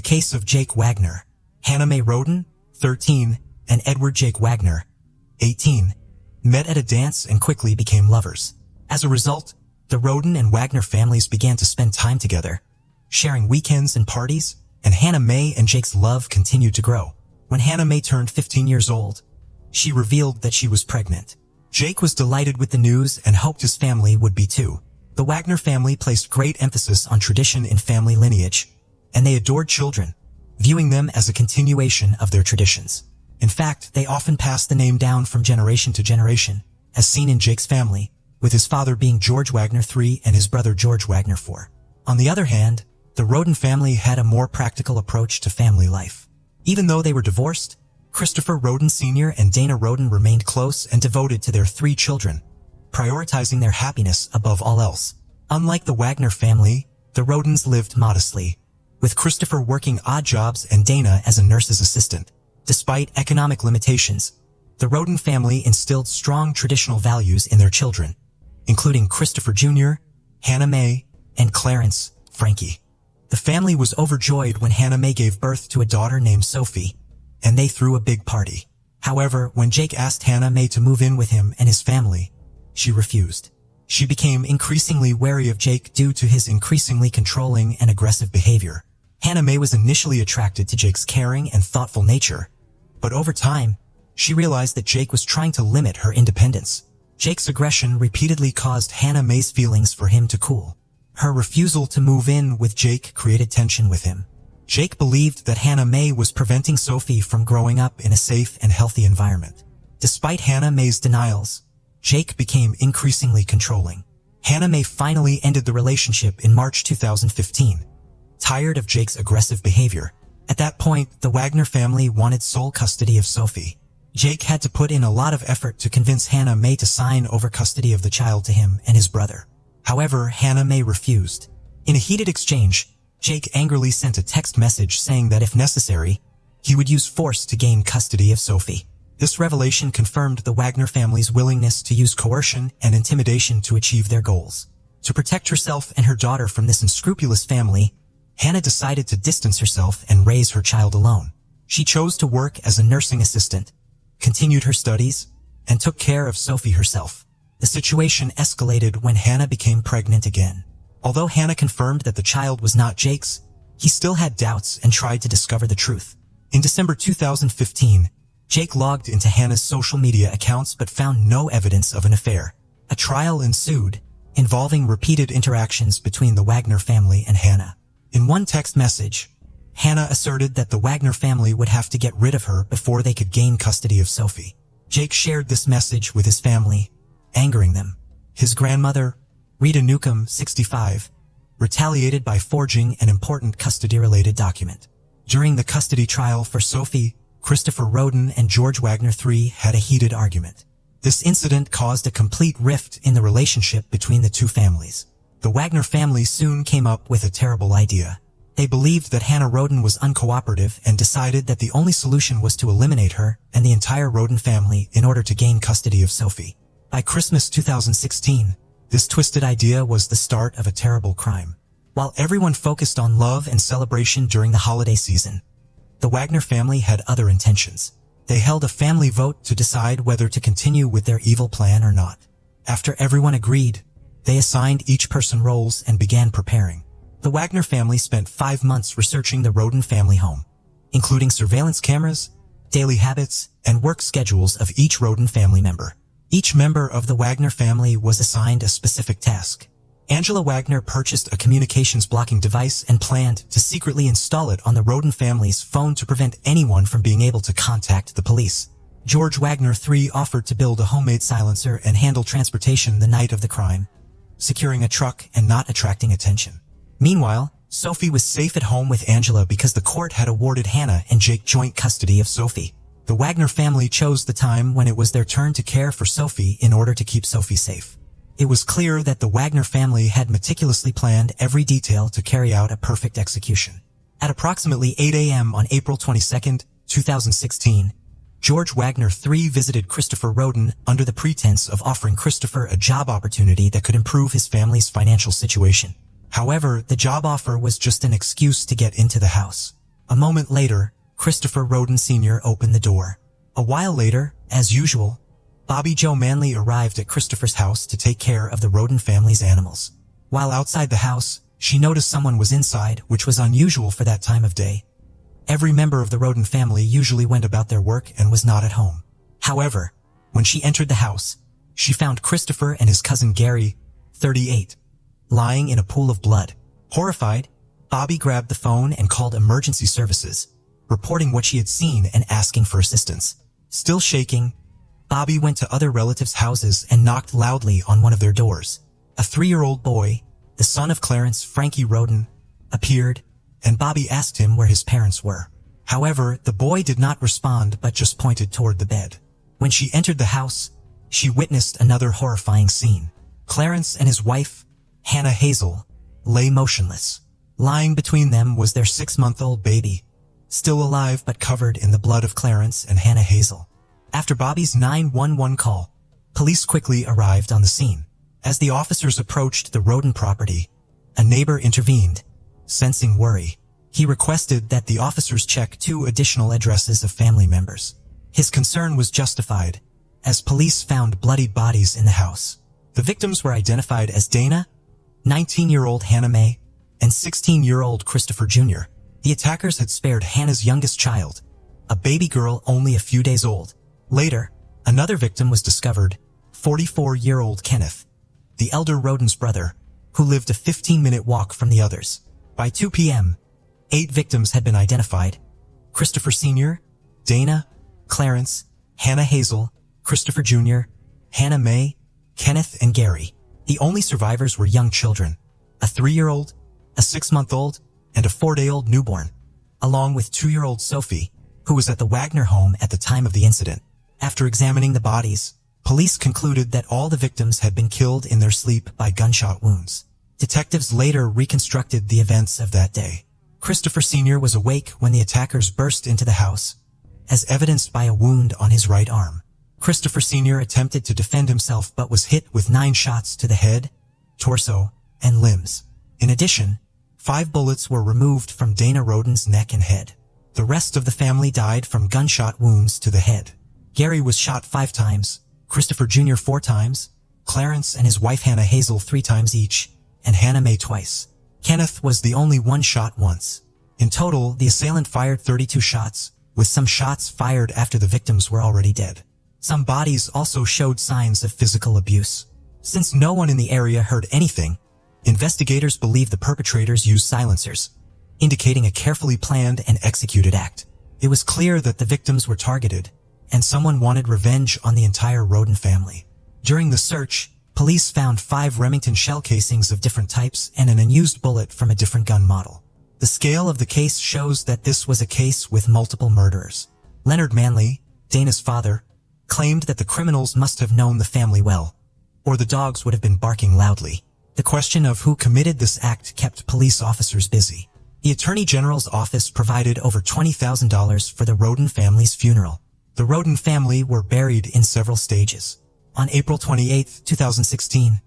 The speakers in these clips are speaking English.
case of Jake Wagner, Hannah Mae Roden, 13, and Edward Jake Wagner, 18, met at a dance and quickly became lovers. As a result, the Roden and Wagner families began to spend time together, sharing weekends and parties, and Hannah Mae and Jake's love continued to grow. When Hannah Mae turned 15 years old, she revealed that she was pregnant. Jake was delighted with the news and hoped his family would be too. The Wagner family placed great emphasis on tradition in family lineage, and they adored children, viewing them as a continuation of their traditions. In fact, they often passed the name down from generation to generation, as seen in Jake's family, with his father being George Wagner III and his brother George Wagner IV. On the other hand, the Roden family had a more practical approach to family life. Even though they were divorced, Christopher Roden Sr. and Dana Roden remained close and devoted to their 3 children, prioritizing their happiness above all else. Unlike the Wagner family, the Rodens lived modestly, with Christopher working odd jobs and Dana as a nurse's assistant. Despite economic limitations, the Roden family instilled strong traditional values in their children, including Christopher Jr., Hannah Mae, and Clarence, Frankie. The family was overjoyed when Hannah Mae gave birth to a daughter named Sophie, and they threw a big party. However, when Jake asked Hannah Mae to move in with him and his family, she refused. She became increasingly wary of Jake due to his increasingly controlling and aggressive behavior. Hannah Mae was initially attracted to Jake's caring and thoughtful nature, but over time, she realized that Jake was trying to limit her independence. Jake's aggression repeatedly caused Hannah Mae's feelings for him to cool. Her refusal to move in with Jake created tension with him. Jake believed that Hannah Mae was preventing Sophie from growing up in a safe and healthy environment. Despite Hannah Mae's denials, Jake became increasingly controlling. Hannah Mae finally ended the relationship in March 2015, tired of Jake's aggressive behavior. At that point, the Wagner family wanted sole custody of Sophie. Jake had to put in a lot of effort to convince Hannah Mae to sign over custody of the child to him and his brother. However, Hannah Mae refused. In a heated exchange, Jake angrily sent a text message saying that if necessary, he would use force to gain custody of Sophie. This revelation confirmed the Wagner family's willingness to use coercion and intimidation to achieve their goals. To protect herself and her daughter from this unscrupulous family, Hannah decided to distance herself and raise her child alone. She chose to work as a nursing assistant, continued her studies, and took care of Sophie herself. The situation escalated when Hannah became pregnant again. Although Hannah confirmed that the child was not Jake's, he still had doubts and tried to discover the truth. In December 2015, Jake logged into Hannah's social media accounts but found no evidence of an affair. A trial ensued, involving repeated interactions between the Wagner family and Hannah. In one text message, Hannah asserted that the Wagner family would have to get rid of her before they could gain custody of Sophie. Jake shared this message with his family, angering them. His grandmother, Rita Newcomb, 65, retaliated by forging an important custody-related document. During the custody trial for Sophie, Christopher Roden and George Wagner III had a heated argument. This incident caused a complete rift in the relationship between the two families. The Wagner family soon came up with a terrible idea. They believed that Hannah Roden was uncooperative and decided that the only solution was to eliminate her and the entire Roden family in order to gain custody of Sophie. By Christmas 2016, this twisted idea was the start of a terrible crime. While everyone focused on love and celebration during the holiday season, the Wagner family had other intentions. They held a family vote to decide whether to continue with their evil plan or not. After everyone agreed, they assigned each person roles and began preparing. The Wagner family spent 5 months researching the Roden family home, including surveillance cameras, daily habits, and work schedules of each Roden family member. Each member of the Wagner family was assigned a specific task. Angela Wagner purchased a communications blocking device and planned to secretly install it on the Roden family's phone to prevent anyone from being able to contact the police. George Wagner III offered to build a homemade silencer and handle transportation the night of the crime, securing a truck and not attracting attention. Meanwhile, Sophie was safe at home with Angela because the court had awarded Hannah and Jake joint custody of Sophie. The Wagner family chose the time when it was their turn to care for Sophie in order to keep Sophie safe. It was clear that the Wagner family had meticulously planned every detail to carry out a perfect execution. At approximately 8 a.m. on April 22, 2016, George Wagner III visited Christopher Roden under the pretense of offering Christopher a job opportunity that could improve his family's financial situation. However, the job offer was just an excuse to get into the house. A moment later, Christopher Roden Sr. opened the door. A while later, as usual, Bobby Jo Manley arrived at Christopher's house to take care of the Roden family's animals. While outside the house, she noticed someone was inside, which was unusual for that time of day. Every member of the Roden family usually went about their work and was not at home. However, when she entered the house, she found Christopher and his cousin Gary, 38, lying in a pool of blood. Horrified, Bobby grabbed the phone and called emergency services, reporting what she had seen and asking for assistance. Still shaking, Bobby went to other relatives' houses and knocked loudly on one of their doors. A 3-year-old boy, the son of Clarence Frankie Roden, appeared, and Bobby asked him where his parents were. However, the boy did not respond but just pointed toward the bed. When she entered the house, she witnessed another horrifying scene. Clarence and his wife, Hannah Hazel, lay motionless. Lying between them was their 6-month-old baby, still alive but covered in the blood of Clarence and Hannah Hazel. After Bobby's 911 call, police quickly arrived on the scene. As the officers approached the Roden property, a neighbor intervened. Sensing worry, he requested that the officers check 2 additional addresses of family members. His concern was justified, as police found bloodied bodies in the house. The victims were identified as Dana, 19-year-old Hannah Mae, and 16-year-old Christopher Jr. The attackers had spared Hannah's youngest child, a baby girl only a few days old. Later, another victim was discovered, 44-year-old Kenneth, the elder Roden's brother, who lived a 15-minute walk from the others. By 2 p.m., 8 victims had been identified: Christopher Sr., Dana, Clarence, Hannah Hazel, Christopher Jr., Hannah Mae, Kenneth, and Gary. The only survivors were young children, a 3-year-old, a 6-month-old, and a 4-day-old newborn, along with 2-year-old Sophie, who was at the Wagner home at the time of the incident. After examining the bodies, police concluded that all the victims had been killed in their sleep by gunshot wounds. Detectives later reconstructed the events of that day. Christopher Sr. was awake when the attackers burst into the house, as evidenced by a wound on his right arm. Christopher Sr. attempted to defend himself but was hit with 9 shots to the head, torso, and limbs. In addition, 5 bullets were removed from Dana Roden's neck and head. The rest of the family died from gunshot wounds to the head. Gary was shot 5 times, Christopher Jr. 4 times, Clarence and his wife Hannah Hazel 3 times each, and Hannah Mae twice. Kenneth was the only one shot once. In total, the assailant fired 32 shots, with some shots fired after the victims were already dead. Some bodies also showed signs of physical abuse. Since no one in the area heard anything, investigators believe the perpetrators used silencers, indicating a carefully planned and executed act. It was clear that the victims were targeted, and someone wanted revenge on the entire Roden family. During the search, police found 5 Remington shell casings of different types and an unused bullet from a different gun model. The scale of the case shows that this was a case with multiple murderers. Leonard Manley, Dana's father, claimed that the criminals must have known the family well, or the dogs would have been barking loudly. The question of who committed this act kept police officers busy. The Attorney General's office provided over $20,000 for the Roden family's funeral. The Roden family were buried in several stages. On April 28, 2016,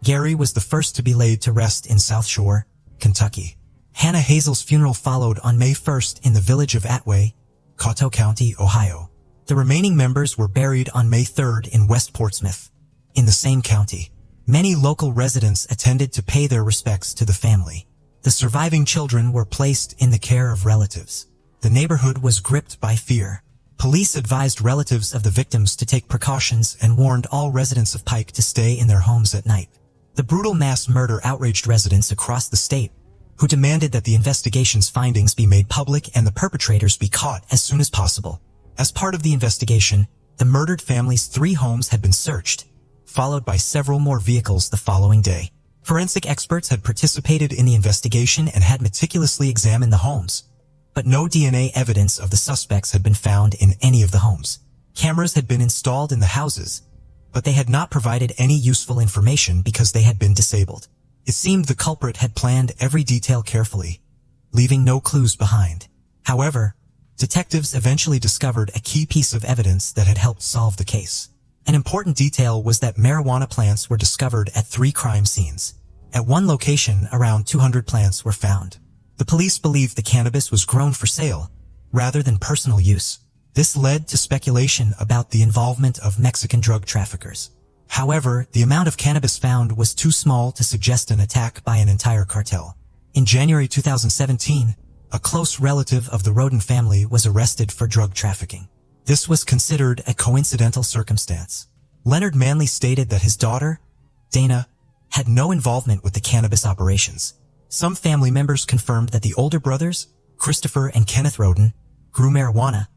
Gary was the first to be laid to rest in South Shore, Kentucky. Hannah Hazel's funeral followed on May 1st in the village of Atway, Coteau County, Ohio. The remaining members were buried on May 3rd in West Portsmouth, in the same county. Many local residents attended to pay their respects to the family. The surviving children were placed in the care of relatives. The neighborhood was gripped by fear. Police advised relatives of the victims to take precautions and warned all residents of Pike to stay in their homes at night. The brutal mass murder outraged residents across the state, who demanded that the investigation's findings be made public and the perpetrators be caught as soon as possible. As part of the investigation, the murdered family's 3 homes had been searched, followed by several more vehicles the following day. Forensic experts had participated in the investigation and had meticulously examined the homes, but no DNA evidence of the suspects had been found in any of the homes. Cameras had been installed in the houses, but they had not provided any useful information because they had been disabled. It seemed the culprit had planned every detail carefully, leaving no clues behind. However, detectives eventually discovered a key piece of evidence that had helped solve the case. An important detail was that marijuana plants were discovered at 3 crime scenes. At one location, around 200 plants were found. The police believed the cannabis was grown for sale, rather than personal use. This led to speculation about the involvement of Mexican drug traffickers. However, the amount of cannabis found was too small to suggest an attack by an entire cartel. In January 2017, a close relative of the Roden family was arrested for drug trafficking. This was considered a coincidental circumstance. Leonard Manley stated that his daughter, Dana, had no involvement with the cannabis operations. Some family members confirmed that the older brothers, Christopher and Kenneth Roden, grew marijuana,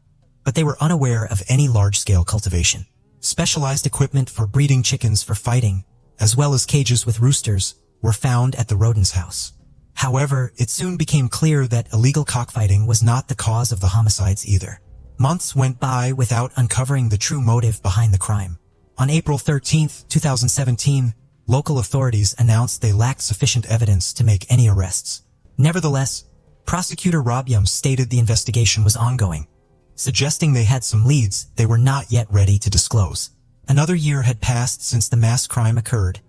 but they were unaware of any large-scale cultivation. Specialized equipment for breeding chickens for fighting, as well as cages with roosters, were found at the Rodens' house. However, it soon became clear that illegal cockfighting was not the cause of the homicides either. Months went by without uncovering the true motive behind the crime. On April 13, 2017, local authorities announced they lacked sufficient evidence to make any arrests. Nevertheless, prosecutor Rob Yum stated the investigation was ongoing, suggesting they had some leads they were not yet ready to disclose. Another year had passed since the mass crime occurred,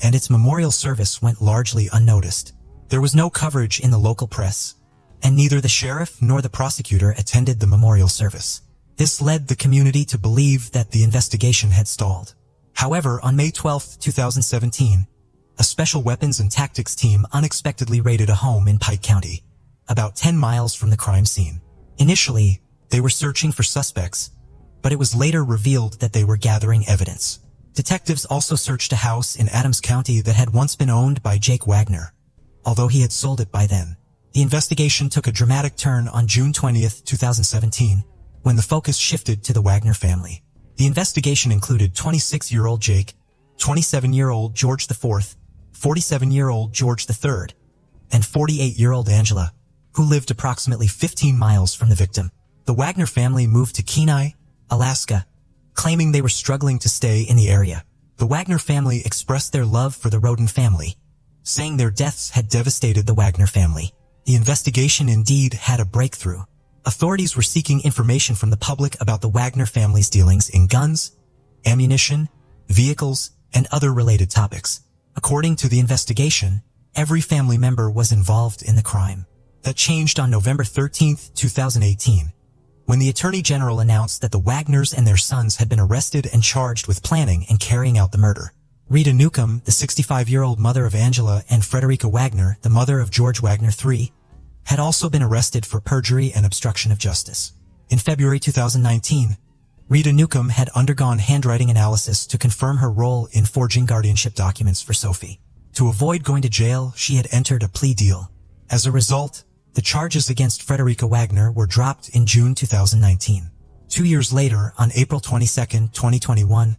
and its memorial service went largely unnoticed. There was no coverage in the local press, and neither the sheriff nor the prosecutor attended the memorial service. This led the community to believe that the investigation had stalled. However, on May 12, 2017, a special weapons and tactics team unexpectedly raided a home in Pike County, about 10 miles from the crime scene. Initially, they were searching for suspects, but it was later revealed that they were gathering evidence. Detectives also searched a house in Adams County that had once been owned by Jake Wagner, although he had sold it by then. The investigation took a dramatic turn on June 20, 2017, when the focus shifted to the Wagner family. The investigation included 26-year-old Jake, 27-year-old George IV, 47-year-old George III, and 48-year-old Angela, who lived approximately 15 miles from the victim. The Wagner family moved to Kenai, Alaska, claiming they were struggling to stay in the area. The Wagner family expressed their love for the Roden family, saying their deaths had devastated the Wagner family. The investigation indeed had a breakthrough. Authorities were seeking information from the public about the Wagner family's dealings in guns, ammunition, vehicles, and other related topics. According to the investigation, every family member was involved in the crime. That changed on November 13, 2018, when the Attorney General announced that the Wagners and their sons had been arrested and charged with planning and carrying out the murder. Rita Newcomb, the 65-year-old mother of Angela, and Frederica Wagner, the mother of George Wagner III, had also been arrested for perjury and obstruction of justice. In February 2019, Rita Newcomb had undergone handwriting analysis to confirm her role in forging guardianship documents for Sophie. To avoid going to jail, she had entered a plea deal. As a result, the charges against Frederica Wagner were dropped in June 2019. 2 years later, on April 22, 2021,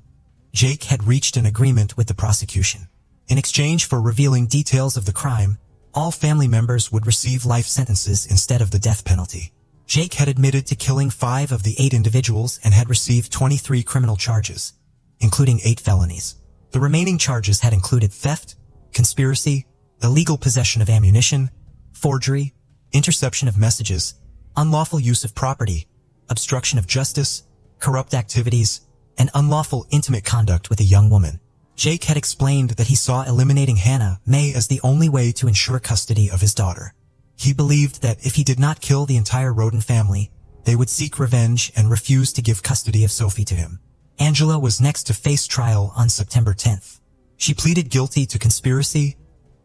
Jake had reached an agreement with the prosecution. In exchange for revealing details of the crime, all family members would receive life sentences instead of the death penalty. Jake had admitted to killing 5 of the 8 individuals and had received 23 criminal charges, including 8 felonies. The remaining charges had included theft, conspiracy, illegal possession of ammunition, forgery, interception of messages, unlawful use of property, obstruction of justice, corrupt activities, and unlawful intimate conduct with a young woman. Jake had explained that he saw eliminating Hannah Mae as the only way to ensure custody of his daughter. He believed that if he did not kill the entire Roden family, they would seek revenge and refuse to give custody of Sophie to him. Angela was next to face trial on September 10th. She pleaded guilty to conspiracy,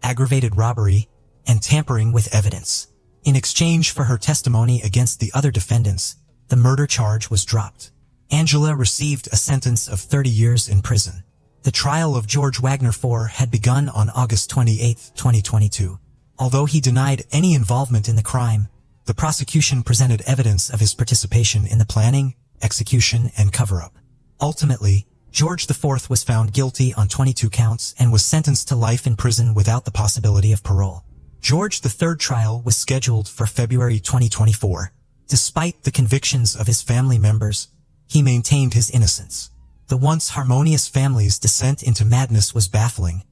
aggravated robbery, and tampering with evidence. In exchange for her testimony against the other defendants, the murder charge was dropped. Angela received a sentence of 30 years in prison. The trial of George Wagner IV had begun on August 28, 2022. Although he denied any involvement in the crime, the prosecution presented evidence of his participation in the planning, execution, and cover-up. Ultimately, George IV was found guilty on 22 counts and was sentenced to life in prison without the possibility of parole. George III's trial was scheduled for February 2024. Despite the convictions of his family members, he maintained his innocence. The once harmonious family's descent into madness was baffling,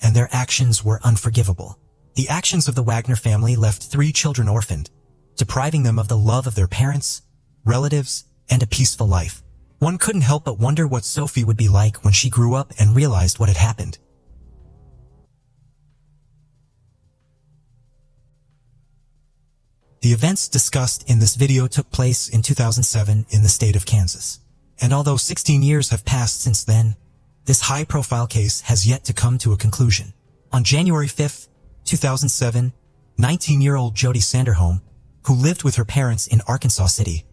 and their actions were unforgivable. The actions of the Wagner family left 3 children orphaned, depriving them of the love of their parents, relatives, and a peaceful life. One couldn't help but wonder what Sophie would be like when she grew up and realized what had happened. The events discussed in this video took place in 2007 in the state of Kansas. And although 16 years have passed since then, this high-profile case has yet to come to a conclusion. On January 5, 2007, 19-year-old Jody Sanderholm, who lived with her parents in Arkansas City,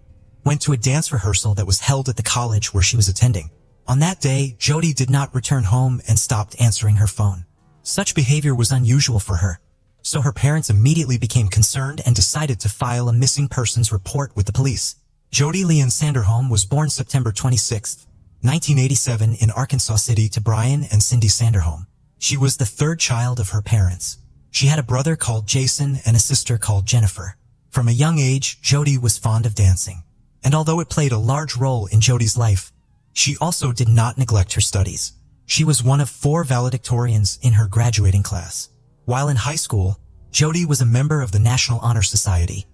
went to a dance rehearsal that was held at the college where she was attending. On that day, Jody did not return home and stopped answering her phone. Such behavior was unusual for her, so her parents immediately became concerned and decided to file a missing persons report with the police. Jody Leanne Sanderholm was born September 26, 1987 in Arkansas City to Brian and Cindy Sanderholm. She was the third child of her parents. She had a brother called Jason and a sister called Jennifer. From a young age, Jody was fond of dancing. And although it played a large role in Jody's life, she also did not neglect her studies. She was one of 4 valedictorians in her graduating class. While in high school, Jody was a member of the National Honor Society,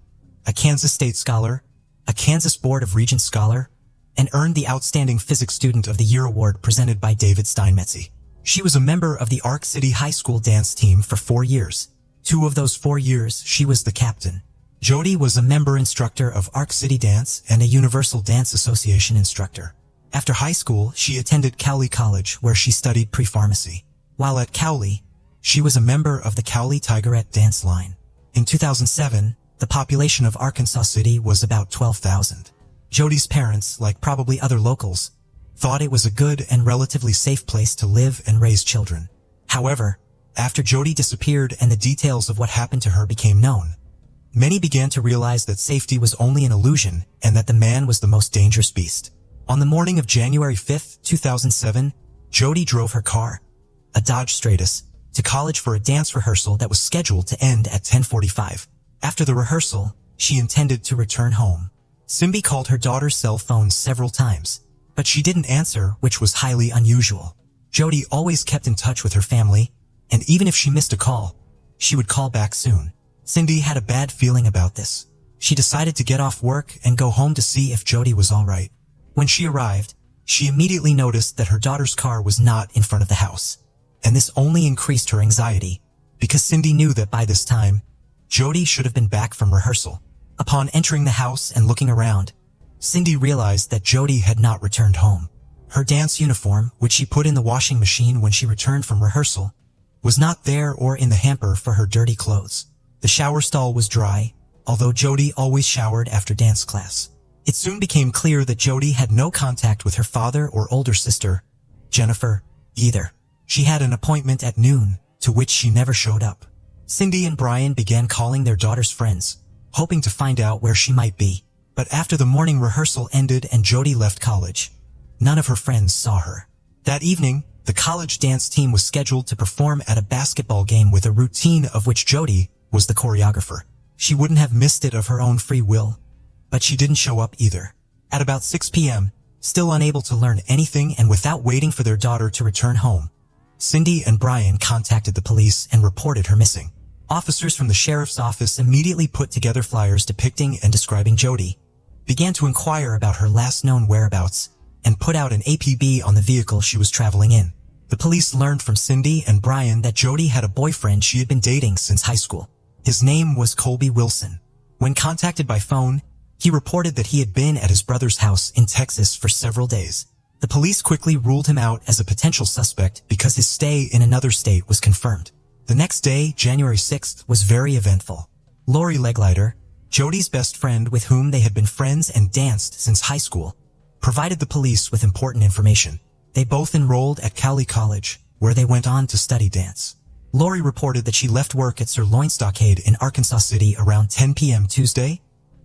a Kansas State Scholar, a Kansas Board of Regents Scholar, and earned the Outstanding Physics Student of the Year award presented by David Steinmetz. She was a member of the Ark City High School dance team for 4 years. 2 of those 4 years, she was the captain. Jody was a member instructor of Ark City Dance and a Universal Dance Association instructor. After high school, she attended Cowley College where she studied pre-pharmacy. While at Cowley, she was a member of the Cowley Tigerette dance line. In 2007, the population of Arkansas City was about 12,000. Jody's parents, like probably other locals, thought it was a good and relatively safe place to live and raise children. However, after Jody disappeared and the details of what happened to her became known, many began to realize that safety was only an illusion and that the man was the most dangerous beast. On the morning of January 5, 2007, Jody drove her car, a Dodge Stratus, to college for a dance rehearsal that was scheduled to end at 10:45. After the rehearsal, she intended to return home. Simbi called her daughter's cell phone several times, but she didn't answer, which was highly unusual. Jody always kept in touch with her family, and even if she missed a call, she would call back soon. Cindy had a bad feeling about this. She decided to get off work and go home to see if Jody was all right. When she arrived, she immediately noticed that her daughter's car was not in front of the house. And this only increased her anxiety, because Cindy knew that by this time, Jody should have been back from rehearsal. Upon entering the house and looking around, Cindy realized that Jody had not returned home. Her dance uniform, which she put in the washing machine when she returned from rehearsal, was not there or in the hamper for her dirty clothes. The shower stall was dry, although Jody always showered after dance class. It soon became clear that Jody had no contact with her father or older sister, Jennifer, either. She had an appointment at noon, to which she never showed up. Cindy and Brian began calling their daughter's friends, hoping to find out where she might be. But after the morning rehearsal ended and Jody left college, none of her friends saw her. That evening, the college dance team was scheduled to perform at a basketball game with a routine of which Jody was the choreographer. She wouldn't have missed it of her own free will, but she didn't show up either. At about 6 p.m., still unable to learn anything and without waiting for their daughter to return home, Cindy and Brian contacted the police and reported her missing. Officers from the sheriff's office immediately put together flyers depicting and describing Jody, began to inquire about her last known whereabouts, and put out an APB on the vehicle she was traveling in. The police learned from Cindy and Brian that Jody had a boyfriend she had been dating since high school. His name was Colby Wilson. When contacted by phone, he reported that he had been at his brother's house in Texas for several days. The police quickly ruled him out as a potential suspect because his stay in another state was confirmed. The next day, January 6th, was very eventful. Lori Leglider, Jody's best friend with whom they had been friends and danced since high school, provided the police with important information. They both enrolled at Cowley College, where they went on to study dance. Lori reported that she left work at Sirloin Stockade in Arkansas City around 10 p.m. Tuesday,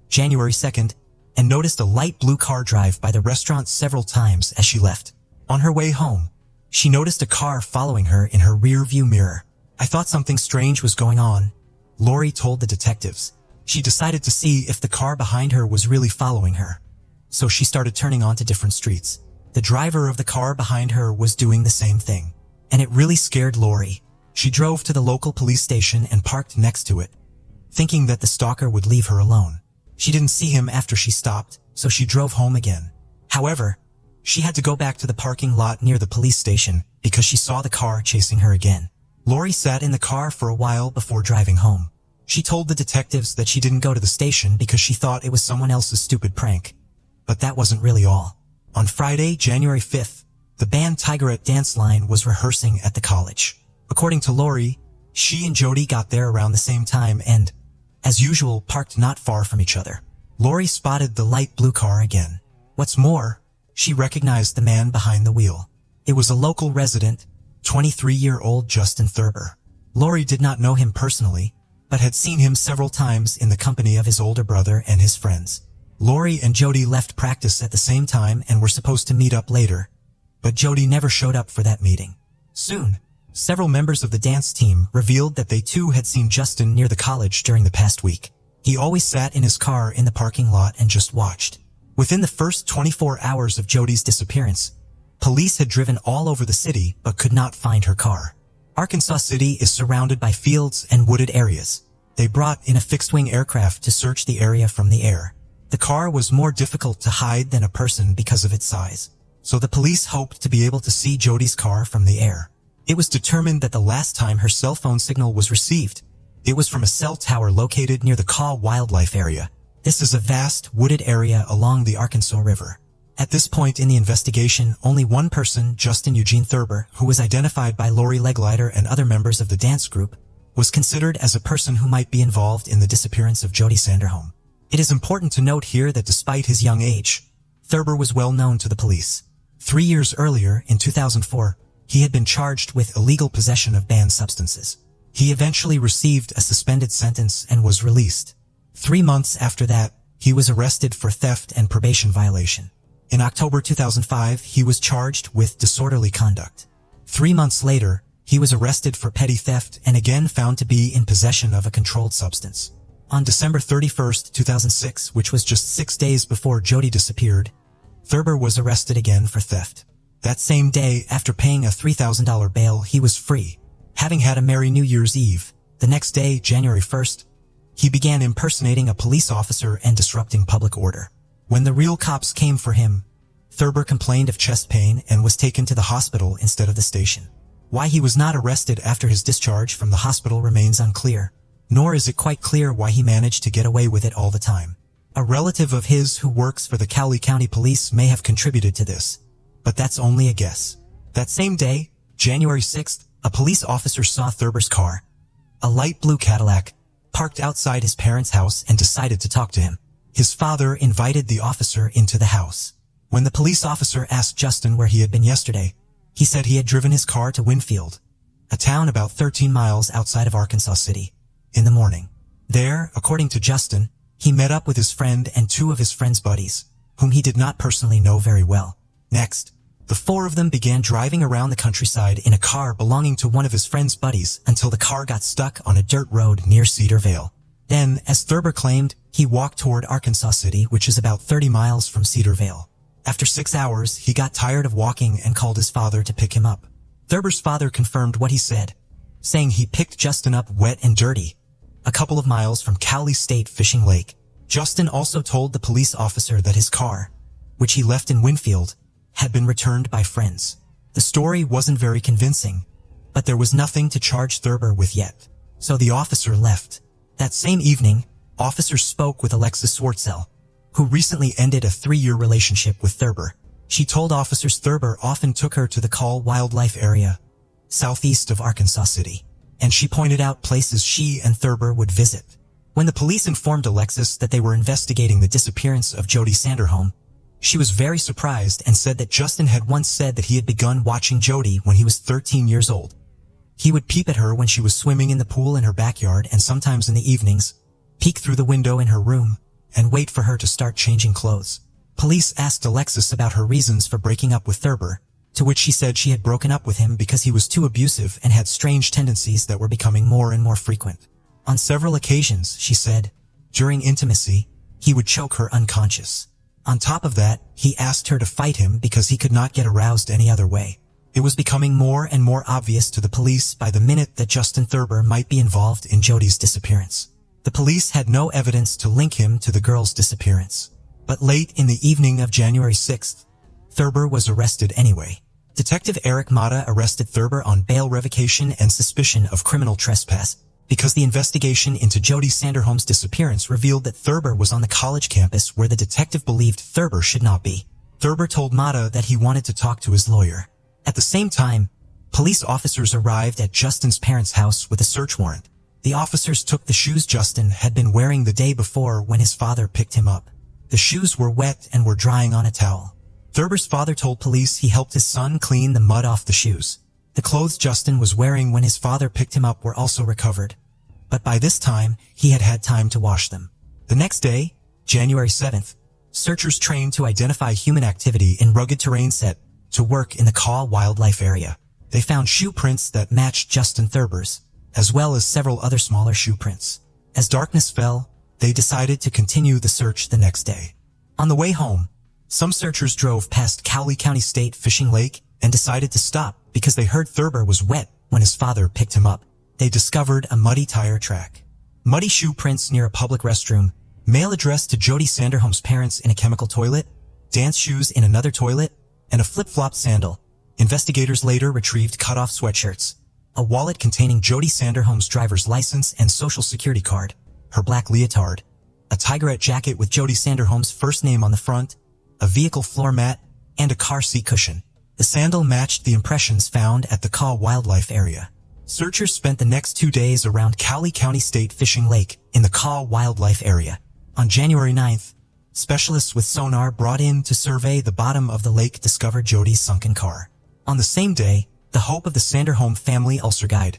January 2nd, and noticed a light blue car drive by the restaurant several times as she left. On her way home, she noticed a car following her in her rear-view mirror. "I thought something strange was going on," Lori told the detectives. She decided to see if the car behind her was really following her, so she started turning onto different streets. The driver of the car behind her was doing the same thing, and it really scared Lori. She drove to the local police station and parked next to it, thinking that the stalker would leave her alone. She didn't see him after she stopped, so she drove home again. However, she had to go back to the parking lot near the police station because she saw the car chasing her again. Lori sat in the car for a while before driving home. She told the detectives that she didn't go to the station because she thought it was someone else's stupid prank. But that wasn't really all. On Friday, January 5th, the band Tigerette Dance Line was rehearsing at the college. According to Lori, she and Jody got there around the same time and, as usual, parked not far from each other. Lori spotted the light blue car again. What's more, she recognized the man behind the wheel. It was a local resident, 23-year-old Justin Thurber. Lori did not know him personally, but had seen him several times in the company of his older brother and his friends. Lori and Jody left practice at the same time and were supposed to meet up later, but Jody never showed up for that meeting. Soon, several members of the dance team revealed that they too had seen Justin near the college during the past week. He always sat in his car in the parking lot and just watched. Within the first 24 hours of Jody's disappearance, police had driven all over the city but could not find her car. Arkansas City is surrounded by fields and wooded areas. They brought in a fixed-wing aircraft to search the area from the air. The car was more difficult to hide than a person because of its size, so the police hoped to be able to see Jody's car from the air. It was determined that the last time her cell phone signal was received, it was from a cell tower located near the Kaw Wildlife Area. This is a vast, wooded area along the Arkansas River. At this point in the investigation, only one person, Justin Eugene Thurber, who was identified by Lori Leglider and other members of the dance group, was considered as a person who might be involved in the disappearance of Jody Sanderholm. It is important to note here that despite his young age, Thurber was well known to the police. 3 years earlier, in 2004, he had been charged with illegal possession of banned substances. He eventually received a suspended sentence and was released. 3 months after that, he was arrested for theft and probation violation. In October 2005, he was charged with disorderly conduct. 3 months later, he was arrested for petty theft and again found to be in possession of a controlled substance. On December 31, 2006, which was just 6 days before Jody disappeared, Thurber was arrested again for theft. That same day, after paying a $3,000 bail, he was free. Having had a merry New Year's Eve, the next day, January 1st, he began impersonating a police officer and disrupting public order. When the real cops came for him, Thurber complained of chest pain and was taken to the hospital instead of the station. Why he was not arrested after his discharge from the hospital remains unclear, nor is it quite clear why he managed to get away with it all the time. A relative of his who works for the Cowley County Police may have contributed to this, but that's only a guess. That same day, January 6th, a police officer saw Thurber's car, a light blue Cadillac, parked outside his parents' house and decided to talk to him. His father invited the officer into the house. When the police officer asked Justin where he had been yesterday, he said he had driven his car to Winfield, a town about 13 miles outside of Arkansas City, in the morning. There, according to Justin, he met up with his friend and 2 of his friend's buddies, whom he did not personally know very well. Next, the 4 of them began driving around the countryside in a car belonging to one of his friend's buddies until the car got stuck on a dirt road near Cedar Vale. Then, as Thurber claimed, he walked toward Arkansas City, which is about 30 miles from Cedar Vale. After 6 hours, he got tired of walking and called his father to pick him up. Thurber's father confirmed what he said, saying he picked Justin up wet and dirty, a couple of miles from Cowley State Fishing Lake. Justin also told the police officer that his car, which he left in Winfield, had been returned by friends. The story wasn't very convincing, but there was nothing to charge Thurber with yet, so the officer left. That same evening, officers spoke with Alexis Swartzel, who recently ended a 3-year relationship with Thurber. She told officers Thurber often took her to the Kaw Wildlife Area, southeast of Arkansas City, and she pointed out places she and Thurber would visit. When the police informed Alexis that they were investigating the disappearance of Jody Sanderholm, she was very surprised and said that Justin had once said that he had begun watching Jody when he was 13 years old. He would peep at her when she was swimming in the pool in her backyard and sometimes in the evenings, peek through the window in her room, and wait for her to start changing clothes. Police asked Alexis about her reasons for breaking up with Thurber, to which she said she had broken up with him because he was too abusive and had strange tendencies that were becoming more and more frequent. On several occasions, she said, during intimacy, he would choke her unconscious. On top of that, he asked her to fight him because he could not get aroused any other way. It was becoming more and more obvious to the police by the minute that Justin Thurber might be involved in Jody's disappearance. The police had no evidence to link him to the girl's disappearance. But late in the evening of January 6th, Thurber was arrested anyway. Detective Eric Mata arrested Thurber on bail revocation and suspicion of criminal trespass. because the investigation into Jody Sanderholm's disappearance revealed that Thurber was on the college campus where the detective believed Thurber should not be. Thurber told Mata that he wanted to talk to his lawyer. At the same time, police officers arrived at Justin's parents' house with a search warrant. The officers took the shoes Justin had been wearing the day before when his father picked him up. The shoes were wet and were drying on a towel. Thurber's father told police he helped his son clean the mud off the shoes. The clothes Justin was wearing when his father picked him up were also recovered. But by this time, he had had time to wash them. The next day, January 7th, searchers trained to identify human activity in rugged terrain set to work in the Kaw Wildlife Area. They found shoe prints that matched Justin Thurber's, as well as several other smaller shoe prints. As darkness fell, they decided to continue the search the next day. On the way home, some searchers drove past Cowley County State Fishing Lake and decided to stop because they heard Thurber was wet when his father picked him up. They discovered a muddy tire track, muddy shoe prints near a public restroom, mail addressed to Jody Sanderholm's parents in a chemical toilet, dance shoes in another toilet, and a flip-flop sandal. Investigators later retrieved cut-off sweatshirts, a wallet containing Jody Sanderholm's driver's license and social security card, her black leotard, a tigerette jacket with Jody Sanderholm's first name on the front, a vehicle floor mat, and a car seat cushion. The sandal matched the impressions found at the Kaw Wildlife Area. Searchers spent the next 2 days around Cowley County State Fishing Lake in the Kaw Wildlife Area. On January 9th, specialists with sonar brought in to survey the bottom of the lake discovered Jody's sunken car. On the same day, the hope of the Sanderholm family ulcer guide.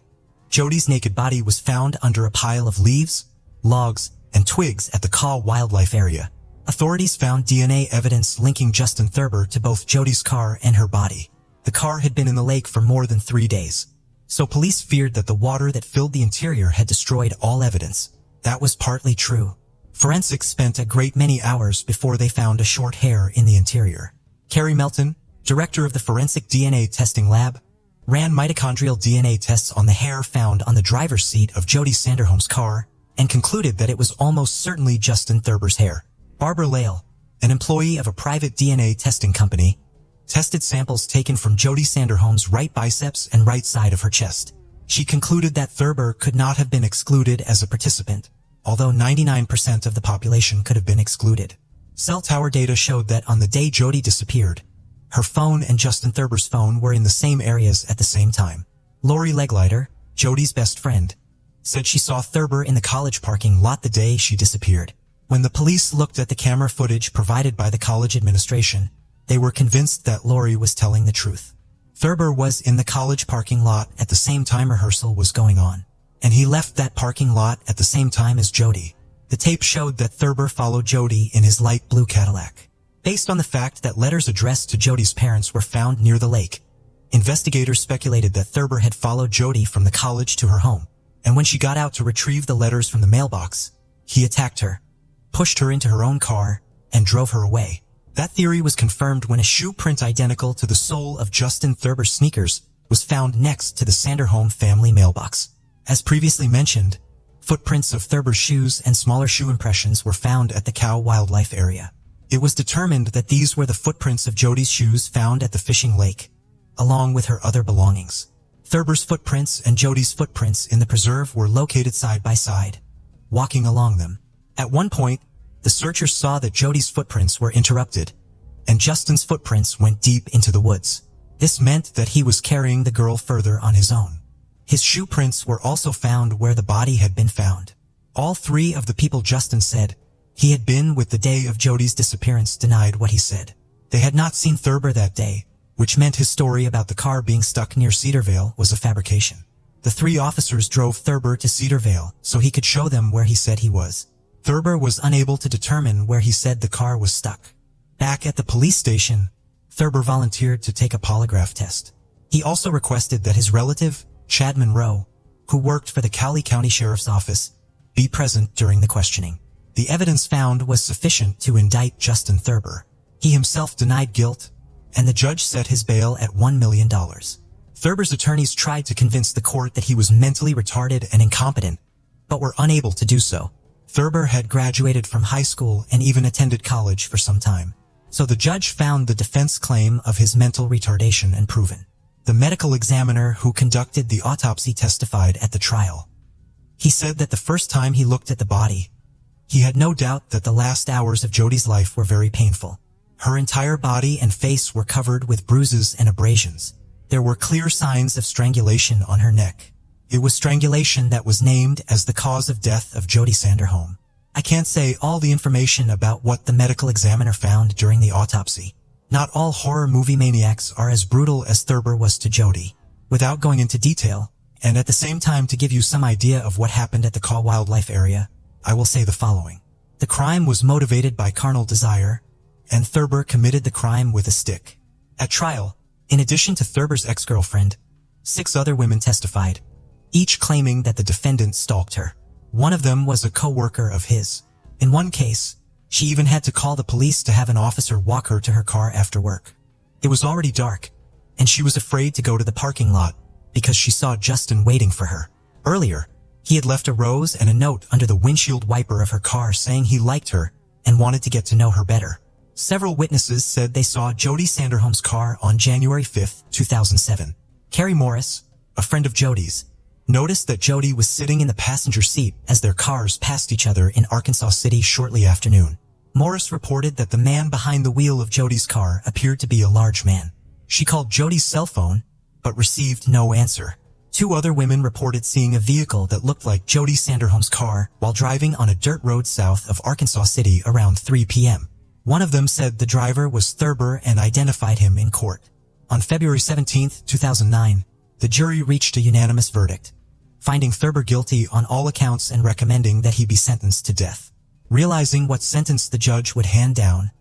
Jody's naked body was found under a pile of leaves, logs, and twigs at the Kaw Wildlife Area. Authorities found DNA evidence linking Justin Thurber to both Jody's car and her body. The car had been in the lake for more than 3 days, so police feared that the water that filled the interior had destroyed all evidence. That was partly true. Forensics spent a great many hours before they found a short hair in the interior. Carrie Melton, director of the Forensic DNA Testing Lab, ran mitochondrial DNA tests on the hair found on the driver's seat of Jody Sanderholm's car and concluded that it was almost certainly Justin Thurber's hair. Barbara Lale, an employee of a private DNA testing company, tested samples taken from Jody Sanderholm's right biceps and right side of her chest. She concluded that Thurber could not have been excluded as a participant, although 99% of the population could have been excluded. Cell tower data showed that on the day Jody disappeared, her phone and Justin Thurber's phone were in the same areas at the same time. Lori Leglighter, Jody's best friend, said she saw Thurber in the college parking lot the day she disappeared. When the police looked at the camera footage provided by the college administration, they were convinced that Lori was telling the truth. Thurber was in the college parking lot at the same time rehearsal was going on, and he left that parking lot at the same time as Jody. The tape showed that Thurber followed Jody in his light blue Cadillac. Based on the fact that letters addressed to Jody's parents were found near the lake, investigators speculated that Thurber had followed Jody from the college to her home, and when she got out to retrieve the letters from the mailbox, he attacked her, pushed her into her own car, and drove her away. That theory was confirmed when a shoe print identical to the sole of Justin Thurber's sneakers was found next to the Sanderholm family mailbox. As previously mentioned, footprints of Thurber's shoes and smaller shoe impressions were found at the Kaw Wildlife Area. It was determined that these were the footprints of Jody's shoes found at the fishing lake, along with her other belongings. Thurber's footprints and Jody's footprints in the preserve were located side by side, walking along them. At one point, the searchers saw that Jody's footprints were interrupted, and Justin's footprints went deep into the woods. This meant that he was carrying the girl further on his own. His shoe prints were also found where the body had been found. All 3 of the people Justin said he had been with the day of Jody's disappearance denied what he said. They had not seen Thurber that day, which meant his story about the car being stuck near Cedarvale was a fabrication. The 3 officers drove Thurber to Cedarvale so he could show them where he said he was. Thurber was unable to determine where he said the car was stuck. Back at the police station, Thurber volunteered to take a polygraph test. He also requested that his relative, Chad Monroe, who worked for the Cowley County Sheriff's Office, be present during the questioning. The evidence found was sufficient to indict Justin Thurber. He himself denied guilt, and the judge set his bail at $1 million. Thurber's attorneys tried to convince the court that he was mentally retarded and incompetent, but were unable to do so. Thurber had graduated from high school and even attended college for some time, so the judge found the defense claim of his mental retardation unproven. The medical examiner who conducted the autopsy testified at the trial. He said that the first time he looked at the body, he had no doubt that the last hours of Jodi's life were very painful. Her entire body and face were covered with bruises and abrasions. There were clear signs of strangulation on her neck. It was strangulation that was named as the cause of death of Jodi Sanderholm. I can't say all the information about what the medical examiner found during the autopsy. Not all horror movie maniacs are as brutal as Thurber was to Jodi. Without going into detail, and at the same time to give you some idea of what happened at the Caw Wildlife Area, I will say the following. The crime was motivated by carnal desire, and Thurber committed the crime with a stick. At trial, in addition to Thurber's ex-girlfriend, 6 other women testified, each claiming that the defendant stalked her. One of them was a co-worker of his. In one case, she even had to call the police to have an officer walk her to her car after work. It was already dark, and she was afraid to go to the parking lot because she saw Justin waiting for her. Earlier, he had left a rose and a note under the windshield wiper of her car saying he liked her and wanted to get to know her better. Several witnesses said they saw Jodi Sanderholm's car on January 5, 2007. Carrie Morris, a friend of Jodi's, noticed that Jodi was sitting in the passenger seat as their cars passed each other in Arkansas City shortly after noon. Morris reported that the man behind the wheel of Jodi's car appeared to be a large man. She called Jodi's cell phone, but received no answer. 2 other women reported seeing a vehicle that looked like Jodi Sanderholm's car while driving on a dirt road south of Arkansas City around 3 p.m. One of them said the driver was Thurber and identified him in court. On February 17, 2009, the jury reached a unanimous verdict, finding Thurber guilty on all accounts and recommending that he be sentenced to death. Realizing what sentence the judge would hand down,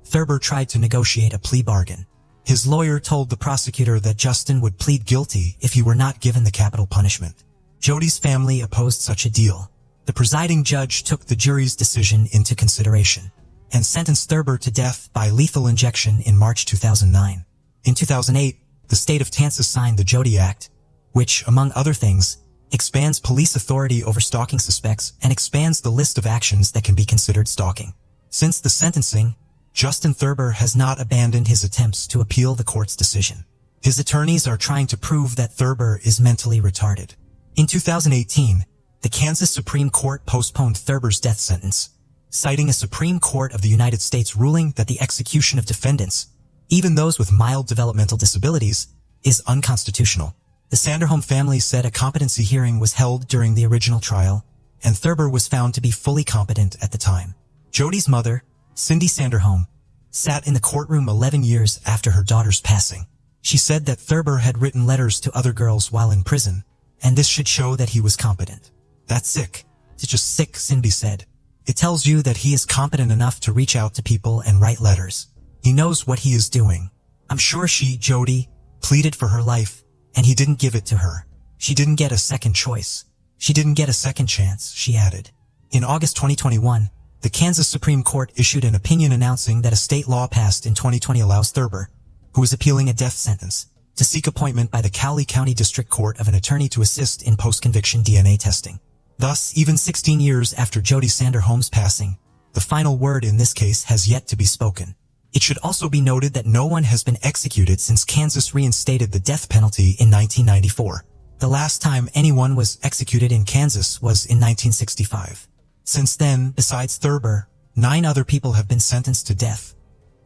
Thurber tried to negotiate a plea bargain. His lawyer told the prosecutor that Justin would plead guilty if he were not given the capital punishment. Jodi's family opposed such a deal. The presiding judge took the jury's decision into consideration and sentenced Thurber to death by lethal injection in March 2009. In 2008, the state of Kansas signed the Jodi Act, which, among other things, expands police authority over stalking suspects and expands the list of actions that can be considered stalking. Since the sentencing, Justin Thurber has not abandoned his attempts to appeal the court's decision. His attorneys are trying to prove that Thurber is mentally retarded. In 2018, the Kansas Supreme Court postponed Thurber's death sentence, citing a Supreme Court of the United States ruling that the execution of defendants, even those with mild developmental disabilities, is unconstitutional. The Sanderholm family said a competency hearing was held during the original trial, and Thurber was found to be fully competent at the time. Jodi's mother, Cindy Sanderholm, sat in the courtroom 11 years after her daughter's passing. She said that Thurber had written letters to other girls while in prison, and this should show that he was competent. That's sick. It's just sick, Cindy said. It tells you that he is competent enough to reach out to people and write letters. He knows what he is doing. I'm sure she, Jodi, pleaded for her life, and he didn't give it to her. She didn't get a second choice. She didn't get a second chance, she added. In August 2021, the Kansas Supreme Court issued an opinion announcing that a state law passed in 2020 allows Thurber, who is appealing a death sentence, to seek appointment by the Cowley County District Court of an attorney to assist in post-conviction DNA testing. Thus, even 16 years after Jodi Sanderholm's passing, the final word in this case has yet to be spoken. It should also be noted that no one has been executed since Kansas reinstated the death penalty in 1994. The last time anyone was executed in Kansas was in 1965. Since then, besides Thurber, 9 other people have been sentenced to death,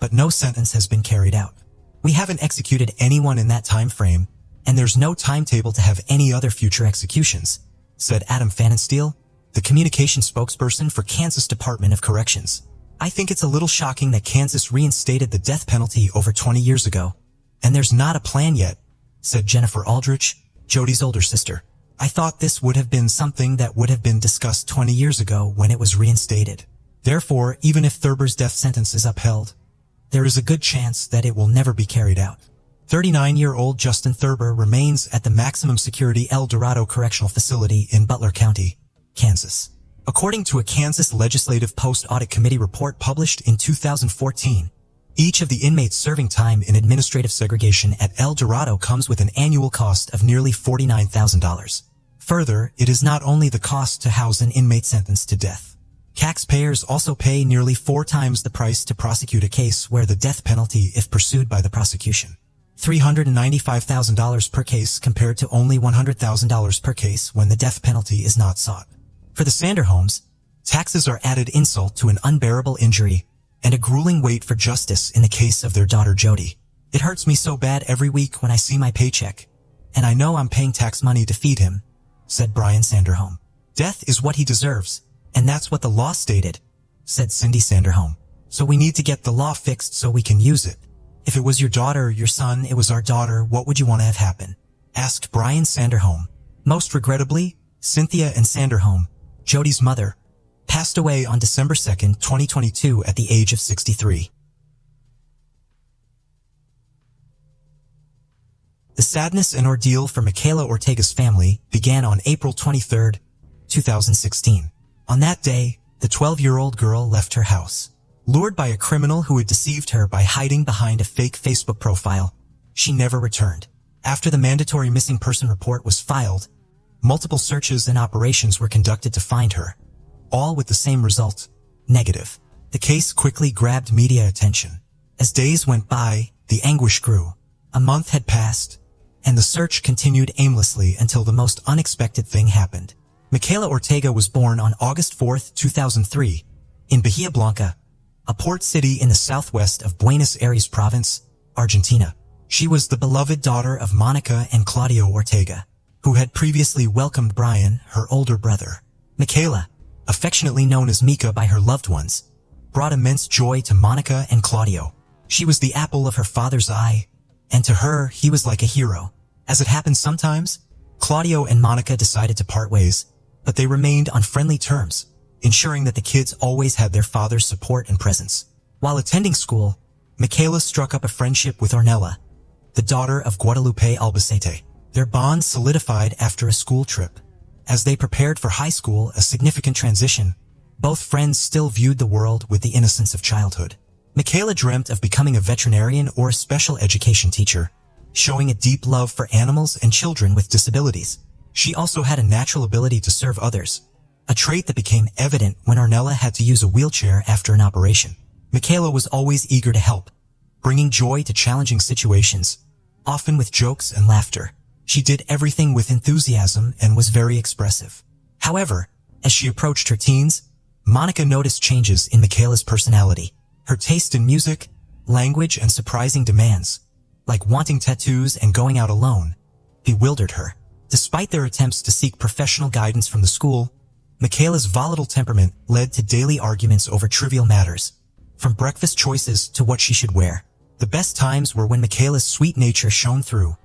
but no sentence has been carried out. We haven't executed anyone in that time frame, and there's no timetable to have any other future executions, said Adam Pfannenstiel, the communication spokesperson for Kansas Department of Corrections. I think it's a little shocking that Kansas reinstated the death penalty over 20 years ago, and there's not a plan yet, said Jennifer Aldrich, Jodi's older sister. I thought this would have been something that would have been discussed 20 years ago when it was reinstated. Therefore, even if Thurber's death sentence is upheld, there is a good chance that it will never be carried out. 39-year-old Justin Thurber remains at the maximum security El Dorado Correctional Facility in Butler County, Kansas. According to a Kansas Legislative Post-Audit Committee report published in 2014, each of the inmates serving time in administrative segregation at El Dorado comes with an annual cost of nearly $49,000. Further, it is not only the cost to house an inmate sentenced to death. Taxpayers also pay nearly 4 times the price to prosecute a case where the death penalty if pursued by the prosecution. $395,000 per case compared to only $100,000 per case when the death penalty is not sought. For the Sanderholms, taxes are added insult to an unbearable injury and a grueling wait for justice in the case of their daughter Jody. It hurts me so bad every week when I see my paycheck, and I know I'm paying tax money to feed him, said Brian Sanderholm. Death is what he deserves, and that's what the law stated, said Cindy Sanderholm. So we need to get the law fixed so we can use it. If it was your daughter or your son, it was our daughter, what would you want to have happen? Asked Brian Sanderholm. Most regrettably, Cynthia and Sanderholm, Jody's mother, passed away on December 2, 2022 at the age of 63. The sadness and ordeal for Michaela Ortega's family began on April 23, 2016. On that day, the 12-year-old girl left her house. Lured by a criminal who had deceived her by hiding behind a fake Facebook profile, she never returned. After the mandatory missing person report was filed, multiple searches and operations were conducted to find her, all with the same result: negative. The case quickly grabbed media attention. As days went by, the anguish grew. A month had passed, and the search continued aimlessly until the most unexpected thing happened. Michaela Ortega was born on August 4, 2003, in Bahia Blanca, a port city in the southwest of Buenos Aires province, Argentina. She was the beloved daughter of Monica and Claudio Ortega, who had previously welcomed Brian, her older brother. Michaela, affectionately known as Mika by her loved ones, brought immense joy to Monica and Claudio. She was the apple of her father's eye, and to her, he was like a hero. As it happens sometimes, Claudio and Monica decided to part ways, but they remained on friendly terms, ensuring that the kids always had their father's support and presence. While attending school, Michaela struck up a friendship with Ornella, the daughter of Guadalupe Albacete. Their bond solidified after a school trip. As they prepared for high school, a significant transition, both friends still viewed the world with the innocence of childhood. Michaela dreamt of becoming a veterinarian or a special education teacher, showing a deep love for animals and children with disabilities. She also had a natural ability to serve others, a trait that became evident when Ornella had to use a wheelchair after an operation. Michaela was always eager to help, bringing joy to challenging situations, often with jokes and laughter. She did everything with enthusiasm and was very expressive. However, as she approached her teens, Monica noticed changes in Michaela's personality. Her taste in music, language, and surprising demands, like wanting tattoos and going out alone, bewildered her. Despite their attempts to seek professional guidance from the school, Michaela's volatile temperament led to daily arguments over trivial matters, from breakfast choices to what she should wear. The best times were when Michaela's sweet nature shone through,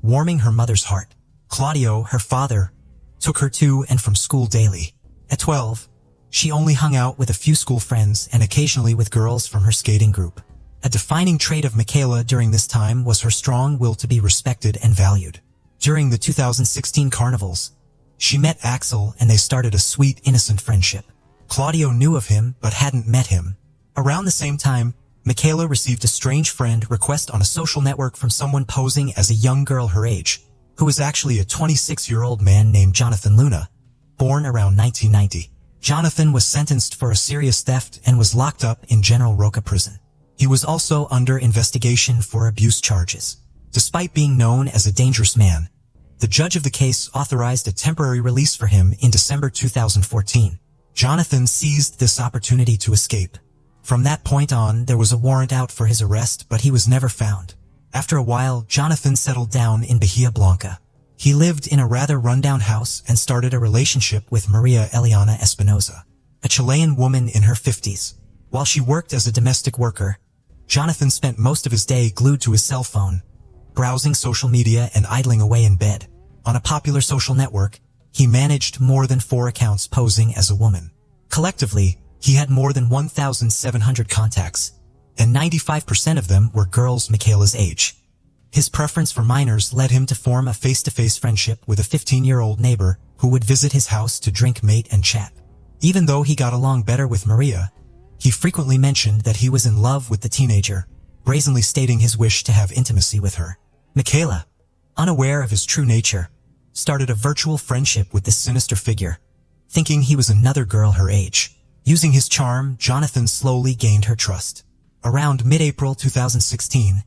warming her mother's heart. Claudio, her father, took her to and from school daily. At 12, she only hung out with a few school friends and occasionally with girls from her skating group. A defining trait of Michaela during this time was her strong will to be respected and valued. During the 2016 carnivals, she met Axel and they started a sweet, innocent friendship. Claudio knew of him but hadn't met him. Around the same time, Michaela received a strange friend request on a social network from someone posing as a young girl her age, who was actually a 26-year-old man named Jonathan Luna, born around 1990. Jonathan was sentenced for a serious theft and was locked up in General Roca prison. He was also under investigation for abuse charges. Despite being known as a dangerous man, the judge of the case authorized a temporary release for him in December 2014. Jonathan seized this opportunity to escape. From that point on, there was a warrant out for his arrest, but he was never found. After a while, Jonathan settled down in Bahia Blanca. He lived in a rather rundown house and started a relationship with Maria Eliana Espinoza, a Chilean woman in her 50s. While she worked as a domestic worker, Jonathan spent most of his day glued to his cell phone, browsing social media and idling away in bed. On a popular social network, he managed more than 4 accounts posing as a woman. Collectively, he had more than 1,700 contacts, and 95% of them were girls Michaela's age. His preference for minors led him to form a face-to-face friendship with a 15-year-old neighbor who would visit his house to drink, mate, and chat. Even though he got along better with Maria, he frequently mentioned that he was in love with the teenager, brazenly stating his wish to have intimacy with her. Michaela, unaware of his true nature, started a virtual friendship with this sinister figure, thinking he was another girl her age. Using his charm, Jonathan slowly gained her trust. Around mid-April 2016,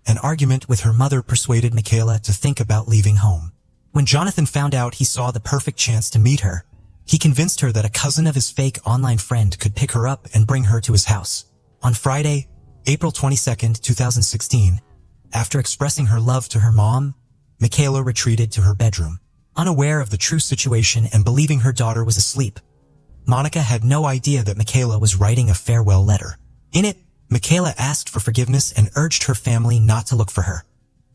An argument with her mother persuaded Michaela to think about leaving home. When Jonathan found out he saw the perfect chance to meet her, he convinced her that a cousin of his fake online friend could pick her up and bring her to his house. On Friday, April 22, 2016, after expressing her love to her mom, Michaela retreated to her bedroom, unaware of the true situation and believing her daughter was asleep. Monica had no idea that Michaela was writing a farewell letter. In it, Michaela asked for forgiveness and urged her family not to look for her,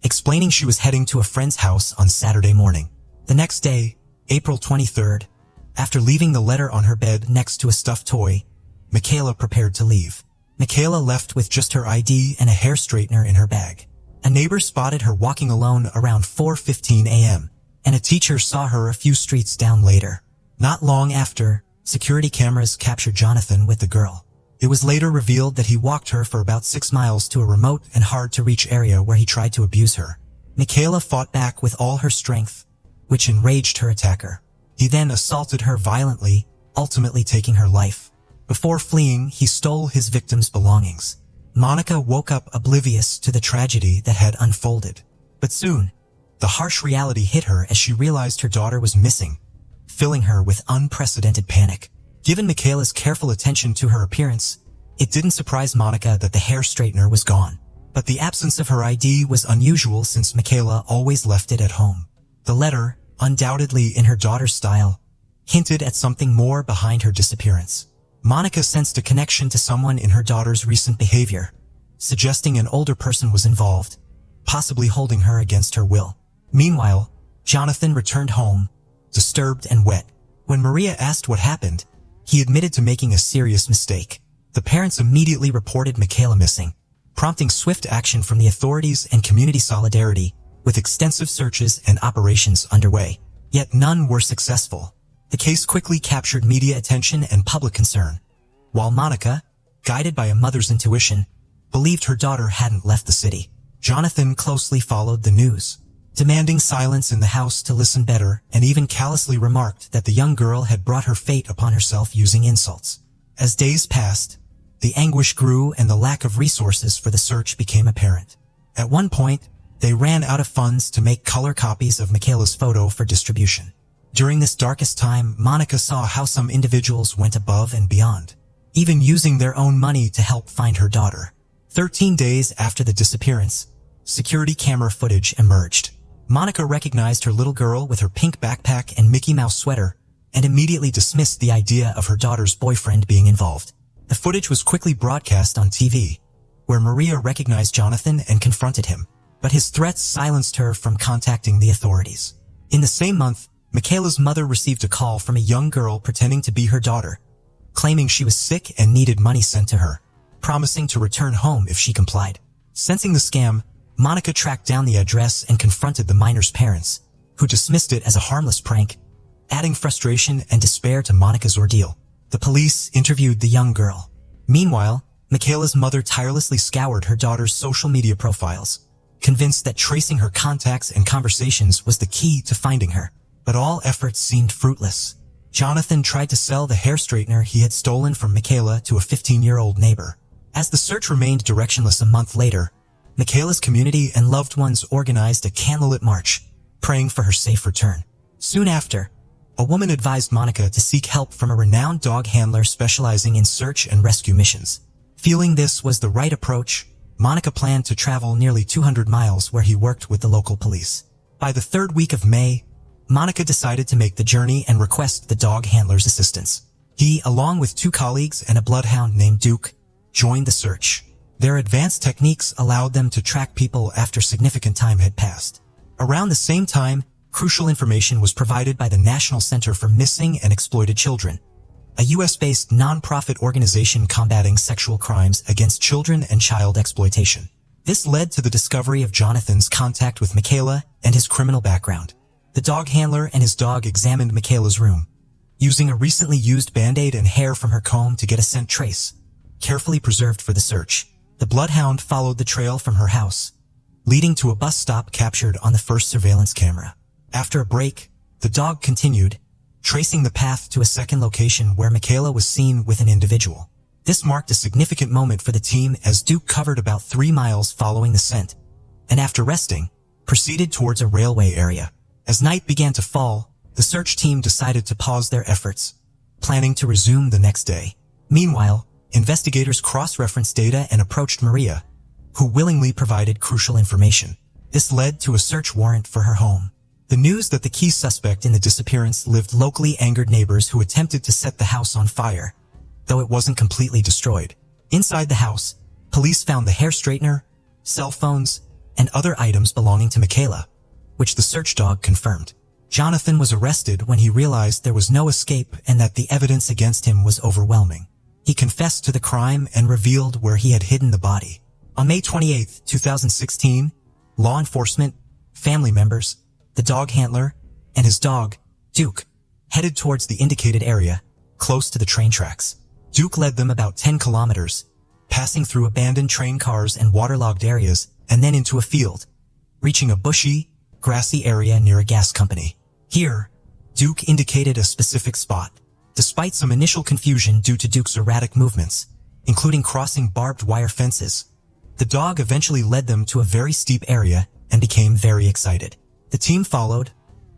explaining she was heading to a friend's house on Saturday morning. The next day, April 23rd, after leaving the letter on her bed next to a stuffed toy, Michaela prepared to leave. Michaela left with just her ID and a hair straightener in her bag. A neighbor spotted her walking alone around 4:15 a.m., and a teacher saw her a few streets down later. Not long after, security cameras captured Jonathan with the girl. It was later revealed that he walked her for about 6 miles to a remote and hard-to-reach area where he tried to abuse her. Michaela fought back with all her strength, which enraged her attacker. He then assaulted her violently, ultimately taking her life. Before fleeing, he stole his victim's belongings. Monica woke up oblivious to the tragedy that had unfolded. But soon, the harsh reality hit her as she realized her daughter was missing, filling her with unprecedented panic. Given Michaela's careful attention to her appearance, it didn't surprise Monica that the hair straightener was gone. But the absence of her ID was unusual since Michaela always left it at home. The letter, undoubtedly in her daughter's style, hinted at something more behind her disappearance. Monica sensed a connection to someone in her daughter's recent behavior, suggesting an older person was involved, possibly holding her against her will. Meanwhile, Jonathan returned home, disturbed and wet. When Maria asked what happened, he admitted to making a serious mistake. The parents immediately reported Michaela missing, prompting swift action from the authorities and community solidarity, with extensive searches and operations underway. Yet none were successful. The case quickly captured media attention and public concern, while Monica, guided by a mother's intuition, believed her daughter hadn't left the city. Jonathan closely followed the news, demanding silence in the house to listen better, and even callously remarked that the young girl had brought her fate upon herself using insults. As days passed, the anguish grew and the lack of resources for the search became apparent. At one point, they ran out of funds to make color copies of Michaela's photo for distribution. During this darkest time, Monica saw how some individuals went above and beyond, even using their own money to help find her daughter. 13 days after the disappearance, security camera footage emerged. Monica recognized her little girl with her pink backpack and Mickey Mouse sweater, and immediately dismissed the idea of her daughter's boyfriend being involved. The footage was quickly broadcast on TV, where Maria recognized Jonathan and confronted him, but his threats silenced her from contacting the authorities. In the same month, Michaela's mother received a call from a young girl pretending to be her daughter, claiming she was sick and needed money sent to her, promising to return home if she complied. Sensing the scam, Monica tracked down the address and confronted the minor's parents, who dismissed it as a harmless prank, adding frustration and despair to Monica's ordeal. The police interviewed the young girl. Meanwhile, Michaela's mother tirelessly scoured her daughter's social media profiles, convinced that tracing her contacts and conversations was the key to finding her. But all efforts seemed fruitless. Jonathan tried to sell the hair straightener he had stolen from Michaela to a 15-year-old neighbor. As the search remained directionless a month later, Michaela's community and loved ones organized a candlelit march, praying for her safe return. Soon after, a woman advised Monica to seek help from a renowned dog handler specializing in search and rescue missions. Feeling this was the right approach, Monica planned to travel nearly 200 miles where he worked with the local police. By the third week of May, Monica decided to make the journey and request the dog handler's assistance. He, along with 2 colleagues and a bloodhound named Duke, joined the search. Their advanced techniques allowed them to track people after significant time had passed. Around the same time, crucial information was provided by the National Center for Missing and Exploited Children, a US-based non-profit organization combating sexual crimes against children and child exploitation. This led to the discovery of Jonathan's contact with Michaela and his criminal background. The dog handler and his dog examined Michaela's room, using a recently used Band-Aid and hair from her comb to get a scent trace, carefully preserved for the search. The bloodhound followed the trail from her house, leading to a bus stop captured on the first surveillance camera. After a break, the dog continued, tracing the path to a second location where Michaela was seen with an individual. This marked a significant moment for the team as Duke covered about 3 miles following the scent, and after resting, proceeded towards a railway area. As night began to fall, the search team decided to pause their efforts, planning to resume the next day. Meanwhile, investigators cross-referenced data and approached Maria, who willingly provided crucial information. This led to a search warrant for her home. The news that the key suspect in the disappearance lived locally angered neighbors who attempted to set the house on fire, though it wasn't completely destroyed. Inside the house, police found the hair straightener, cell phones, and other items belonging to Michaela, which the search dog confirmed. Jonathan was arrested when he realized there was no escape and that the evidence against him was overwhelming. He confessed to the crime and revealed where he had hidden the body. On May 28, 2016, law enforcement, family members, the dog handler, and his dog, Duke, headed towards the indicated area, close to the train tracks. Duke led them about 10 kilometers, passing through abandoned train cars and waterlogged areas, and then into a field, reaching a bushy, grassy area near a gas company. Here, Duke indicated a specific spot. Despite some initial confusion due to Duke's erratic movements, including crossing barbed wire fences, the dog eventually led them to a very steep area and became very excited. The team followed,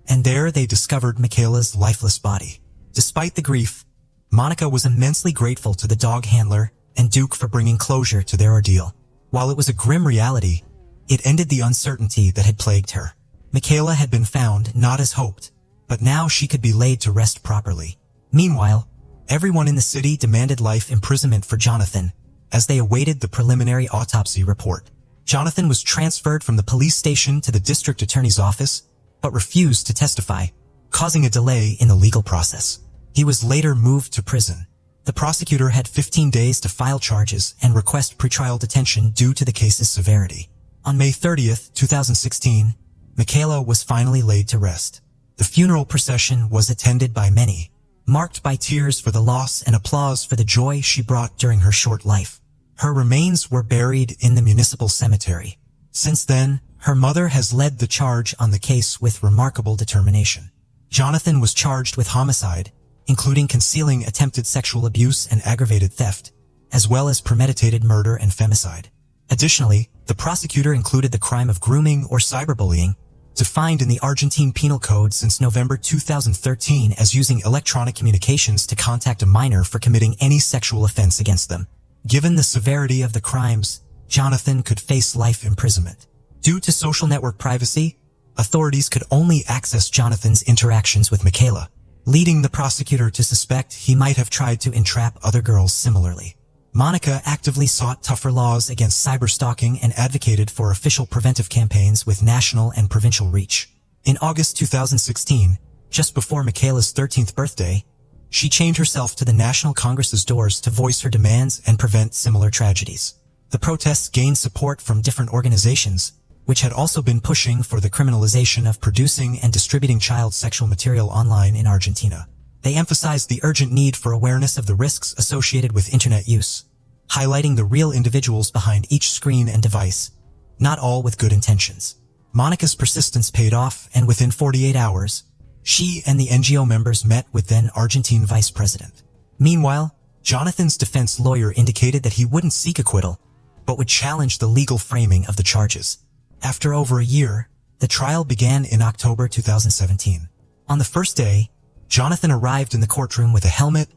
and there they discovered Michaela's lifeless body. Despite the grief, Monica was immensely grateful to the dog handler and Duke for bringing closure to their ordeal. While it was a grim reality, it ended the uncertainty that had plagued her. Michaela had been found not as hoped, but now she could be laid to rest properly. Meanwhile, everyone in the city demanded life imprisonment for Jonathan as they awaited the preliminary autopsy report. Jonathan was transferred from the police station to the district attorney's office, but refused to testify, causing a delay in the legal process. He was later moved to prison. The prosecutor had 15 days to file charges and request pretrial detention due to the case's severity. On May 30, 2016, Michaela was finally laid to rest. The funeral procession was attended by many, marked by tears for the loss and applause for the joy she brought during her short life. Her remains were buried in the municipal cemetery. Since then, her mother has led the charge on the case with remarkable determination. Jonathan was charged with homicide, including concealing attempted sexual abuse and aggravated theft, as well as premeditated murder and femicide. Additionally, the prosecutor included the crime of grooming or cyberbullying, defined in the Argentine Penal Code since November 2013 as using electronic communications to contact a minor for committing any sexual offense against them. Given the severity of the crimes, Jonathan could face life imprisonment. Due to social network privacy, authorities could only access Jonathan's interactions with Michaela, leading the prosecutor to suspect he might have tried to entrap other girls similarly. Monica actively sought tougher laws against cyberstalking and advocated for official preventive campaigns with national and provincial reach. In August 2016, just before Michaela's 13th birthday, she chained herself to the National Congress's doors to voice her demands and prevent similar tragedies. The protests gained support from different organizations, which had also been pushing for the criminalization of producing and distributing child sexual material online in Argentina. They emphasized the urgent need for awareness of the risks associated with internet use, highlighting the real individuals behind each screen and device, not all with good intentions. Monica's persistence paid off, and within 48 hours, she and the NGO members met with then Argentine Vice President. Meanwhile, Jonathan's defense lawyer indicated that he wouldn't seek acquittal, but would challenge the legal framing of the charges. After over a year, the trial began in October 2017. On the first day, Jonathan arrived in the courtroom with a helmet,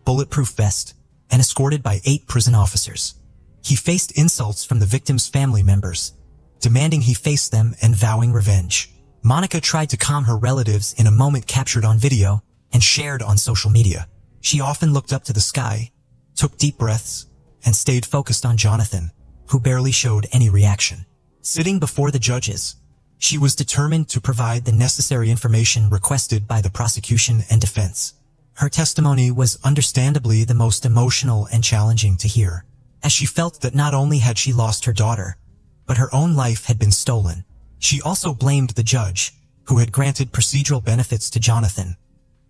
bulletproof vest, and escorted by 8 prison officers. He faced insults from the victim's family members, demanding he face them and vowing revenge. Monica tried to calm her relatives in a moment captured on video and shared on social media. She often looked up to the sky, took deep breaths, and stayed focused on Jonathan, who barely showed any reaction. Sitting before the judges, she was determined to provide the necessary information requested by the prosecution and defense. Her testimony was understandably the most emotional and challenging to hear, as she felt that not only had she lost her daughter, but her own life had been stolen. She also blamed the judge, who had granted procedural benefits to Jonathan,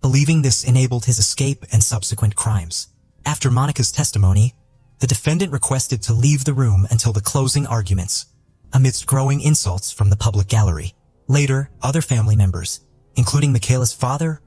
believing this enabled his escape and subsequent crimes. After Monica's testimony, the defendant requested to leave the room until the closing arguments, amidst growing insults from the public gallery. Later, other family members, including Michaela's father,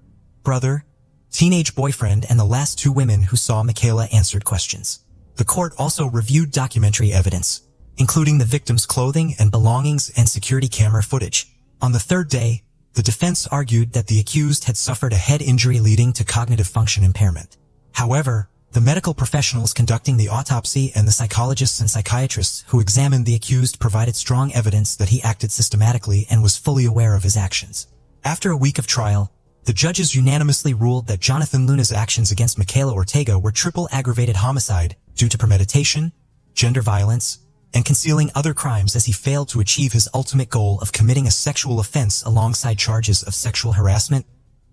brother, teenage boyfriend, and the last 2 women who saw Michaela, answered questions. The court also reviewed documentary evidence, including the victim's clothing and belongings and security camera footage. On the third day, the defense argued that the accused had suffered a head injury leading to cognitive function impairment. However, the medical professionals conducting the autopsy and the psychologists and psychiatrists who examined the accused provided strong evidence that he acted systematically and was fully aware of his actions. After a week of trial, the judges unanimously ruled that Jonathan Luna's actions against Michaela Ortega were triple aggravated homicide due to premeditation, gender violence, and concealing other crimes, as he failed to achieve his ultimate goal of committing a sexual offense alongside charges of sexual harassment,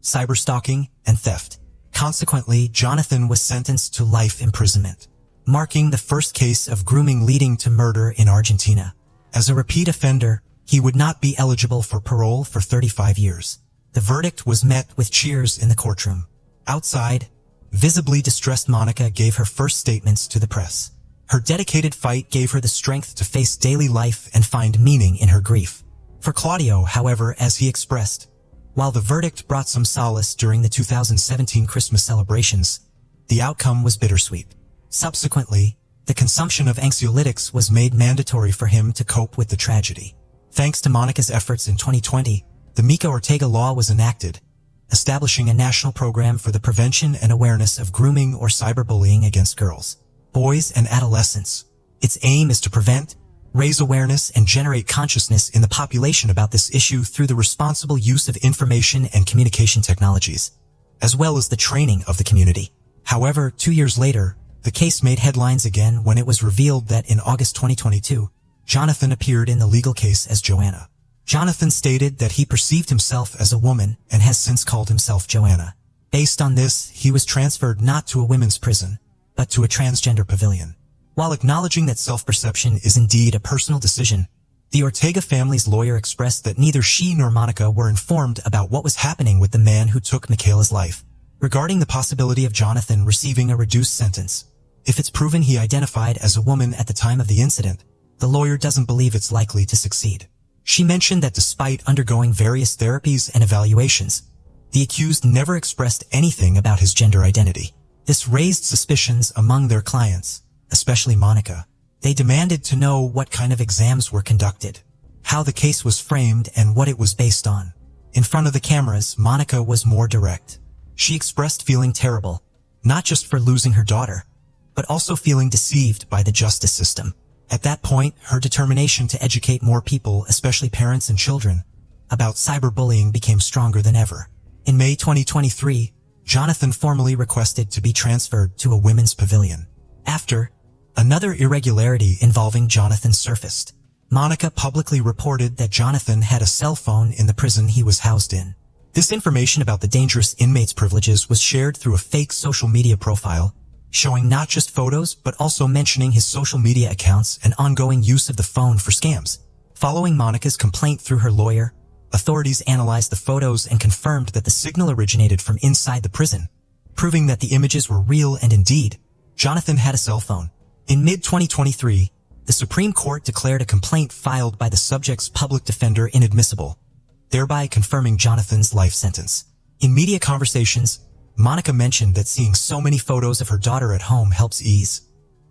cyberstalking, and theft. Consequently, Jonathan was sentenced to life imprisonment, marking the first case of grooming leading to murder in Argentina. As a repeat offender, he would not be eligible for parole for 35 years. The verdict was met with cheers in the courtroom. Outside, visibly distressed Monica gave her first statements to the press. Her dedicated fight gave her the strength to face daily life and find meaning in her grief. For Claudio, however, as he expressed, while the verdict brought some solace during the 2017 Christmas celebrations, the outcome was bittersweet. Subsequently, the consumption of anxiolytics was made mandatory for him to cope with the tragedy. Thanks to Monica's efforts in 2020, the Mica Ortega Law was enacted, establishing a national program for the prevention and awareness of grooming or cyberbullying against girls, boys, and adolescents. Its aim is to prevent, raise awareness, and generate consciousness in the population about this issue through the responsible use of information and communication technologies, as well as the training of the community. However, 2 years later, the case made headlines again when it was revealed that in August 2022, Jonathan appeared in the legal case as Joanna. Jonathan stated that he perceived himself as a woman and has since called himself Joanna. Based on this, he was transferred not to a women's prison, but to a transgender pavilion. While acknowledging that self-perception is indeed a personal decision, the Ortega family's lawyer expressed that neither she nor Monica were informed about what was happening with the man who took Michaela's life. Regarding the possibility of Jonathan receiving a reduced sentence, if it's proven he identified as a woman at the time of the incident, the lawyer doesn't believe it's likely to succeed. She mentioned that despite undergoing various therapies and evaluations, the accused never expressed anything about his gender identity. This raised suspicions among their clients, especially Monica. They demanded to know what kind of exams were conducted, how the case was framed, and what it was based on. In front of the cameras, Monica was more direct. She expressed feeling terrible, not just for losing her daughter, but also feeling deceived by the justice system. At that point, her determination to educate more people, especially parents and children, about cyberbullying became stronger than ever. In May 2023, Jonathan formally requested to be transferred to a women's pavilion. After, another irregularity involving Jonathan surfaced. Monica publicly reported that Jonathan had a cell phone in the prison he was housed in. This information about the dangerous inmate's privileges was shared through a fake social media profile, showing not just photos but also mentioning his social media accounts and ongoing use of the phone for scams. Following Monica's complaint through her lawyer, authorities analyzed the photos and confirmed that the signal originated from inside the prison, proving that the images were real and indeed, Jonathan had a cell phone. In mid-2023, the Supreme Court declared a complaint filed by the subject's public defender inadmissible, thereby confirming Jonathan's life sentence. In media conversations, Monica mentioned that seeing so many photos of her daughter at home helps ease,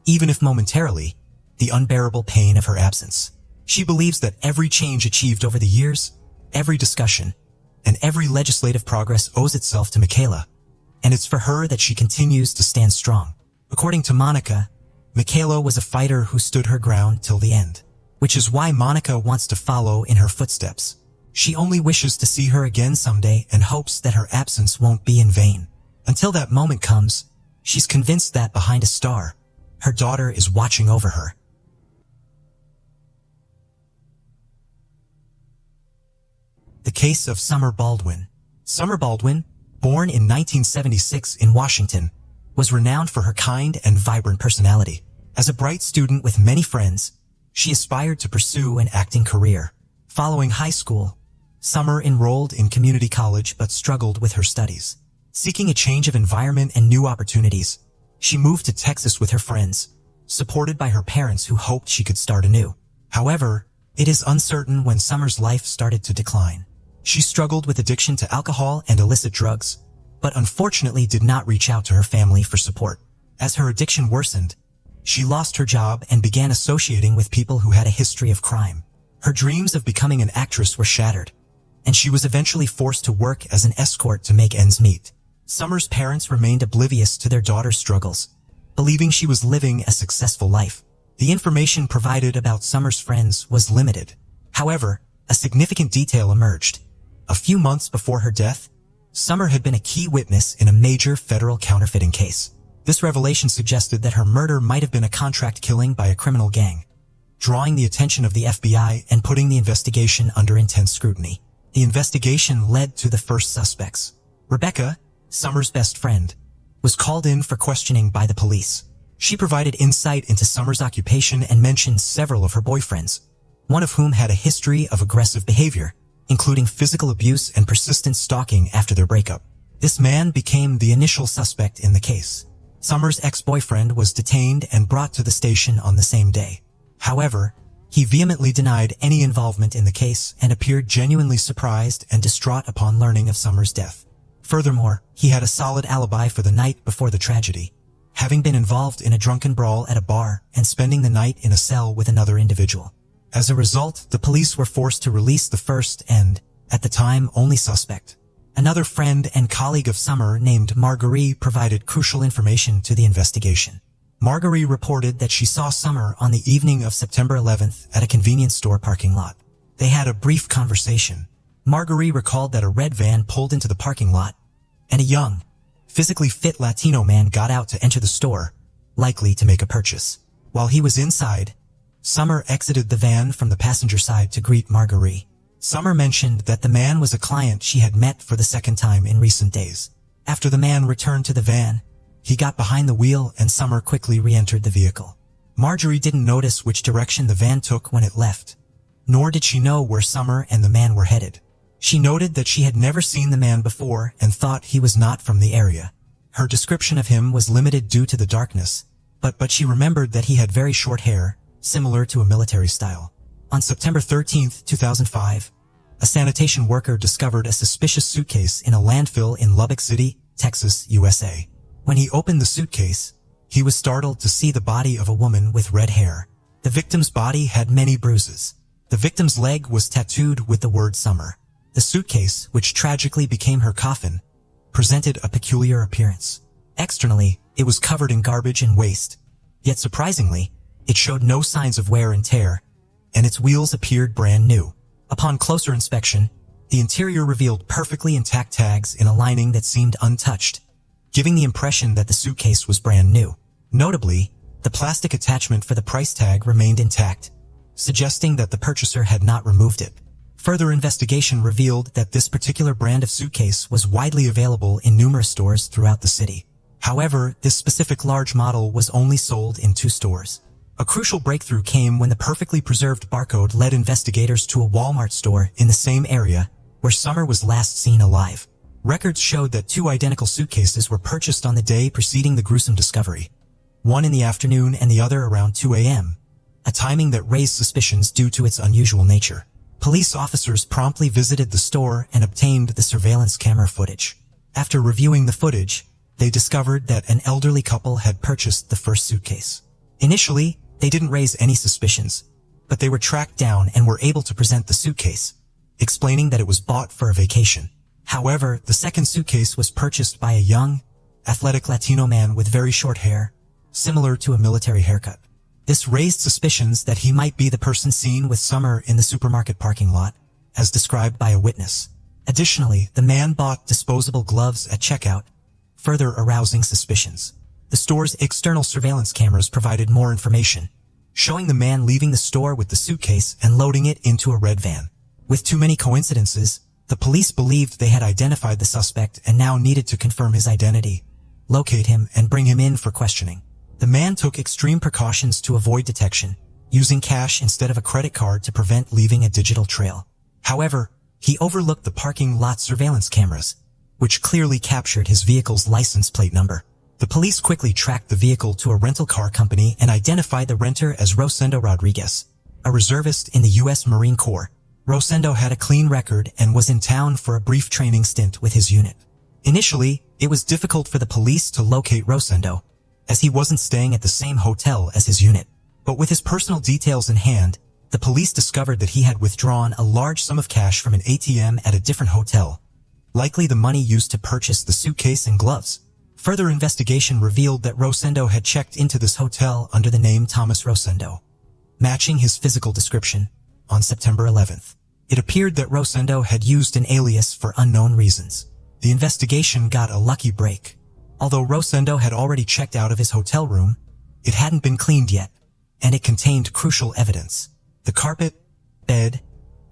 even if momentarily, the unbearable pain of her absence. She believes that every change achieved over the years, every discussion, and every legislative progress owes itself to Michaela, and it's for her that she continues to stand strong. According to Monica, Michaela was a fighter who stood her ground till the end, which is why Monica wants to follow in her footsteps. She only wishes to see her again someday and hopes that her absence won't be in vain. Until that moment comes, she's convinced that behind a star, her daughter is watching over her. The case of Summer Baldwin. Summer Baldwin, born in 1976 in Washington, was renowned for her kind and vibrant personality. As a bright student with many friends, she aspired to pursue an acting career. Following high school, Summer enrolled in community college but struggled with her studies. Seeking a change of environment and new opportunities, she moved to Texas with her friends, supported by her parents who hoped she could start anew. However, it is uncertain when Summer's life started to decline. She struggled with addiction to alcohol and illicit drugs, but unfortunately did not reach out to her family for support. As her addiction worsened, She lost her job and began associating with people who had a history of crime. Her dreams of becoming an actress were shattered, and she was eventually forced to work as an escort to make ends meet. Summer's parents remained oblivious to their daughter's struggles, believing she was living a successful life. The information provided about Summer's friends was limited. However, a significant detail emerged. A few months before her death, Summer had been a key witness in a major federal counterfeiting case. This revelation suggested that her murder might have been a contract killing by a criminal gang, drawing the attention of the FBI and putting the investigation under intense scrutiny. The investigation led to the first suspects. Rebecca, Summer's best friend, was called in for questioning by the police. She provided insight into Summer's occupation and mentioned several of her boyfriends, one of whom had a history of aggressive behavior, including physical abuse and persistent stalking after their breakup. This man became the initial suspect in the case. Summer's ex-boyfriend was detained and brought to the station on the same day. However, he vehemently denied any involvement in the case and appeared genuinely surprised and distraught upon learning of Summer's death. Furthermore, he had a solid alibi for the night before the tragedy, having been involved in a drunken brawl at a bar and spending the night in a cell with another individual. As a result, the police were forced to release the first and, at the time, only suspect. Another friend and colleague of Summer named Marguerite provided crucial information to the investigation. Marguerite reported that she saw Summer on the evening of September 11th at a convenience store parking lot. They had a brief conversation. Marguerite recalled that a red van pulled into the parking lot, and a young, physically fit Latino man got out to enter the store, likely to make a purchase. While he was inside, Summer exited the van from the passenger side to greet Marguerite. Summer mentioned that the man was a client she had met for the second time in recent days. After the man returned to the van, he got behind the wheel and Summer quickly re-entered the vehicle. Marjorie didn't notice which direction the van took when it left, nor did she know where Summer and the man were headed. She noted that she had never seen the man before and thought he was not from the area. Her description of him was limited due to the darkness, but she remembered that he had very short hair, similar to a military style. On September 13, 2005, a sanitation worker discovered a suspicious suitcase in a landfill in Lubbock City, Texas, USA. When he opened the suitcase, he was startled to see the body of a woman with red hair. The victim's body had many bruises. The victim's leg was tattooed with the word Summer. The suitcase, which tragically became her coffin, presented a peculiar appearance. Externally, it was covered in garbage and waste. Yet surprisingly, it showed no signs of wear and tear, and its wheels appeared brand new. Upon closer inspection, the interior revealed perfectly intact tags in a lining that seemed untouched, giving the impression that the suitcase was brand new. Notably, the plastic attachment for the price tag remained intact, suggesting that the purchaser had not removed it. Further investigation revealed that this particular brand of suitcase was widely available in numerous stores throughout the city. However, this specific large model was only sold in 2 stores. A crucial breakthrough came when the perfectly preserved barcode led investigators to a Walmart store in the same area where Summer was last seen alive. Records showed that 2 identical suitcases were purchased on the day preceding the gruesome discovery, one in the afternoon and the other around 2 a.m., a timing that raised suspicions due to its unusual nature. Police officers promptly visited the store and obtained the surveillance camera footage. After reviewing the footage, they discovered that an elderly couple had purchased the first suitcase. Initially, they didn't raise any suspicions, but they were tracked down and were able to present the suitcase, explaining that it was bought for a vacation. However, the second suitcase was purchased by a young, athletic Latino man with very short hair, similar to a military haircut. This raised suspicions that he might be the person seen with Summer in the supermarket parking lot, as described by a witness. Additionally, the man bought disposable gloves at checkout, further arousing suspicions. The store's external surveillance cameras provided more information, showing the man leaving the store with the suitcase and loading it into a red van. With too many coincidences, the police believed they had identified the suspect and now needed to confirm his identity, locate him, and bring him in for questioning. The man took extreme precautions to avoid detection, using cash instead of a credit card to prevent leaving a digital trail. However, he overlooked the parking lot surveillance cameras, which clearly captured his vehicle's license plate number. The police quickly tracked the vehicle to a rental car company and identified the renter as Rosendo Rodriguez, a reservist in the U.S. Marine Corps. Rosendo had a clean record and was in town for a brief training stint with his unit. Initially, it was difficult for the police to locate Rosendo, as he wasn't staying at the same hotel as his unit. But with his personal details in hand, the police discovered that he had withdrawn a large sum of cash from an ATM at a different hotel, likely the money used to purchase the suitcase and gloves. Further investigation revealed that Rosendo had checked into this hotel under the name Thomas Rosendo, matching his physical description. On September 11th, it appeared that Rosendo had used an alias for unknown reasons. The investigation got a lucky break. Although Rosendo had already checked out of his hotel room, it hadn't been cleaned yet, and it contained crucial evidence. The carpet, bed,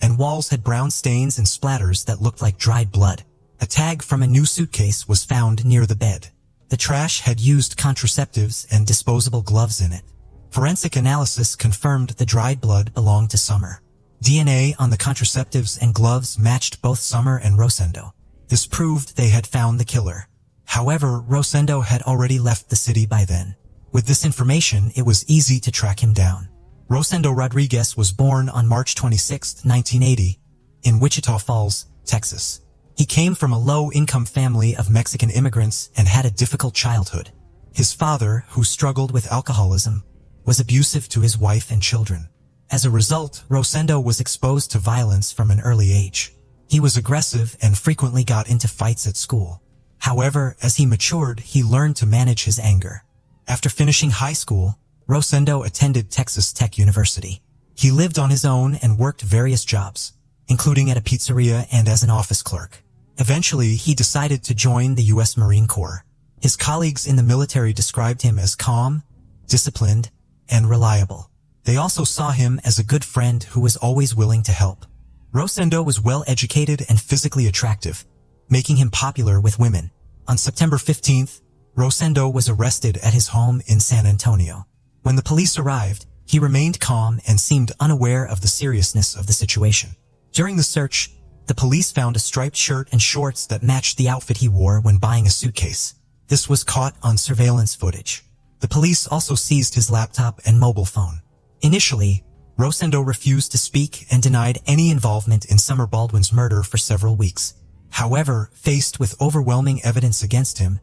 and walls had brown stains and splatters that looked like dried blood. A tag from a new suitcase was found near the bed. The trash had used contraceptives and disposable gloves in it. Forensic analysis confirmed the dried blood belonged to Summer. DNA on the contraceptives and gloves matched both Summer and Rosendo. This proved they had found the killer. However, Rosendo had already left the city by then. With this information, it was easy to track him down. Rosendo Rodriguez was born on March 26, 1980, in Wichita Falls, Texas. He came from a low-income family of Mexican immigrants and had a difficult childhood. His father, who struggled with alcoholism, was abusive to his wife and children. As a result, Rosendo was exposed to violence from an early age. He was aggressive and frequently got into fights at school. However, as he matured, he learned to manage his anger. After finishing high school, Rosendo attended Texas Tech University. He lived on his own and worked various jobs, including at a pizzeria and as an office clerk. Eventually, he decided to join the U.S. Marine Corps. His colleagues in the military described him as calm, disciplined, and reliable. They also saw him as a good friend who was always willing to help. Rosendo was well-educated and physically attractive, making him popular with women. On September 15th, Rosendo was arrested at his home in San Antonio. When the police arrived, he remained calm and seemed unaware of the seriousness of the situation. During the search, the police found a striped shirt and shorts that matched the outfit he wore when buying a suitcase. This was caught on surveillance footage. The police also seized his laptop and mobile phone. Initially, Rosendo refused to speak and denied any involvement in Summer Baldwin's murder for several weeks. However, faced with overwhelming evidence against him,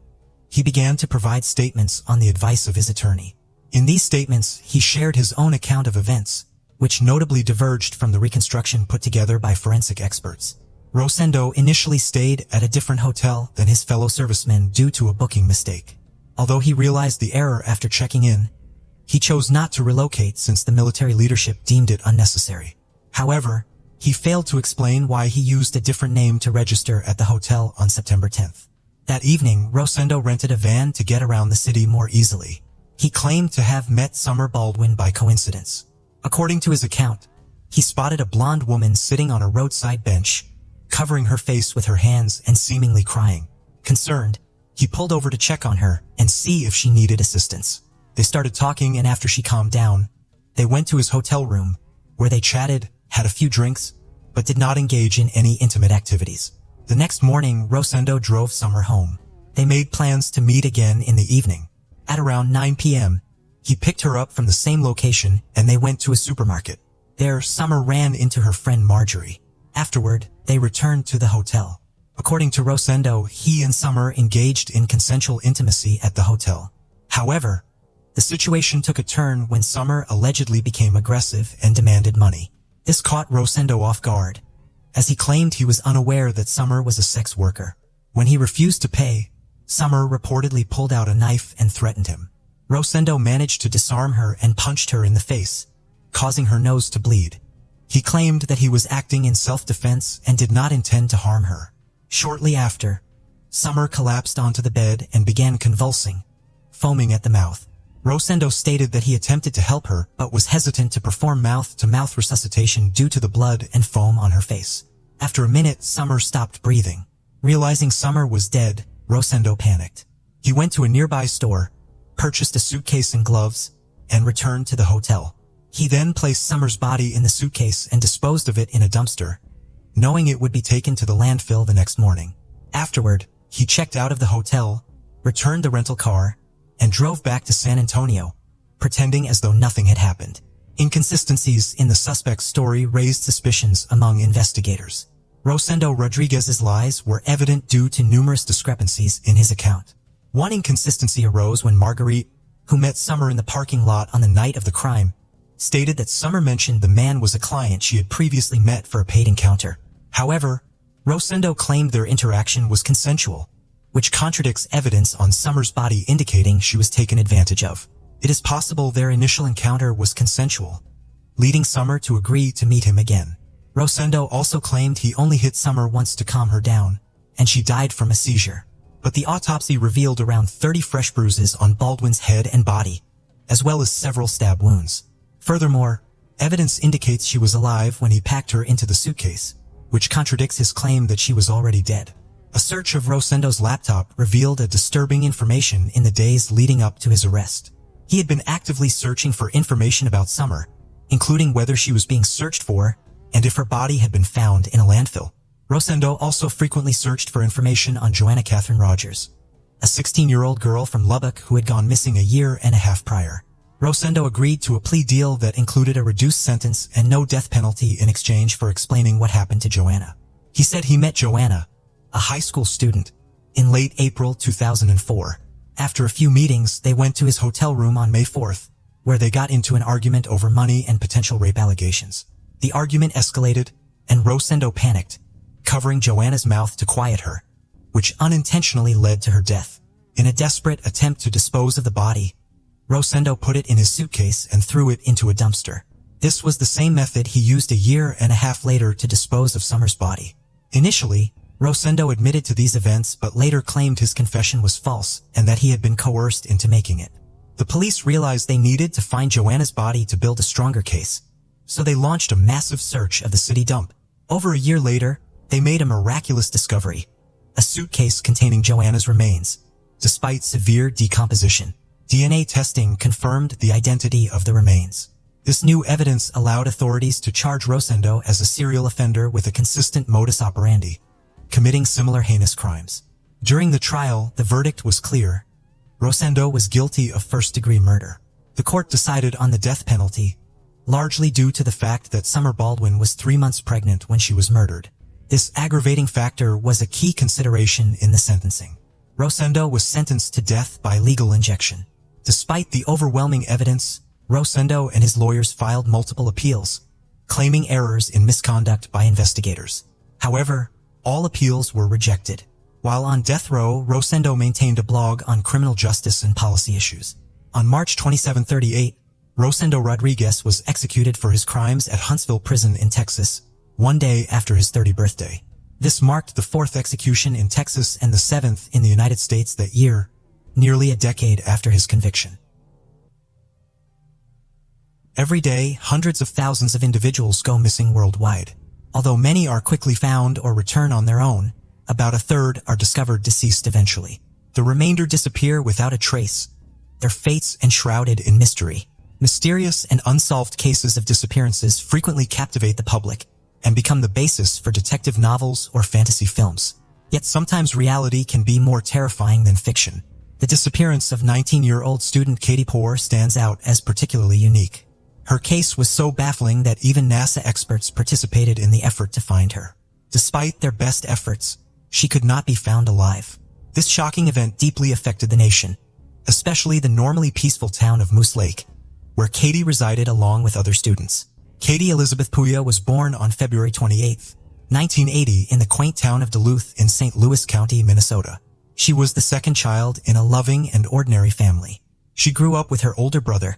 he began to provide statements on the advice of his attorney. In these statements, he shared his own account of events, which notably diverged from the reconstruction put together by forensic experts. Rosendo initially stayed at a different hotel than his fellow servicemen due to a booking mistake. Although he realized the error after checking in, he chose not to relocate since the military leadership deemed it unnecessary. However, he failed to explain why he used a different name to register at the hotel on September 10th. That evening, Rosendo rented a van to get around the city more easily. He claimed to have met Summer Baldwin by coincidence. According to his account, he spotted a blonde woman sitting on a roadside bench, covering her face with her hands and seemingly crying. Concerned, he pulled over to check on her and see if she needed assistance. They started talking, and after she calmed down, they went to his hotel room, where they chatted, had a few drinks, but did not engage in any intimate activities. The next morning, Rosendo drove Summer home. They made plans to meet again in the evening. At around 9 p.m., he picked her up from the same location and they went to a supermarket. There, Summer ran into her friend Marjorie. Afterward, they returned to the hotel. According to Rosendo, he and Summer engaged in consensual intimacy at the hotel. However, the situation took a turn when Summer allegedly became aggressive and demanded money. This caught Rosendo off guard, as he claimed he was unaware that Summer was a sex worker. When he refused to pay, Summer reportedly pulled out a knife and threatened him. Rosendo managed to disarm her and punched her in the face, causing her nose to bleed. He claimed that he was acting in self-defense and did not intend to harm her. Shortly after, Summer collapsed onto the bed and began convulsing, foaming at the mouth. Rosendo stated that he attempted to help her but was hesitant to perform mouth-to-mouth resuscitation due to the blood and foam on her face. After a minute, Summer stopped breathing. Realizing Summer was dead, Rosendo panicked. He went to a nearby store, purchased a suitcase and gloves, and returned to the hotel. He then placed Summer's body in the suitcase and disposed of it in a dumpster, knowing it would be taken to the landfill the next morning. Afterward, he checked out of the hotel, returned the rental car, and drove back to San Antonio, pretending as though nothing had happened. Inconsistencies in the suspect's story raised suspicions among investigators. Rosendo Rodriguez's lies were evident due to numerous discrepancies in his account. One inconsistency arose when Marguerite, who met Summer in the parking lot on the night of the crime, stated that Summer mentioned the man was a client she had previously met for a paid encounter. However, Rosendo claimed their interaction was consensual, which contradicts evidence on Summer's body indicating she was taken advantage of. It is possible their initial encounter was consensual, leading Summer to agree to meet him again. Rosendo also claimed he only hit Summer once to calm her down, and she died from a seizure. But the autopsy revealed around 30 fresh bruises on Baldwin's head and body, as well as several stab wounds. Furthermore, evidence indicates she was alive when he packed her into the suitcase, which contradicts his claim that she was already dead. A search of Rosendo's laptop revealed a disturbing information in the days leading up to his arrest. He had been actively searching for information about Summer, including whether she was being searched for and if her body had been found in a landfill. Rosendo also frequently searched for information on Joanna Catherine Rogers, a 16-year-old girl from Lubbock who had gone missing a year and a half prior. Rosendo agreed to a plea deal that included a reduced sentence and no death penalty in exchange for explaining what happened to Joanna. He said he met Joanna, a high school student, in late April 2004. After a few meetings, they went to his hotel room on May 4th, where they got into an argument over money and potential rape allegations. The argument escalated, and Rosendo panicked, covering Joanna's mouth to quiet her, which unintentionally led to her death. In a desperate attempt to dispose of the body, Rosendo put it in his suitcase and threw it into a dumpster. This was the same method he used a year and a half later to dispose of Summer's body. Initially, Rosendo admitted to these events but later claimed his confession was false and that he had been coerced into making it. The police realized they needed to find Joanna's body to build a stronger case, so they launched a massive search of the city dump. Over a year later, they made a miraculous discovery: a suitcase containing Joanna's remains. Despite severe decomposition, DNA testing confirmed the identity of the remains. This new evidence allowed authorities to charge Rosendo as a serial offender with a consistent modus operandi, committing similar heinous crimes. During the trial, the verdict was clear. Rosendo was guilty of first-degree murder. The court decided on the death penalty, largely due to the fact that Summer Baldwin was 3 months pregnant when she was murdered. This aggravating factor was a key consideration in the sentencing. Rosendo was sentenced to death by lethal injection. Despite the overwhelming evidence, Rosendo and his lawyers filed multiple appeals, claiming errors in misconduct by investigators. However, all appeals were rejected. While on death row, Rosendo maintained a blog on criminal justice and policy issues. On March 27, 1938, Rosendo Rodriguez was executed for his crimes at Huntsville Prison in Texas, one day after his 30th birthday. This marked the 4th execution in Texas and the 7th in the United States that year, nearly a decade after his conviction. Every day, hundreds of thousands of individuals go missing worldwide. Although many are quickly found or return on their own, about a third are discovered deceased eventually. The remainder disappear without a trace, their fates enshrouded in mystery. Mysterious and unsolved cases of disappearances frequently captivate the public and become the basis for detective novels or fantasy films. Yet sometimes reality can be more terrifying than fiction. The disappearance of 19-year-old student Katie Poore stands out as particularly unique. Her case was so baffling that even NASA experts participated in the effort to find her. Despite their best efforts, she could not be found alive. This shocking event deeply affected the nation, especially the normally peaceful town of Moose Lake, where Katie resided along with other students. Katie Elizabeth Puya was born on February 28, 1980 in the quaint town of Duluth in St. Louis County, Minnesota. She was the second child in a loving and ordinary family. She grew up with her older brother,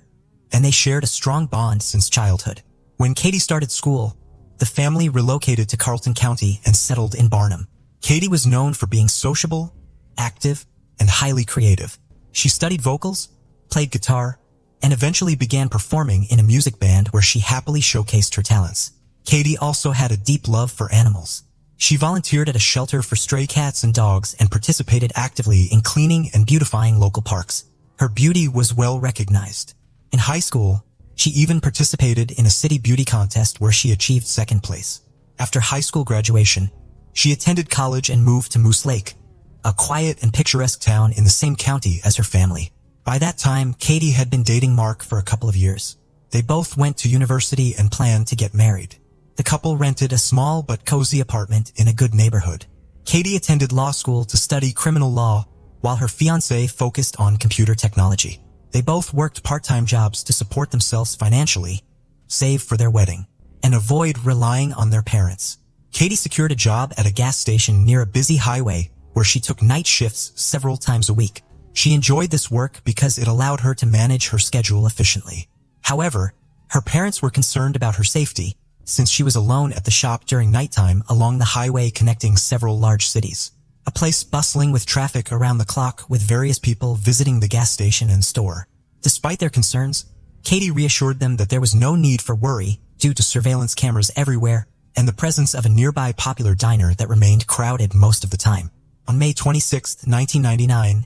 and they shared a strong bond since childhood. When Katie started school, the family relocated to Carlton County and settled in Barnum. Katie was known for being sociable, active, and highly creative. She studied vocals, played guitar, and eventually began performing in a music band where she happily showcased her talents. Katie also had a deep love for animals. She volunteered at a shelter for stray cats and dogs and participated actively in cleaning and beautifying local parks. Her beauty was well recognized. In high school, she even participated in a city beauty contest where she achieved second place. After high school graduation, she attended college and moved to Moose Lake, a quiet and picturesque town in the same county as her family. By that time, Katie had been dating Mark for a couple of years. They both went to university and planned to get married. The couple rented a small but cozy apartment in a good neighborhood. Katie attended law school to study criminal law, while her fiancé focused on computer technology. They both worked part-time jobs to support themselves financially, save for their wedding, and avoid relying on their parents. Katie secured a job at a gas station near a busy highway where she took night shifts several times a week. She enjoyed this work because it allowed her to manage her schedule efficiently. However, her parents were concerned about her safety since she was alone at the shop during nighttime along the highway connecting several large cities. A place bustling with traffic around the clock with various people visiting the gas station and store. Despite their concerns, Katie reassured them that there was no need for worry due to surveillance cameras everywhere and the presence of a nearby popular diner that remained crowded most of the time. On May 26, 1999,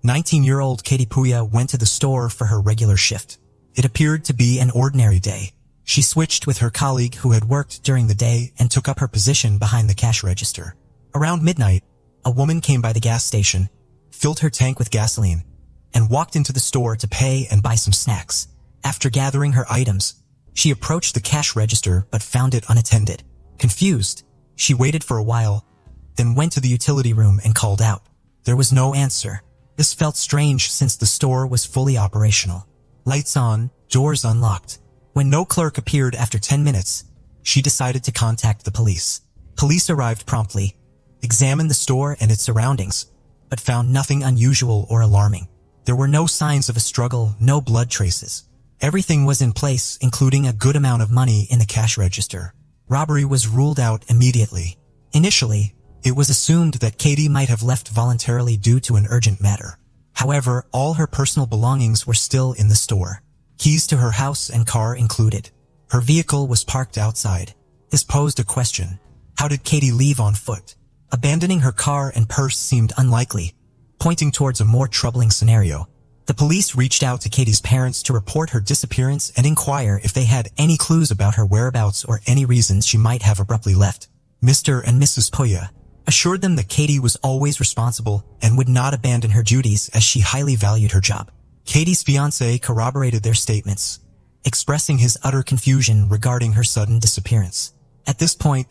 19-year-old Katie Puya went to the store for her regular shift. It appeared to be an ordinary day. She switched with her colleague who had worked during the day and took up her position behind the cash register. Around midnight, a woman came by the gas station, filled her tank with gasoline, and walked into the store to pay and buy some snacks. After gathering her items, she approached the cash register but found it unattended. Confused, she waited for a while, then went to the utility room and called out. There was no answer. This felt strange since the store was fully operational. Lights on, doors unlocked. When no clerk appeared after 10 minutes, she decided to contact the police. Police arrived promptly, examined the store and its surroundings, but found nothing unusual or alarming. There were no signs of a struggle, no blood traces. Everything was in place, including a good amount of money in the cash register. Robbery was ruled out immediately. Initially, it was assumed that Katie might have left voluntarily due to an urgent matter. However, all her personal belongings were still in the store. Keys to her house and car included. Her vehicle was parked outside. This posed a question. How did Katie leave on foot? Abandoning her car and purse seemed unlikely, pointing towards a more troubling scenario. The police reached out to Katie's parents to report her disappearance and inquire if they had any clues about her whereabouts or any reasons she might have abruptly left. Mr. and Mrs. Puya assured them that Katie was always responsible and would not abandon her duties as she highly valued her job. Katie's fiancé corroborated their statements, expressing his utter confusion regarding her sudden disappearance. At this point,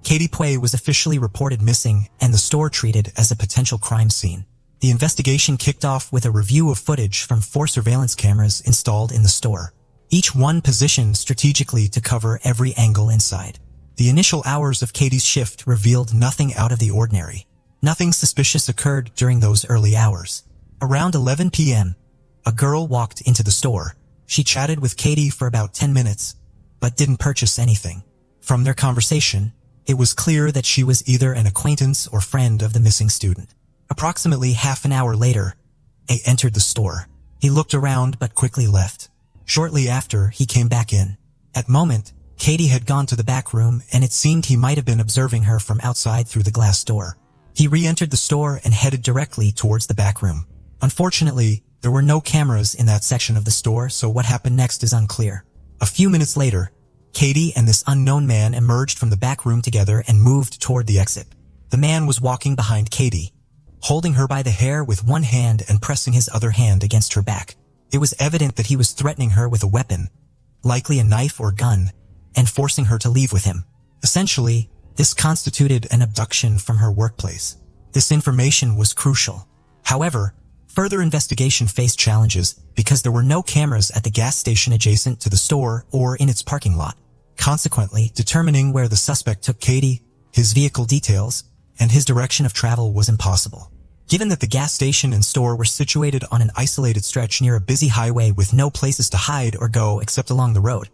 Katie Puya was officially reported missing and the store treated as a potential crime scene. The investigation kicked off with a review of footage from 4 surveillance cameras installed in the store, each one positioned strategically to cover every angle inside. The initial hours of Katie's shift revealed nothing out of the ordinary. Nothing suspicious occurred during those early hours. Around 11 p.m., a girl walked into the store. She chatted with Katie for about 10 minutes, but didn't purchase anything. From their conversation, it was clear that she was either an acquaintance or friend of the missing student. Approximately half an hour later, A entered the store. He looked around but quickly left. Shortly after, he came back in. At moment, Katie had gone to the back room and it seemed he might have been observing her from outside through the glass door. He re-entered the store and headed directly towards the back room. Unfortunately, there were no cameras in that section of the store, so what happened next is unclear. A few minutes later, Katie and this unknown man emerged from the back room together and moved toward the exit. The man was walking behind Katie, holding her by the hair with one hand and pressing his other hand against her back. It was evident that he was threatening her with a weapon, likely a knife or gun, and forcing her to leave with him. Essentially, this constituted an abduction from her workplace. This information was crucial. However, further investigation faced challenges because there were no cameras at the gas station adjacent to the store or in its parking lot. Consequently, determining where the suspect took Katie, his vehicle details, and his direction of travel was impossible. Given that the gas station and store were situated on an isolated stretch near a busy highway with no places to hide or go except along the road,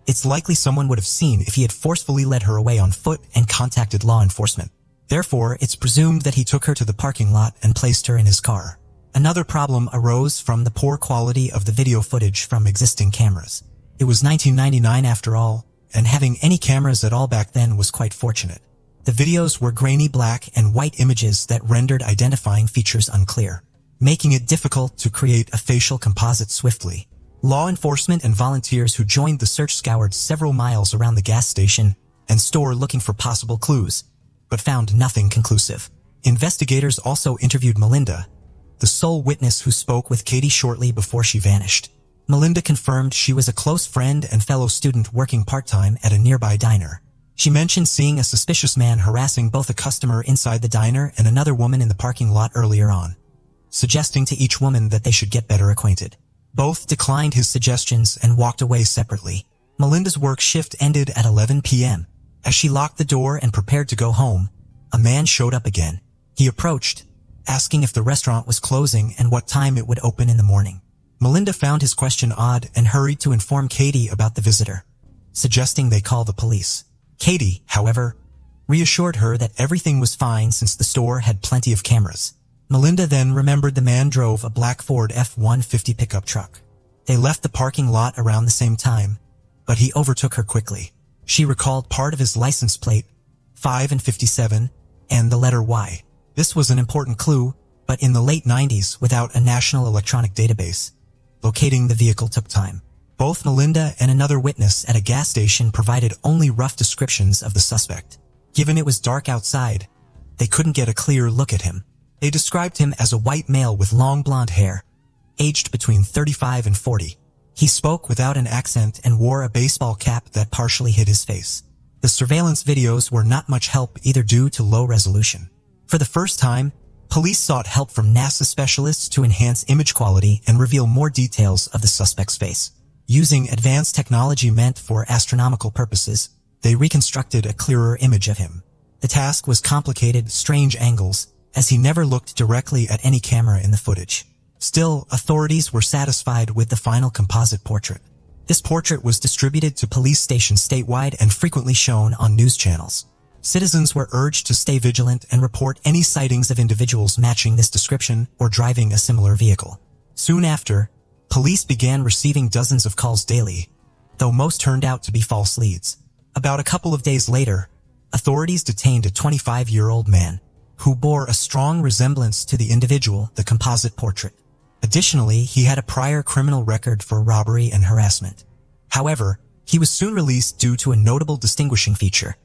it's likely someone would have seen if he had forcefully led her away on foot and contacted law enforcement. Therefore, it's presumed that he took her to the parking lot and placed her in his car. Another problem arose from the poor quality of the video footage from existing cameras. It was 1999 after all, and having any cameras at all back then was quite fortunate. The videos were grainy black and white images that rendered identifying features unclear, making it difficult to create a facial composite swiftly. Law enforcement and volunteers who joined the search scoured several miles around the gas station and store looking for possible clues, but found nothing conclusive. Investigators also interviewed Melinda, the sole witness who spoke with Katie shortly before she vanished. Melinda confirmed she was a close friend and fellow student working part-time at a nearby diner. She mentioned seeing a suspicious man harassing both a customer inside the diner and another woman in the parking lot earlier on, suggesting to each woman that they should get better acquainted. Both declined his suggestions and walked away separately. Melinda's work shift ended at 11 p.m. As she locked the door and prepared to go home, a man showed up again. He approached, asking if the restaurant was closing and what time it would open in the morning. Melinda found his question odd and hurried to inform Katie about the visitor, suggesting they call the police. Katie, however, reassured her that everything was fine since the store had plenty of cameras. Melinda then remembered the man drove a black Ford F-150 pickup truck. They left the parking lot around the same time, but he overtook her quickly. She recalled part of his license plate, 5 and 57, and the letter Y. This was an important clue, but in the late 90s, without a national electronic database, locating the vehicle took time. Both Melinda and another witness at a gas station provided only rough descriptions of the suspect. Given it was dark outside, they couldn't get a clear look at him. They described him as a white male with long blonde hair, aged between 35 and 40. He spoke without an accent and wore a baseball cap that partially hid his face. The surveillance videos were not much help either due to low resolution. For the first time, police sought help from NASA specialists to enhance image quality and reveal more details of the suspect's face. Using advanced technology meant for astronomical purposes, they reconstructed a clearer image of him. The task was complicated, strange angles, as he never looked directly at any camera in the footage. Still, authorities were satisfied with the final composite portrait. This portrait was distributed to police stations statewide and frequently shown on news channels. Citizens were urged to stay vigilant and report any sightings of individuals matching this description or driving a similar vehicle. Soon after, police began receiving dozens of calls daily, though most turned out to be false leads. About a couple of days later, authorities detained a 25-year-old man who bore a strong resemblance to the individual, the composite portrait. Additionally, he had a prior criminal record for robbery and harassment. However, he was soon released due to a notable distinguishing feature: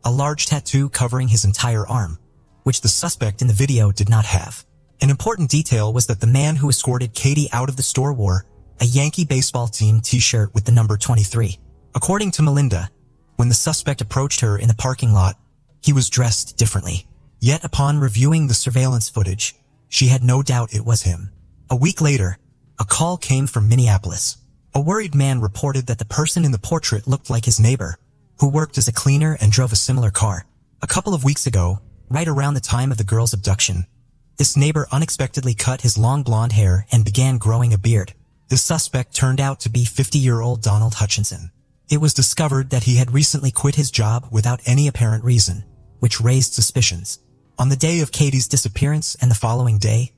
a large tattoo covering his entire arm, which the suspect in the video did not have. An important detail was that the man who escorted Katie out of the store wore a Yankee baseball team t-shirt with the number 23. According to Melinda, when the suspect approached her in the parking lot, he was dressed differently. Yet upon reviewing the surveillance footage, she had no doubt it was him. A week later, a call came from Minneapolis. A worried man reported that the person in the portrait looked like his neighbor, who worked as a cleaner and drove a similar car. A couple of weeks ago, right around the time of the girl's abduction, this neighbor unexpectedly cut his long blonde hair and began growing a beard. The suspect turned out to be 50-year-old Donald Hutchinson. It was discovered that he had recently quit his job without any apparent reason, which raised suspicions. On the day of Katie's disappearance and the following day,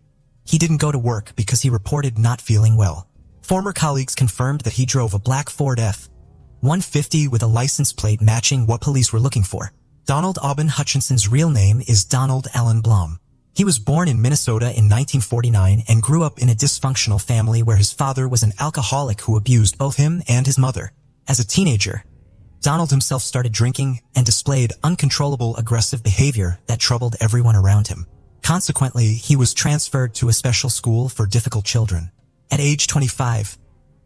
he didn't go to work because he reported not feeling well. Former colleagues confirmed that he drove a black Ford F-150 with a license plate matching what police were looking for. Donald Aubin Hutchinson's real name is Donald Allen Blom. He was born in Minnesota in 1949 and grew up in a dysfunctional family where his father was an alcoholic who abused both him and his mother. As a teenager, Donald himself started drinking and displayed uncontrollable aggressive behavior that troubled everyone around him. Consequently, he was transferred to a special school for difficult children. At age 25,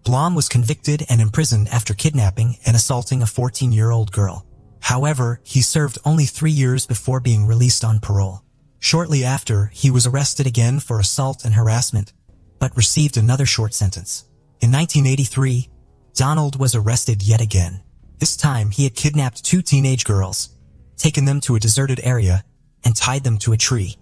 Blom was convicted and imprisoned after kidnapping and assaulting a 14-year-old girl. However, he served only 3 years before being released on parole. Shortly after, he was arrested again for assault and harassment, but received another short sentence. In 1983, Donald was arrested yet again. This time, he had kidnapped 2 teenage girls, taken them to a deserted area, and tied them to a tree.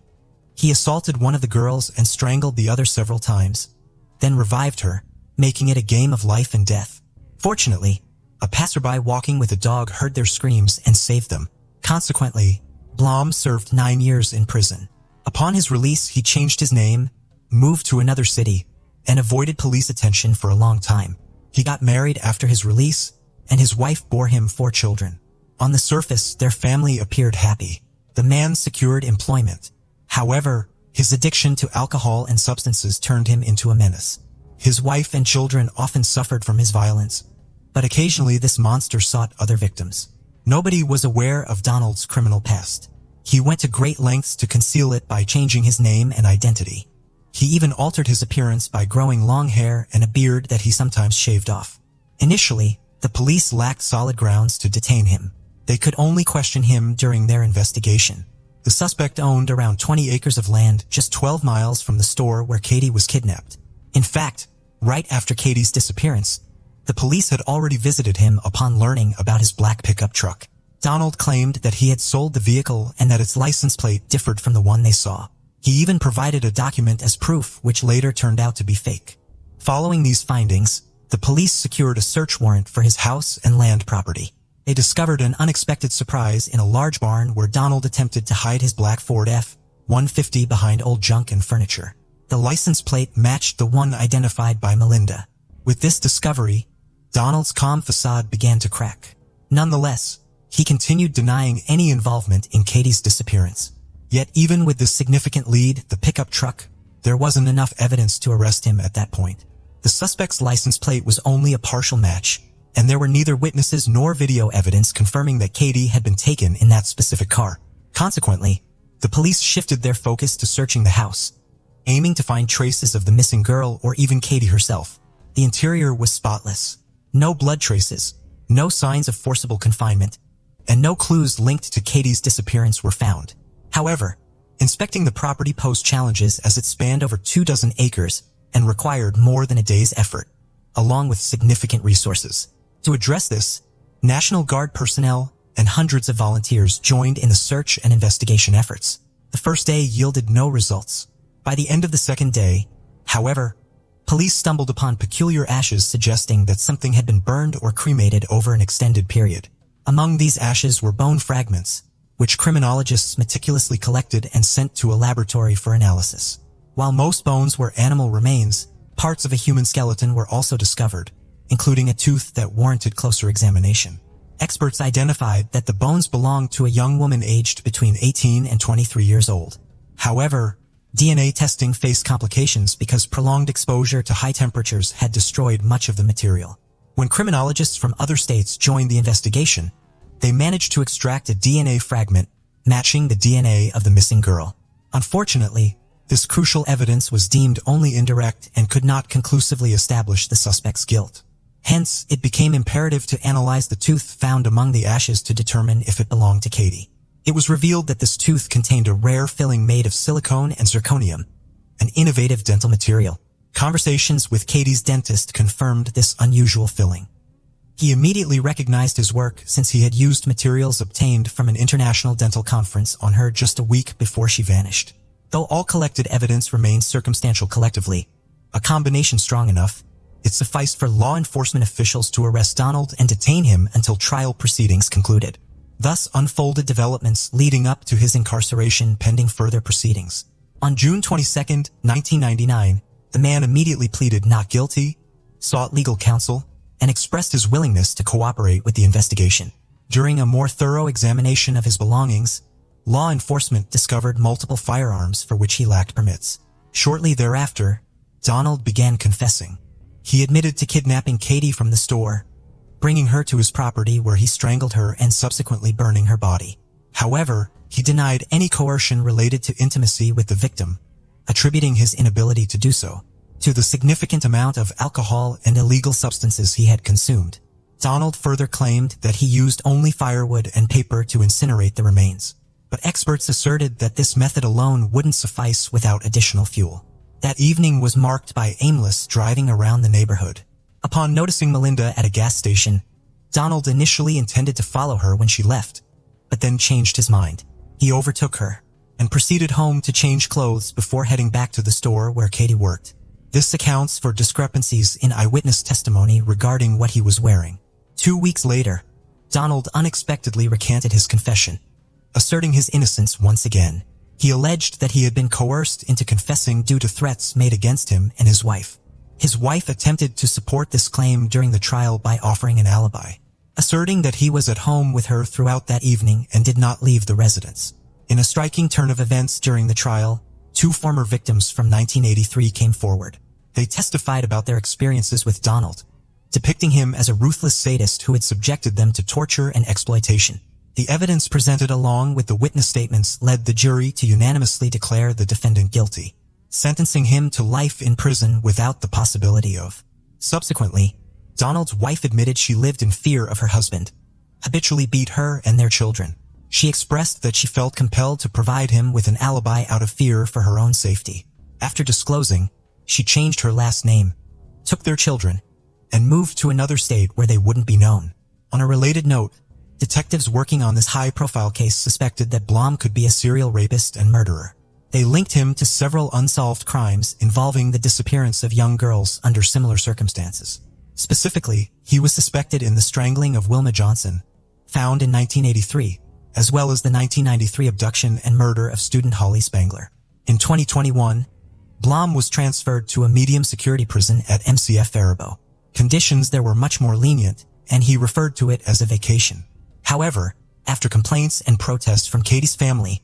He assaulted one of the girls and strangled the other several times, then revived her, making it a game of life and death. Fortunately, a passerby walking with a dog heard their screams and saved them. Consequently, Blom served 9 years in prison. Upon his release, he changed his name, moved to another city, and avoided police attention for a long time. He got married after his release, and his wife bore him 4 children. On the surface, their family appeared happy. The man secured employment. However, his addiction to alcohol and substances turned him into a menace. His wife and children often suffered from his violence, but occasionally this monster sought other victims. Nobody was aware of Donald's criminal past. He went to great lengths to conceal it by changing his name and identity. He even altered his appearance by growing long hair and a beard that he sometimes shaved off. Initially, the police lacked solid grounds to detain him. They could only question him during their investigation. The suspect owned around 20 acres of land just 12 miles from the store where Katie was kidnapped. In fact, Right after Katie's disappearance, the police had already visited him upon learning about his black pickup truck. Donald claimed that he had sold the vehicle and that its license plate differed from the one they saw. He even provided a document as proof, which later turned out to be fake. Following these findings, the police secured a search warrant for his house and land property. They discovered an unexpected surprise in a large barn where Donald attempted to hide his black Ford F-150 behind old junk and furniture. The license plate matched the one identified by Melinda. With this discovery, Donald's calm facade began to crack. Nonetheless, he continued denying any involvement in Katie's disappearance. Yet even with this significant lead, the pickup truck, there wasn't enough evidence to arrest him at that point. The suspect's license plate was only a partial match, and there were neither witnesses nor video evidence confirming that Katie had been taken in that specific car. Consequently, the police shifted their focus to searching the house, aiming to find traces of the missing girl or even Katie herself. The interior was spotless. No blood traces, no signs of forcible confinement, and no clues linked to Katie's disappearance were found. However, inspecting the property posed challenges as it spanned over 24 acres and required more than a day's effort, along with significant resources. To address this, National Guard personnel and hundreds of volunteers joined in the search and investigation efforts. The first day yielded no results. By the end of the second day, however, police stumbled upon peculiar ashes suggesting that something had been burned or cremated over an extended period. Among these ashes were bone fragments, which criminologists meticulously collected and sent to a laboratory for analysis. While most bones were animal remains, parts of a human skeleton were also discovered, including a tooth that warranted closer examination. Experts identified that the bones belonged to a young woman aged between 18 and 23 years old. However, DNA testing faced complications because prolonged exposure to high temperatures had destroyed much of the material. When criminologists from other states joined the investigation, they managed to extract a DNA fragment matching the DNA of the missing girl. Unfortunately, this crucial evidence was deemed only indirect and could not conclusively establish the suspect's guilt. Hence, it became imperative to analyze the tooth found among the ashes to determine if it belonged to Katie. It was revealed that this tooth contained a rare filling made of silicone and zirconium, an innovative dental material. Conversations with Katie's dentist confirmed this unusual filling. He immediately recognized his work since he had used materials obtained from an international dental conference on her just a week before she vanished. Though all collected evidence remained circumstantial collectively, a combination strong enough, it sufficed for law enforcement officials to arrest Donald and detain him until trial proceedings concluded. Thus unfolded developments leading up to his incarceration pending further proceedings. On June 22, 1999, the man immediately pleaded not guilty, sought legal counsel, and expressed his willingness to cooperate with the investigation. During a more thorough examination of his belongings, law enforcement discovered multiple firearms for which he lacked permits. Shortly thereafter, Donald began confessing. He admitted to kidnapping Katie from the store, bringing her to his property where he strangled her and subsequently burning her body. However, he denied any coercion related to intimacy with the victim, attributing his inability to do so to the significant amount of alcohol and illegal substances he had consumed. Donald further claimed that he used only firewood and paper to incinerate the remains, but experts asserted that this method alone wouldn't suffice without additional fuel. That evening was marked by aimless driving around the neighborhood. Upon noticing Melinda at a gas station, Donald initially intended to follow her when she left, but then changed his mind. He overtook her and proceeded home to change clothes before heading back to the store where Katie worked. This accounts for discrepancies in eyewitness testimony regarding what he was wearing. 2 weeks later, Donald unexpectedly recanted his confession, asserting his innocence once again. He alleged that he had been coerced into confessing due to threats made against him and his wife. His wife attempted to support this claim during the trial by offering an alibi, asserting that he was at home with her throughout that evening and did not leave the residence. In a striking turn of events during the trial, 2 former victims from 1983 came forward. They testified about their experiences with Donald, depicting him as a ruthless sadist who had subjected them to torture and exploitation. The evidence presented along with the witness statements led the jury to unanimously declare the defendant guilty, sentencing him to life in prison without the possibility of. Subsequently, Donald's wife admitted she lived in fear of her husband, habitually beat her and their children. She expressed that she felt compelled to provide him with an alibi out of fear for her own safety. After disclosing, she changed her last name, took their children, and moved to another state where they wouldn't be known. On a related note, detectives working on this high-profile case suspected that Blom could be a serial rapist and murderer. They linked him to several unsolved crimes involving the disappearance of young girls under similar circumstances. Specifically, he was suspected in the strangling of Wilma Johnson, found in 1983, as well as the 1993 abduction and murder of student Holly Spangler. In 2021, Blom was transferred to a medium-security prison at MCF Faribault. Conditions there were much more lenient, and he referred to it as a vacation. However, after complaints and protests from Katie's family,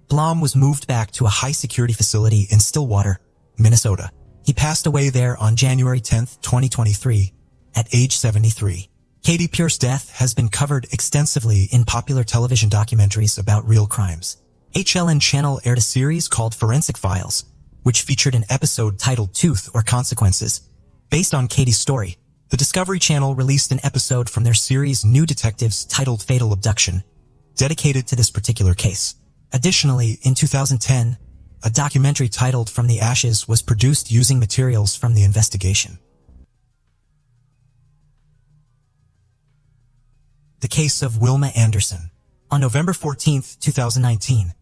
Blom was moved back to a high-security facility in Stillwater, Minnesota. He passed away there on January 10, 2023, at age 73. Katie Pierce's death has been covered extensively in popular television documentaries about real crimes. HLN Channel aired a series called Forensic Files, which featured an episode titled Tooth or Consequences. Based on Katie's story, the Discovery Channel released an episode from their series New Detectives titled Fatal Abduction, dedicated to this particular case. Additionally, in 2010, a documentary titled From the Ashes was produced using materials from the investigation. The case of Wilma Anderson. On November 14, 2019,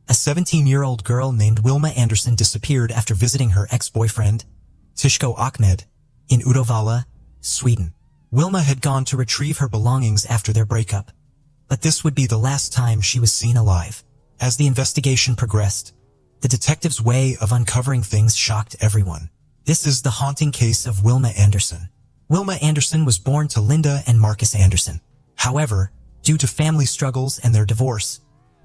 a 17-year-old girl named Wilma Anderson disappeared after visiting her ex-boyfriend, Tishko Ahmed, in Uddevalla, Sweden. Wilma had gone to retrieve her belongings after their breakup, but this would be the last time she was seen alive. As the investigation progressed, the detective's way of uncovering things shocked everyone. This is the haunting case of Wilma Anderson. Wilma Anderson was born to Linda and Marcus Anderson. However, due to family struggles and their divorce,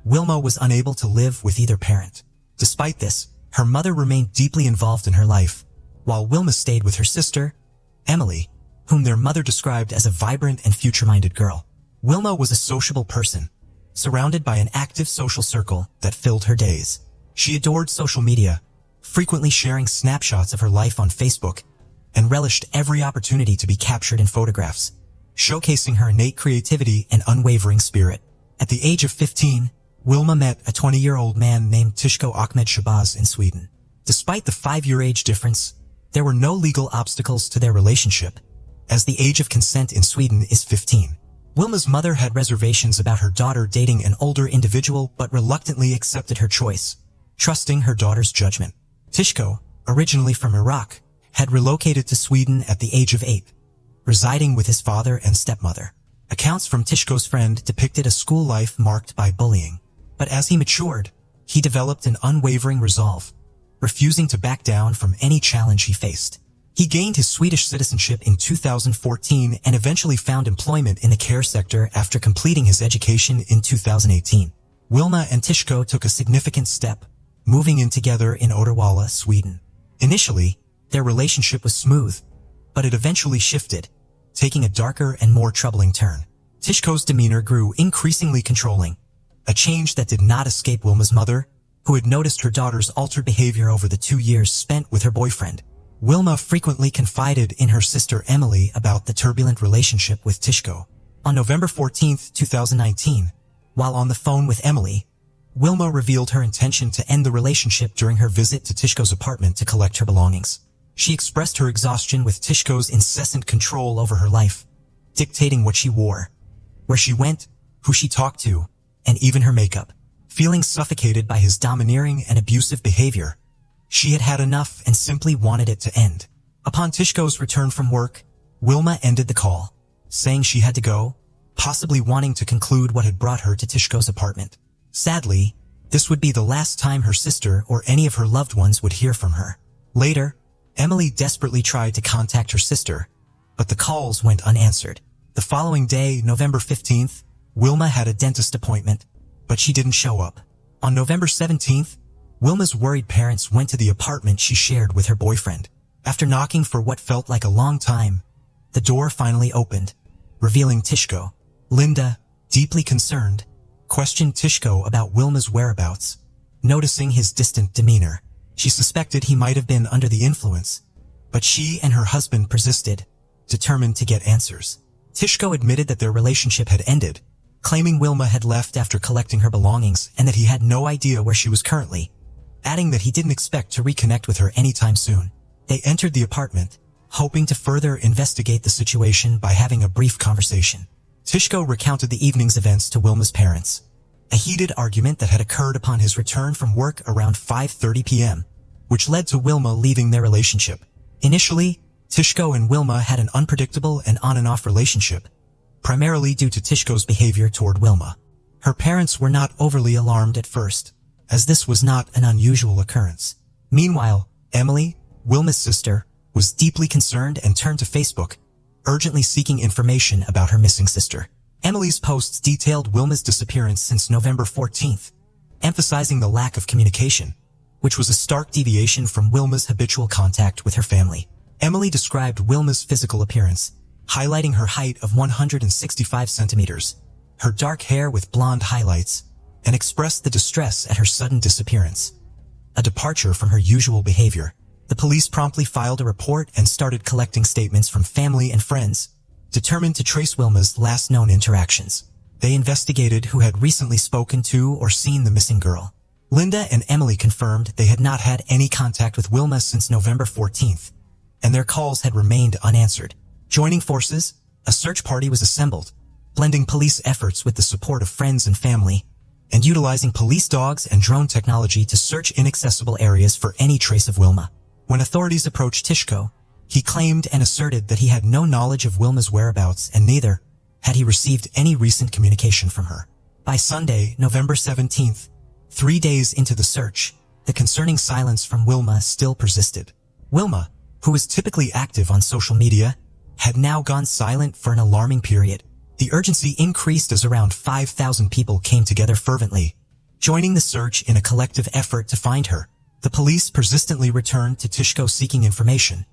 Wilma was unable to live with either parent. Despite this, her mother remained deeply involved in her life, while Wilma stayed with her sister, Emily, whom their mother described as a vibrant and future-minded girl. Wilma was a sociable person, surrounded by an active social circle that filled her days. She adored social media, frequently sharing snapshots of her life on Facebook, and relished every opportunity to be captured in photographs, showcasing her innate creativity and unwavering spirit. At the age of 15, Wilma met a 20-year-old man named Tishko Ahmed Shabazz in Sweden. Despite the 5-year age difference, there were no legal obstacles to their relationship, as the age of consent in Sweden is 15. Wilma's mother had reservations about her daughter dating an older individual but reluctantly accepted her choice, trusting her daughter's judgment. Tishko, originally from Iraq, had relocated to Sweden at the age of 8, residing with his father and stepmother. Accounts from Tishko's friend depicted a school life marked by bullying. But as he matured, he developed an unwavering resolve, refusing to back down from any challenge he faced. He gained his Swedish citizenship in 2014 and eventually found employment in the care sector after completing his education in 2018. Wilma and Tishko took a significant step, moving in together in Uddevalla, Sweden. Initially, their relationship was smooth, but it eventually shifted, taking a darker and more troubling turn. Tishko's demeanor grew increasingly controlling, a change that did not escape Wilma's mother, who had noticed her daughter's altered behavior over the 2 years spent with her boyfriend. Wilma frequently confided in her sister Emily about the turbulent relationship with Tishko. On November 14, 2019, while on the phone with Emily, Wilma revealed her intention to end the relationship during her visit to Tishko's apartment to collect her belongings. She expressed her exhaustion with Tishko's incessant control over her life, dictating what she wore, where she went, who she talked to, and even her makeup. Feeling suffocated by his domineering and abusive behavior, she had had enough and simply wanted it to end. Upon Tishko's return from work, Wilma ended the call, saying she had to go, possibly wanting to conclude what had brought her to Tishko's apartment. Sadly, this would be the last time her sister or any of her loved ones would hear from her. Later, Emily desperately tried to contact her sister, but the calls went unanswered. The following day, November 15th, Wilma had a dentist appointment, but she didn't show up. On November 17th, Wilma's worried parents went to the apartment she shared with her boyfriend. After knocking for what felt like a long time, the door finally opened, revealing Tishko. Linda, deeply concerned, questioned Tishko about Wilma's whereabouts. Noticing his distant demeanor, she suspected he might have been under the influence, but she and her husband persisted, determined to get answers. Tishko admitted that their relationship had ended, claiming Wilma had left after collecting her belongings and that he had no idea where she was currently, adding that he didn't expect to reconnect with her anytime soon. They entered the apartment, hoping to further investigate the situation by having a brief conversation. Tishko recounted the evening's events to Wilma's parents. A heated argument that had occurred upon his return from work around 5:30 p.m., which led to Wilma leaving their relationship. Initially, Tishko and Wilma had an unpredictable and on-and-off relationship, primarily due to Tishko's behavior toward Wilma. Her parents were not overly alarmed at first, as this was not an unusual occurrence. Meanwhile, Emily, Wilma's sister, was deeply concerned and turned to Facebook, urgently seeking information about her missing sister. Emily's posts detailed Wilma's disappearance since November 14th, emphasizing the lack of communication, which was a stark deviation from Wilma's habitual contact with her family. Emily described Wilma's physical appearance, highlighting her height of 165 centimeters, her dark hair with blonde highlights, and expressed the distress at her sudden disappearance. A departure from her usual behavior. The police promptly filed a report and started collecting statements from family and friends, determined to trace Wilma's last known interactions. They investigated who had recently spoken to or seen the missing girl. Linda and Emily confirmed they had not had any contact with Wilma since November 14th, and their calls had remained unanswered. Joining forces, a search party was assembled, blending police efforts with the support of friends and family, and utilizing police dogs and drone technology to search inaccessible areas for any trace of Wilma. When authorities approached Tishko, he claimed and asserted that he had no knowledge of Wilma's whereabouts and neither had he received any recent communication from her. By Sunday, November 17th, 3 days into the search, the concerning silence from Wilma still persisted. Wilma, who was typically active on social media, had now gone silent for an alarming period. The urgency increased as around 5,000 people came together fervently, joining the search in a collective effort to find her. The police persistently returned to Tishko seeking information,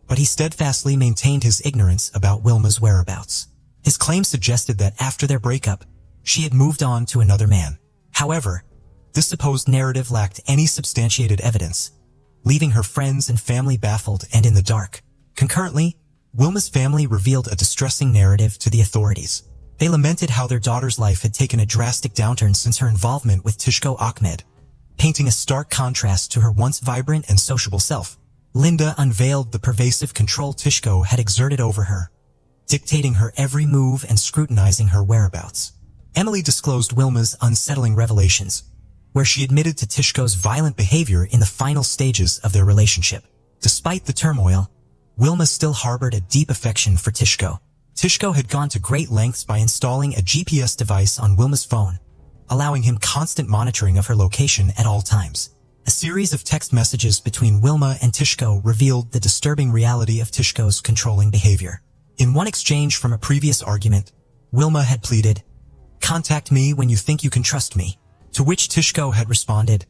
but he steadfastly maintained his ignorance about Wilma's whereabouts. His claim suggested that after their breakup, she had moved on to another man. However, this supposed narrative lacked any substantiated evidence, leaving her friends and family baffled and in the dark. Concurrently, Wilma's family revealed a distressing narrative to the authorities. They lamented how their daughter's life had taken a drastic downturn since her involvement with Tishko Ahmed, painting a stark contrast to her once vibrant and sociable self. Linda unveiled the pervasive control Tishko had exerted over her, dictating her every move and scrutinizing her whereabouts. Emily disclosed Wilma's unsettling revelations, where she admitted to Tishko's violent behavior in the final stages of their relationship. Despite the turmoil, Wilma still harbored a deep affection for Tishko. Tishko had gone to great lengths by installing a GPS device on Wilma's phone, allowing him constant monitoring of her location at all times. A series of text messages between Wilma and Tishko revealed the disturbing reality of Tishko's controlling behavior. In one exchange from a previous argument, Wilma had pleaded, "Contact me when you think you can trust me," to which Tishko had responded,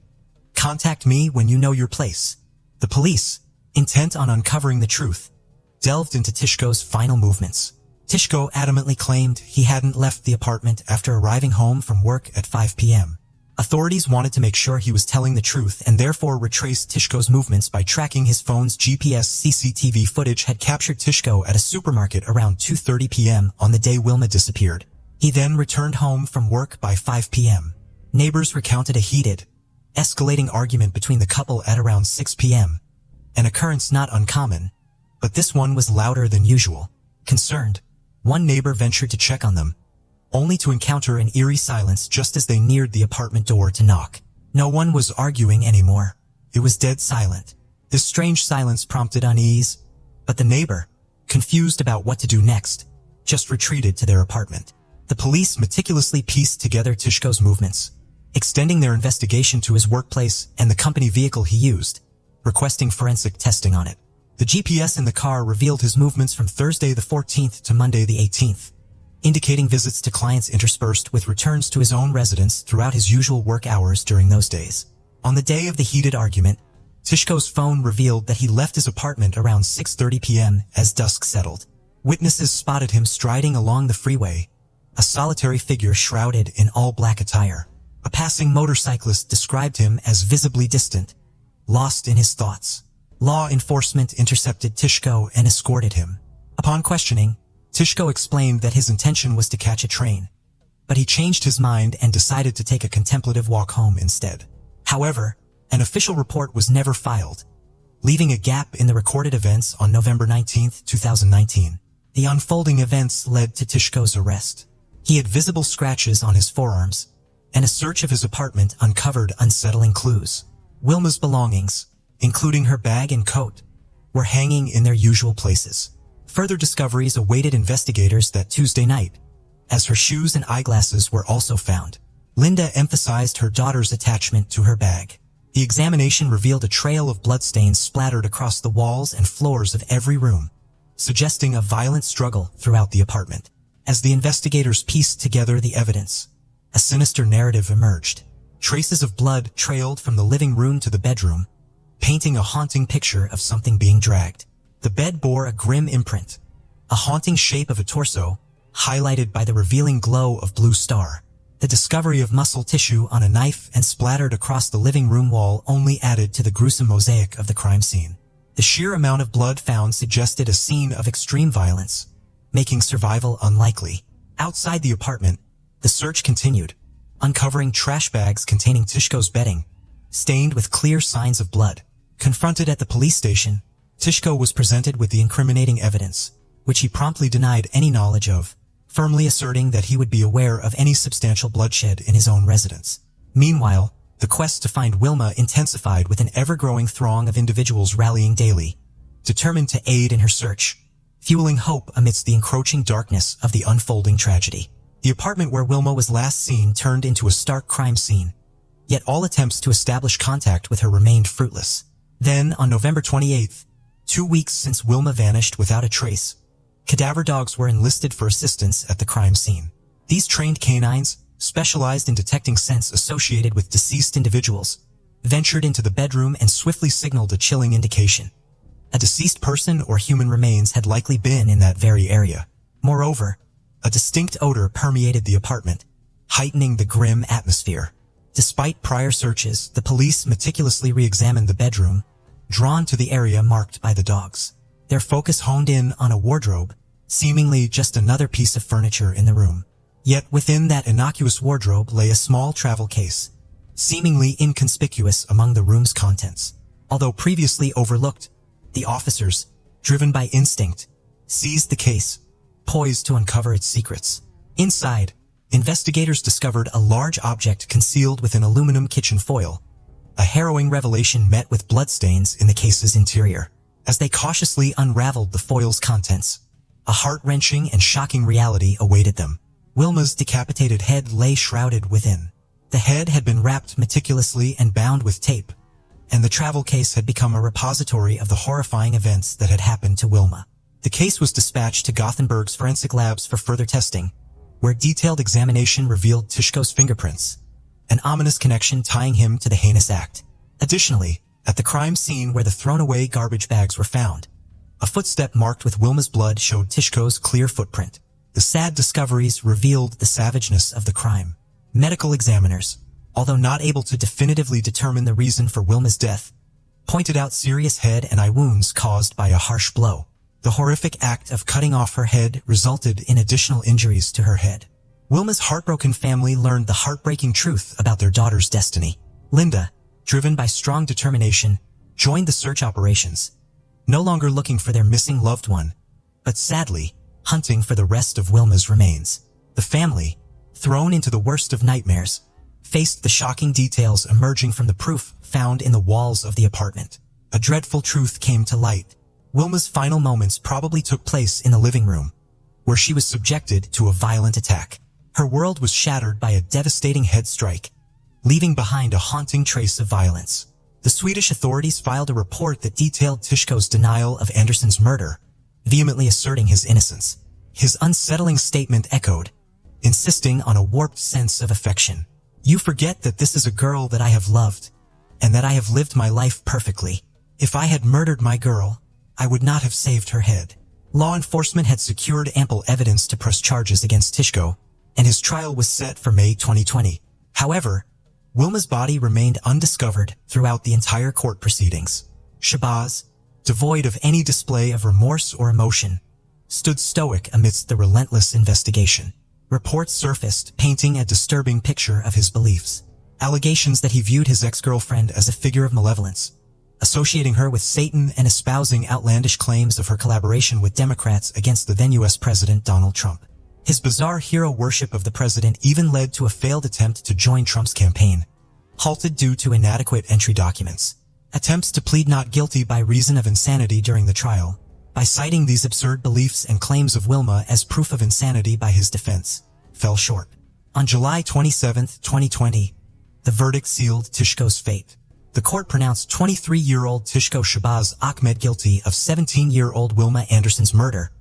"Contact me when you know your place." The police, intent on uncovering the truth, delved into Tishko's final movements. Tishko adamantly claimed he hadn't left the apartment after arriving home from work at 5 p.m. Authorities wanted to make sure he was telling the truth and therefore retraced Tishko's movements by tracking his phone's GPS. CCTV footage had captured Tishko at a supermarket around 2:30 p.m. on the day Wilma disappeared. He then returned home from work by 5 p.m. Neighbors recounted a heated, escalating argument between the couple at around 6 p.m., an occurrence not uncommon, but this one was louder than usual. Concerned, one neighbor ventured to check on them, only to encounter an eerie silence just as they neared the apartment door to knock. No one was arguing anymore. It was dead silent. This strange silence prompted unease, but the neighbor, confused about what to do next, just retreated to their apartment. The police meticulously pieced together Tishko's movements, extending their investigation to his workplace and the company vehicle he used, requesting forensic testing on it. The GPS in the car revealed his movements from Thursday the 14th to Monday the 18th, indicating visits to clients interspersed with returns to his own residence throughout his usual work hours during those days. On the day of the heated argument, Tishko's phone revealed that he left his apartment around 6:30 p.m. as dusk settled. Witnesses spotted him striding along the freeway, a solitary figure shrouded in all-black attire. A passing motorcyclist described him as visibly distant, lost in his thoughts. Law enforcement intercepted Tishko and escorted him. Upon questioning, Tishko explained that his intention was to catch a train, but he changed his mind and decided to take a contemplative walk home instead. However, an official report was never filed, leaving a gap in the recorded events on November 19, 2019. The unfolding events led to Tishko's arrest. He had visible scratches on his forearms, and a search of his apartment uncovered unsettling clues. Wilma's belongings, including her bag and coat, were hanging in their usual places. Further discoveries awaited investigators that Tuesday night, as her shoes and eyeglasses were also found. Linda emphasized her daughter's attachment to her bag. The examination revealed a trail of bloodstains splattered across the walls and floors of every room, suggesting a violent struggle throughout the apartment. As the investigators pieced together the evidence, a sinister narrative emerged. Traces of blood trailed from the living room to the bedroom, painting a haunting picture of something being dragged. The bed bore a grim imprint, a haunting shape of a torso, highlighted by the revealing glow of blue star. The discovery of muscle tissue on a knife and splattered across the living room wall only added to the gruesome mosaic of the crime scene. The sheer amount of blood found suggested a scene of extreme violence, making survival unlikely. Outside the apartment, the search continued, uncovering trash bags containing Tishko's bedding, stained with clear signs of blood. Confronted at the police station, Tishko was presented with the incriminating evidence, which he promptly denied any knowledge of, firmly asserting that he would be aware of any substantial bloodshed in his own residence. Meanwhile, the quest to find Wilma intensified with an ever-growing throng of individuals rallying daily, determined to aid in her search, fueling hope amidst the encroaching darkness of the unfolding tragedy. The apartment where Wilma was last seen turned into a stark crime scene, yet all attempts to establish contact with her remained fruitless. Then, on November 28th, 2 weeks since Wilma vanished without a trace, cadaver dogs were enlisted for assistance at the crime scene. These trained canines, specialized in detecting scents associated with deceased individuals, ventured into the bedroom and swiftly signaled a chilling indication. A deceased person or human remains had likely been in that very area. Moreover, a distinct odor permeated the apartment, heightening the grim atmosphere. Despite prior searches, the police meticulously re-examined the bedroom, drawn to the area marked by the dogs. Their focus honed in on a wardrobe, seemingly just another piece of furniture in the room. Yet within that innocuous wardrobe lay a small travel case, seemingly inconspicuous among the room's contents. Although previously overlooked, the officers, driven by instinct, seized the case, poised to uncover its secrets. Inside, investigators discovered a large object concealed within aluminum kitchen foil, a harrowing revelation met with bloodstains in the case's interior. As they cautiously unraveled the foil's contents, a heart-wrenching and shocking reality awaited them. Wilma's decapitated head lay shrouded within. The head had been wrapped meticulously and bound with tape, and the travel case had become a repository of the horrifying events that had happened to Wilma. The case was dispatched to Gothenburg's forensic labs for further testing, where detailed examination revealed Tishko's fingerprints, an ominous connection tying him to the heinous act. Additionally, at the crime scene where the thrown-away garbage bags were found, a footstep marked with Wilma's blood showed Tishko's clear footprint. The sad discoveries revealed the savageness of the crime. Medical examiners, although not able to definitively determine the reason for Wilma's death, pointed out serious head and eye wounds caused by a harsh blow. The horrific act of cutting off her head resulted in additional injuries to her head. Wilma's heartbroken family learned the heartbreaking truth about their daughter's destiny. Linda, driven by strong determination, joined the search operations, no longer looking for their missing loved one, but sadly, hunting for the rest of Wilma's remains. The family, thrown into the worst of nightmares, faced the shocking details emerging from the proof found in the walls of the apartment. A dreadful truth came to light. Wilma's final moments probably took place in the living room, where she was subjected to a violent attack. Her world was shattered by a devastating head strike, leaving behind a haunting trace of violence. The Swedish authorities filed a report that detailed Tishko's denial of Anderson's murder, vehemently asserting his innocence. His unsettling statement echoed, insisting on a warped sense of affection. "You forget that this is a girl that I have loved, and that I have lived my life perfectly. If I had murdered my girl, I would not have saved her head." Law enforcement had secured ample evidence to press charges against Tishko, and his trial was set for May 2020. However, Wilma's body remained undiscovered throughout the entire court proceedings. Shabazz, devoid of any display of remorse or emotion, stood stoic amidst the relentless investigation. Reports surfaced painting a disturbing picture of his beliefs. Allegations that he viewed his ex-girlfriend as a figure of malevolence, associating her with Satan and espousing outlandish claims of her collaboration with Democrats against the then U.S. President Donald Trump. His bizarre hero worship of the president even led to a failed attempt to join Trump's campaign, halted due to inadequate entry documents. Attempts to plead not guilty by reason of insanity during the trial, by citing these absurd beliefs and claims of Wilma as proof of insanity by his defense, fell short. On July 27, 2020, the verdict sealed Tishko's fate. The court pronounced 23-year-old Tishko Shabazz Ahmed guilty of 17-year-old Wilma Anderson's murder,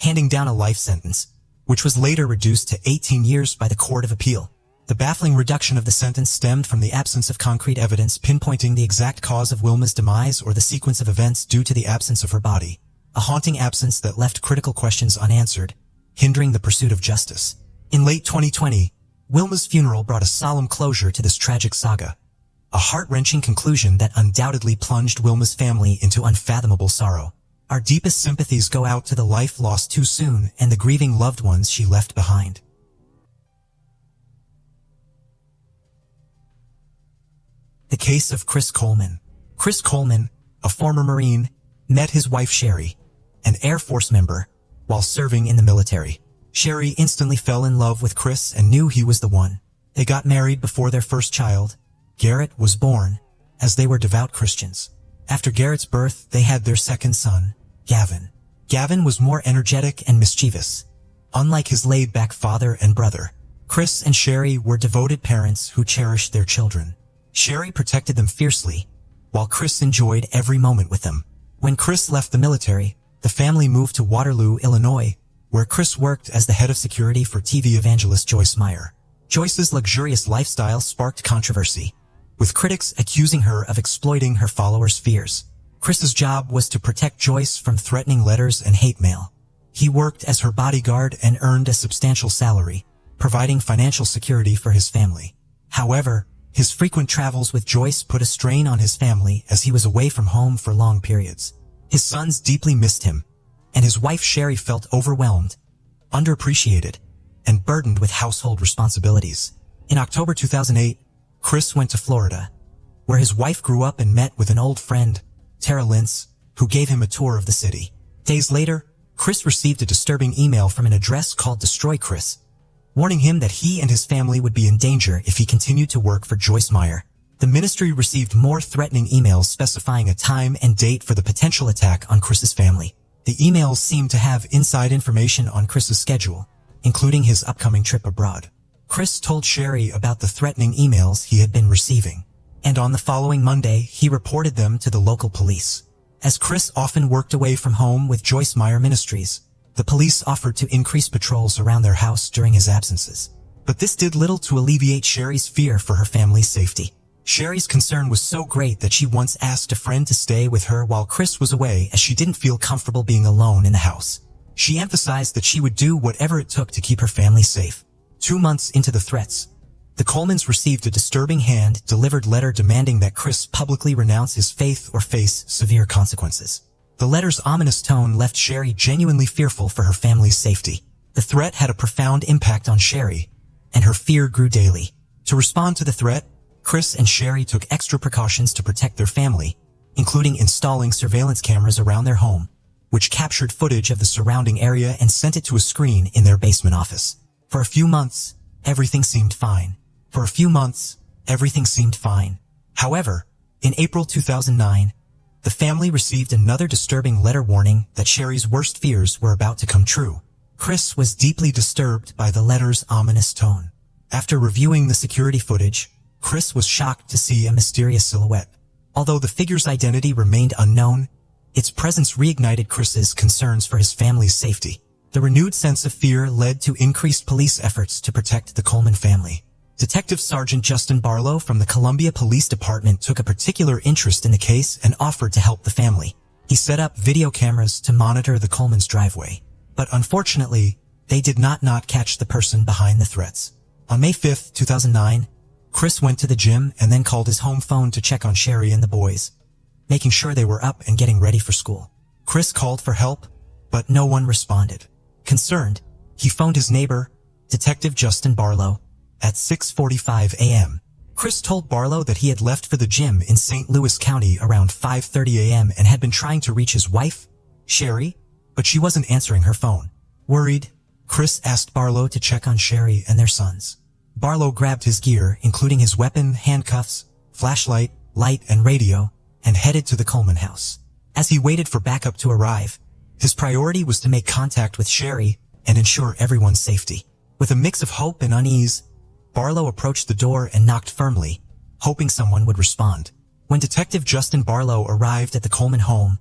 handing down a life sentence, which was later reduced to 18 years by the Court of Appeal. The baffling reduction of the sentence stemmed from the absence of concrete evidence pinpointing the exact cause of Wilma's demise or the sequence of events due to the absence of her body, a haunting absence that left critical questions unanswered, hindering the pursuit of justice. In late 2020, Wilma's funeral brought a solemn closure to this tragic saga, a heart-wrenching conclusion that undoubtedly plunged Wilma's family into unfathomable sorrow. Our deepest sympathies go out to the life lost too soon and the grieving loved ones she left behind. The case of Chris Coleman. Chris Coleman, a former Marine, met his wife Sherry, an Air Force member, while serving in the military. Sherry instantly fell in love with Chris and knew he was the one. They got married before their first child, Garrett, was born, as they were devout Christians. After Garrett's birth, they had their second son, Gavin. Gavin was more energetic and mischievous, unlike his laid-back father and brother. Chris and Sherry were devoted parents who cherished their children. Sherry protected them fiercely, while Chris enjoyed every moment with them. When Chris left the military, the family moved to Waterloo, Illinois, where Chris worked as the head of security for TV evangelist Joyce Meyer. Joyce's luxurious lifestyle sparked controversy, with critics accusing her of exploiting her followers' fears. Chris's job was to protect Joyce from threatening letters and hate mail. He worked as her bodyguard and earned a substantial salary, providing financial security for his family. However, his frequent travels with Joyce put a strain on his family as he was away from home for long periods. His sons deeply missed him, and his wife Sherry felt overwhelmed, underappreciated, and burdened with household responsibilities. In October 2008, Chris went to Florida, where his wife grew up and met with an old friend, Tara Lintz, who gave him a tour of the city. Days later, Chris received a disturbing email from an address called Destroy Chris, warning him that he and his family would be in danger if he continued to work for Joyce Meyer. The ministry received more threatening emails specifying a time and date for the potential attack on Chris's family. The emails seemed to have inside information on Chris's schedule, including his upcoming trip abroad. Chris told Sherry about the threatening emails he had been receiving, and on the following Monday, he reported them to the local police. As Chris often worked away from home with Joyce Meyer Ministries, the police offered to increase patrols around their house during his absences. But this did little to alleviate Sherry's fear for her family's safety. Sherry's concern was so great that she once asked a friend to stay with her while Chris was away as she didn't feel comfortable being alone in the house. She emphasized that she would do whatever it took to keep her family safe. 2 months into the threats, the Colemans received a disturbing hand-delivered letter demanding that Chris publicly renounce his faith or face severe consequences. The letter's ominous tone left Sherry genuinely fearful for her family's safety. The threat had a profound impact on Sherry, and her fear grew daily. To respond to the threat, Chris and Sherry took extra precautions to protect their family, including installing surveillance cameras around their home, which captured footage of the surrounding area and sent it to a screen in their basement office. For a few months, everything seemed fine. However, in April 2009, the family received another disturbing letter warning that Sherry's worst fears were about to come true. Chris was deeply disturbed by the letter's ominous tone. After reviewing the security footage, Chris was shocked to see a mysterious silhouette. Although the figure's identity remained unknown, its presence reignited Chris's concerns for his family's safety. The renewed sense of fear led to increased police efforts to protect the Coleman family. Detective Sergeant Justin Barlow from the Columbia Police Department took a particular interest in the case and offered to help the family. He set up video cameras to monitor the Coleman's driveway. But unfortunately, they did not catch the person behind the threats. On May 5, 2009, Chris went to the gym and then called his home phone to check on Sherry and the boys, making sure they were up and getting ready for school. Chris called for help, but no one responded. Concerned, he phoned his neighbor, Detective Justin Barlow, at 6:45 a.m. Chris told Barlow that he had left for the gym in St. Louis County around 5:30 a.m. and had been trying to reach his wife, Sherry, but she wasn't answering her phone. Worried, Chris asked Barlow to check on Sherry and their sons. Barlow grabbed his gear, including his weapon, handcuffs, flashlight, light, and radio, and headed to the Coleman house. As he waited for backup to arrive, his priority was to make contact with Sherry and ensure everyone's safety. With a mix of hope and unease, Barlow approached the door and knocked firmly, hoping someone would respond. When Detective Justin Barlow arrived at the Coleman home,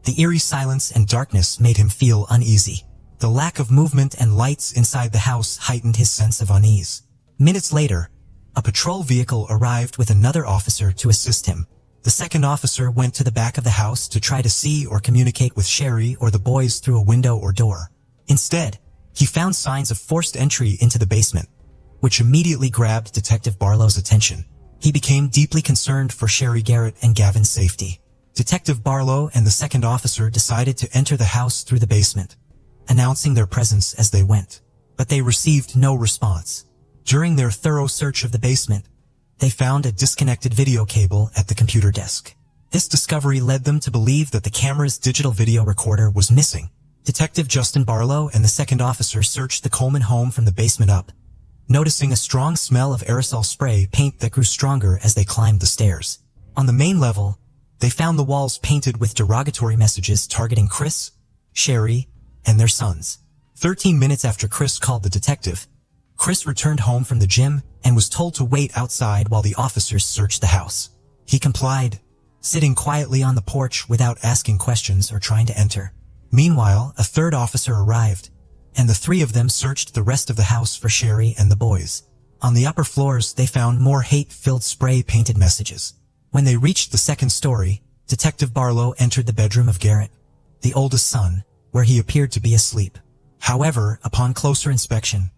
the eerie silence and darkness made him feel uneasy. The lack of movement and lights inside the house heightened his sense of unease. Minutes later, a patrol vehicle arrived with another officer to assist him. The second officer went to the back of the house to try to see or communicate with Sherry or the boys through a window or door. Instead, he found signs of forced entry into the basement, which immediately grabbed Detective Barlow's attention. He became deeply concerned for Sherry Garrett and Gavin's safety. Detective Barlow and the second officer decided to enter the house through the basement, announcing their presence as they went. But they received no response. During their thorough search of the basement, they found a disconnected video cable at the computer desk. This discovery led them to believe that the camera's digital video recorder was missing. Detective Justin Barlow and the second officer searched the Coleman home from the basement up, noticing a strong smell of aerosol spray paint that grew stronger as they climbed the stairs. On the main level, they found the walls painted with derogatory messages targeting Chris, Sherry, and their sons. 13 minutes after Chris called the detective, Chris returned home from the gym and was told to wait outside while the officers searched the house. He complied, sitting quietly on the porch without asking questions or trying to enter. Meanwhile, a third officer arrived, and the three of them searched the rest of the house for Sherry and the boys. On the upper floors, they found more hate-filled spray-painted messages. When they reached the second story, Detective Barlow entered the bedroom of Garrett, the oldest son, where he appeared to be asleep. However, upon closer inspection,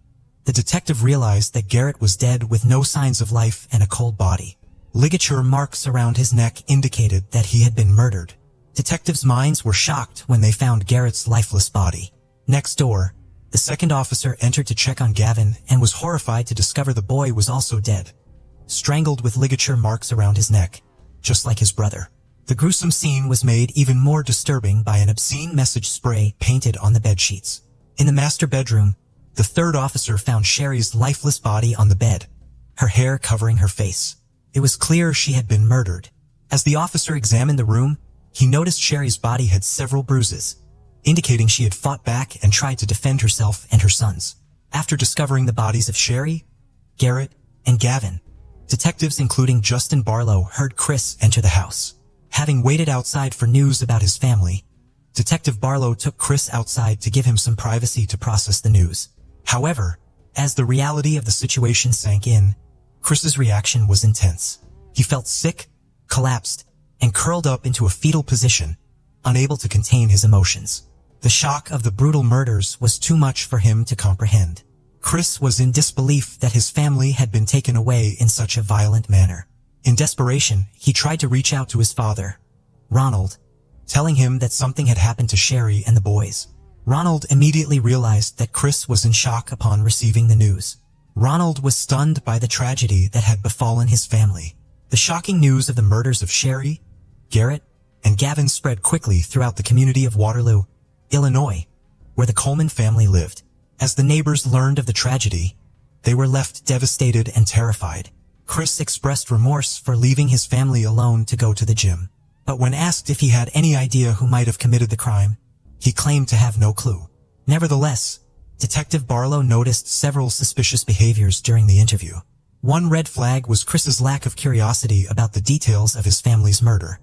the detective realized that Garrett was dead with no signs of life and a cold body. Ligature marks around his neck indicated that he had been murdered. Detectives' minds were shocked when they found Garrett's lifeless body. Next door, the second officer entered to check on Gavin and was horrified to discover the boy was also dead, strangled with ligature marks around his neck, just like his brother. The gruesome scene was made even more disturbing by an obscene message spray painted on the bedsheets. In the master bedroom, the third officer found Sherry's lifeless body on the bed, her hair covering her face. It was clear she had been murdered. As the officer examined the room, he noticed Sherry's body had several bruises, indicating she had fought back and tried to defend herself and her sons. After discovering the bodies of Sherry, Garrett, and Gavin, detectives including Justin Barlow heard Chris enter the house. Having waited outside for news about his family, Detective Barlow took Chris outside to give him some privacy to process the news. However, as the reality of the situation sank in, Chris's reaction was intense. He felt sick, collapsed, and curled up into a fetal position, unable to contain his emotions. The shock of the brutal murders was too much for him to comprehend. Chris was in disbelief that his family had been taken away in such a violent manner. In desperation, he tried to reach out to his father, Ronald, telling him that something had happened to Sherry and the boys. Ronald immediately realized that Chris was in shock upon receiving the news. Ronald was stunned by the tragedy that had befallen his family. The shocking news of the murders of Sherry, Garrett, and Gavin spread quickly throughout the community of Waterloo, Illinois, where the Coleman family lived. As the neighbors learned of the tragedy, they were left devastated and terrified. Chris expressed remorse for leaving his family alone to go to the gym. But when asked if he had any idea who might have committed the crime, he claimed to have no clue. Nevertheless, Detective Barlow noticed several suspicious behaviors during the interview. One red flag was Chris's lack of curiosity about the details of his family's murder,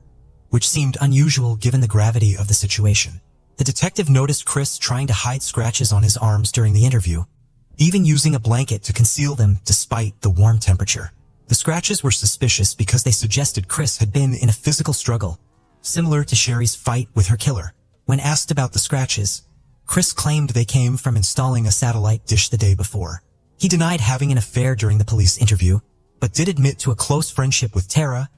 which seemed unusual given the gravity of the situation. The detective noticed Chris trying to hide scratches on his arms during the interview, even using a blanket to conceal them despite the warm temperature. The scratches were suspicious because they suggested Chris had been in a physical struggle, similar to Sherry's fight with her killer. When asked about the scratches, Chris claimed they came from installing a satellite dish the day before. He denied having an affair during the police interview, but did admit to a close friendship with Tara,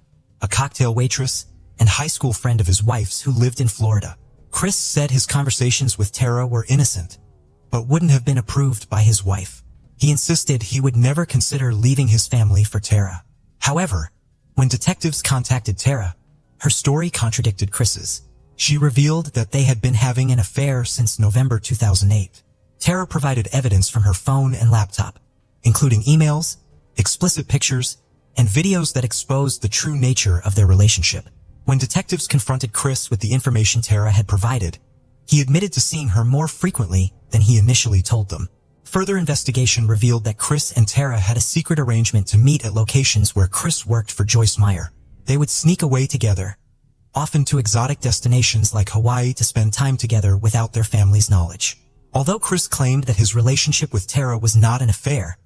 a cocktail waitress, and high school friend of his wife's who lived in Florida. Chris said his conversations with Tara were innocent, but wouldn't have been approved by his wife. He insisted he would never consider leaving his family for Tara. However, when detectives contacted Tara, her story contradicted Chris's. She revealed that they had been having an affair since November 2008. Tara provided evidence from her phone and laptop, including emails, explicit pictures, and videos that exposed the true nature of their relationship. When detectives confronted Chris with the information Tara had provided, he admitted to seeing her more frequently than he initially told them. Further investigation revealed that Chris and Tara had a secret arrangement to meet at locations where Chris worked for Joyce Meyer. They would sneak away together, often to exotic destinations like Hawaii, to spend time together without their family's knowledge. Although Chris claimed that his relationship with Tara was not an affair,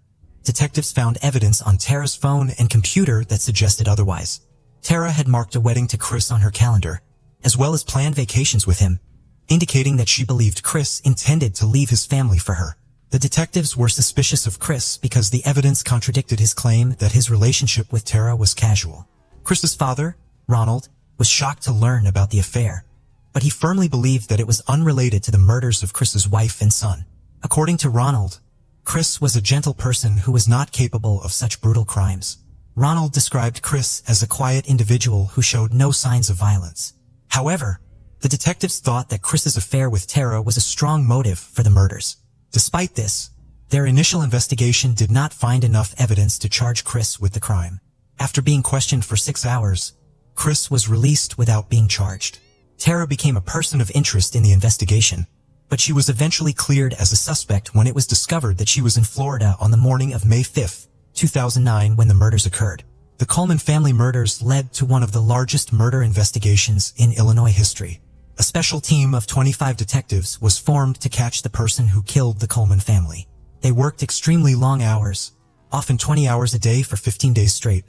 detectives found evidence on Tara's phone and computer that suggested otherwise. Tara had marked a wedding to Chris on her calendar, as well as planned vacations with him, indicating that she believed Chris intended to leave his family for her. The detectives were suspicious of Chris because the evidence contradicted his claim that his relationship with Tara was casual. Chris's father, Ronald, was shocked to learn about the affair, but he firmly believed that it was unrelated to the murders of Chris's wife and son. According to Ronald, Chris was a gentle person who was not capable of such brutal crimes. Ronald described Chris as a quiet individual who showed no signs of violence. However, the detectives thought that Chris's affair with Tara was a strong motive for the murders. Despite this, their initial investigation did not find enough evidence to charge Chris with the crime. After being questioned for 6 hours, Chris was released without being charged. Tara became a person of interest in the investigation, but she was eventually cleared as a suspect when it was discovered that she was in Florida on the morning of May 5, 2009 when the murders occurred. The Coleman family murders led to one of the largest murder investigations in Illinois history. A special team of 25 detectives was formed to catch the person who killed the Coleman family. They worked extremely long hours, often 20 hours a day for 15 days straight,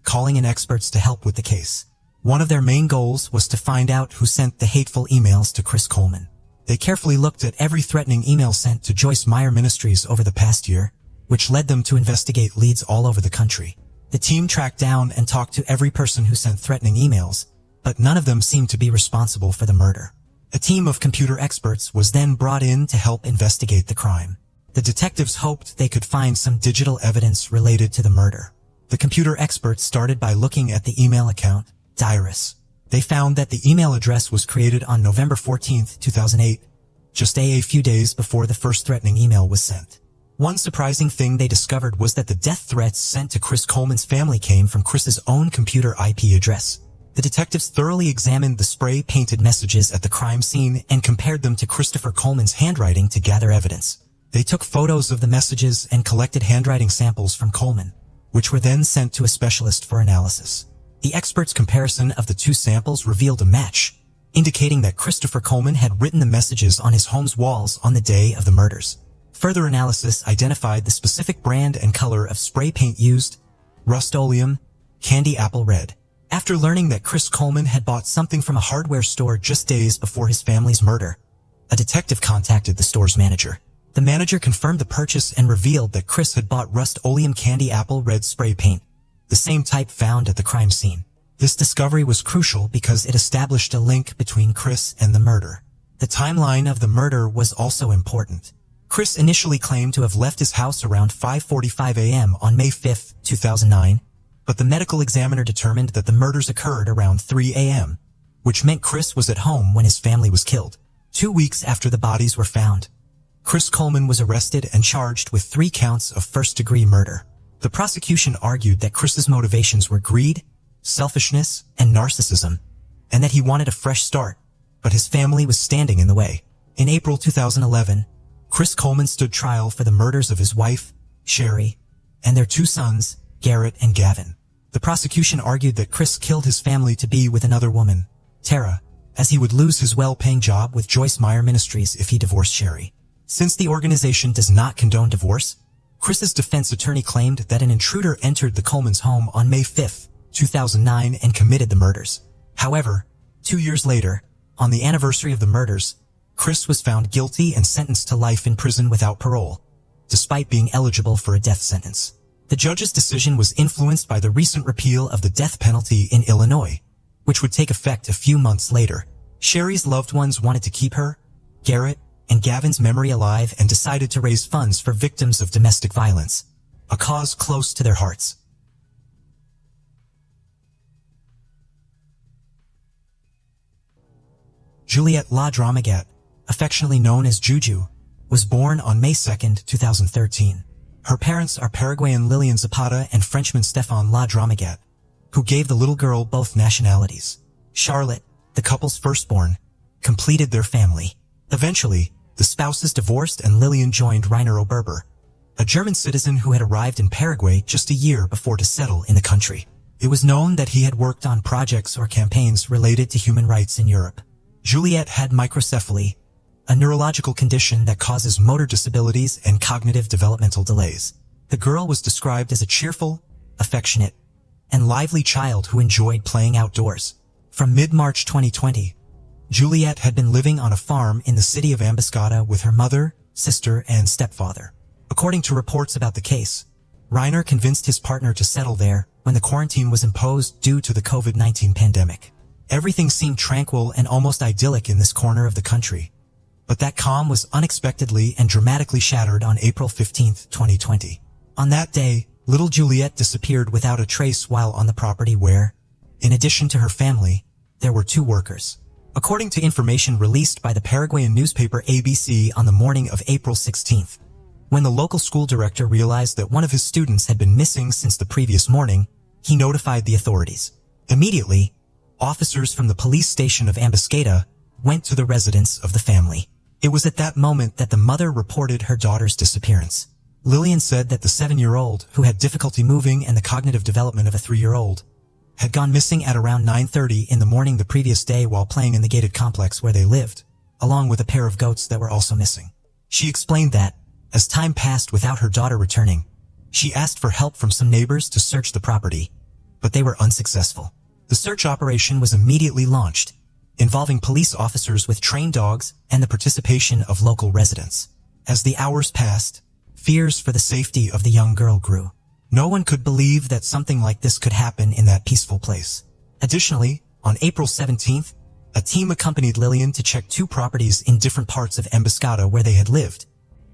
calling in experts to help with the case. One of their main goals was to find out who sent the hateful emails to Chris Coleman. They carefully looked at every threatening email sent to Joyce Meyer Ministries over the past year, which led them to investigate leads all over the country. The team tracked down and talked to every person who sent threatening emails, but none of them seemed to be responsible for the murder. A team of computer experts was then brought in to help investigate the crime. The detectives hoped they could find some digital evidence related to the murder. The computer experts started by looking at the email account, Diaris. They found that the email address was created on November 14, 2008, just a few days before the first threatening email was sent. One surprising thing they discovered was that the death threats sent to Chris Coleman's family came from Chris's own computer IP address. The detectives thoroughly examined the spray-painted messages at the crime scene and compared them to Christopher Coleman's handwriting to gather evidence. They took photos of the messages and collected handwriting samples from Coleman, which were then sent to a specialist for analysis. The expert's comparison of the two samples revealed a match, indicating that Christopher Coleman had written the messages on his home's walls on the day of the murders. Further analysis identified the specific brand and color of spray paint used, Rust-Oleum Candy Apple Red. After learning that Chris Coleman had bought something from a hardware store just days before his family's murder, a detective contacted the store's manager. The manager confirmed the purchase and revealed that Chris had bought Rust-Oleum Candy Apple Red spray paint, the same type found at the crime scene. This discovery was crucial because it established a link between Chris and the murder. The timeline of the murder was also important. Chris initially claimed to have left his house around 5:45 a.m. on May 5, 2009, but the medical examiner determined that the murders occurred around 3 a.m., which meant Chris was at home when his family was killed. 2 weeks after the bodies were found, Chris Coleman was arrested and charged with 3 counts of first-degree murder. The prosecution argued that Chris's motivations were greed, selfishness, and narcissism, and that he wanted a fresh start, but his family was standing in the way. In April 2011, Chris Coleman stood trial for the murders of his wife, Sherry, and their 2 sons, Garrett and Gavin. The prosecution argued that Chris killed his family to be with another woman, Tara, as he would lose his well-paying job with Joyce Meyer Ministries if he divorced Sherry. Since the organization does not condone divorce, Chris's defense attorney claimed that an intruder entered the Coleman's home on May 5, 2009 and committed the murders. However, 2 years later, on the anniversary of the murders, Chris was found guilty and sentenced to life in prison without parole, despite being eligible for a death sentence. The judge's decision was influenced by the recent repeal of the death penalty in Illinois, which would take effect a few months later. Sherry's loved ones wanted to keep her, Garrett, and Gavin's memory alive and decided to raise funds for victims of domestic violence, a cause close to their hearts. Juliette La Dramaget, affectionately known as Juju, was born on May 2, 2013. Her parents are Paraguayan Lilian Zapata and Frenchman Stéphane La Dramaget, who gave the little girl both nationalities. Charlotte, the couple's firstborn, completed their family. Eventually, the spouses divorced and Lilian joined Rainer Oberber, a German citizen who had arrived in Paraguay just a year before to settle in the country. It was known that he had worked on projects or campaigns related to human rights in Europe. Juliette had microcephaly, a neurological condition that causes motor disabilities and cognitive developmental delays. The girl was described as a cheerful, affectionate, and lively child who enjoyed playing outdoors. From mid-March 2020, Juliette had been living on a farm in the city of Emboscada with her mother, sister, and stepfather. According to reports about the case, Rainer convinced his partner to settle there when the quarantine was imposed due to the COVID-19 pandemic. Everything seemed tranquil and almost idyllic in this corner of the country. But that calm was unexpectedly and dramatically shattered on April 15, 2020. On that day, little Juliette disappeared without a trace while on the property where, in addition to her family, there were 2 workers. According to information released by the Paraguayan newspaper ABC on the morning of April 16th, when the local school director realized that one of his students had been missing since the previous morning, he notified the authorities. Immediately, officers from the police station of Emboscada went to the residence of the family. It was at that moment that the mother reported her daughter's disappearance. Lilian said that the 7-year-old, who had difficulty moving and the cognitive development of a 3-year-old, had gone missing at around 9:30 in the morning the previous day while playing in the gated complex where they lived, along with a pair of goats that were also missing. She explained that, as time passed without her daughter returning, she asked for help from some neighbors to search the property, but they were unsuccessful. The search operation was immediately launched, involving police officers with trained dogs and the participation of local residents. As the hours passed, fears for the safety of the young girl grew. No one could believe that something like this could happen in that peaceful place. Additionally, on April 17th, a team accompanied Lilian to check 2 properties in different parts of Emboscada where they had lived,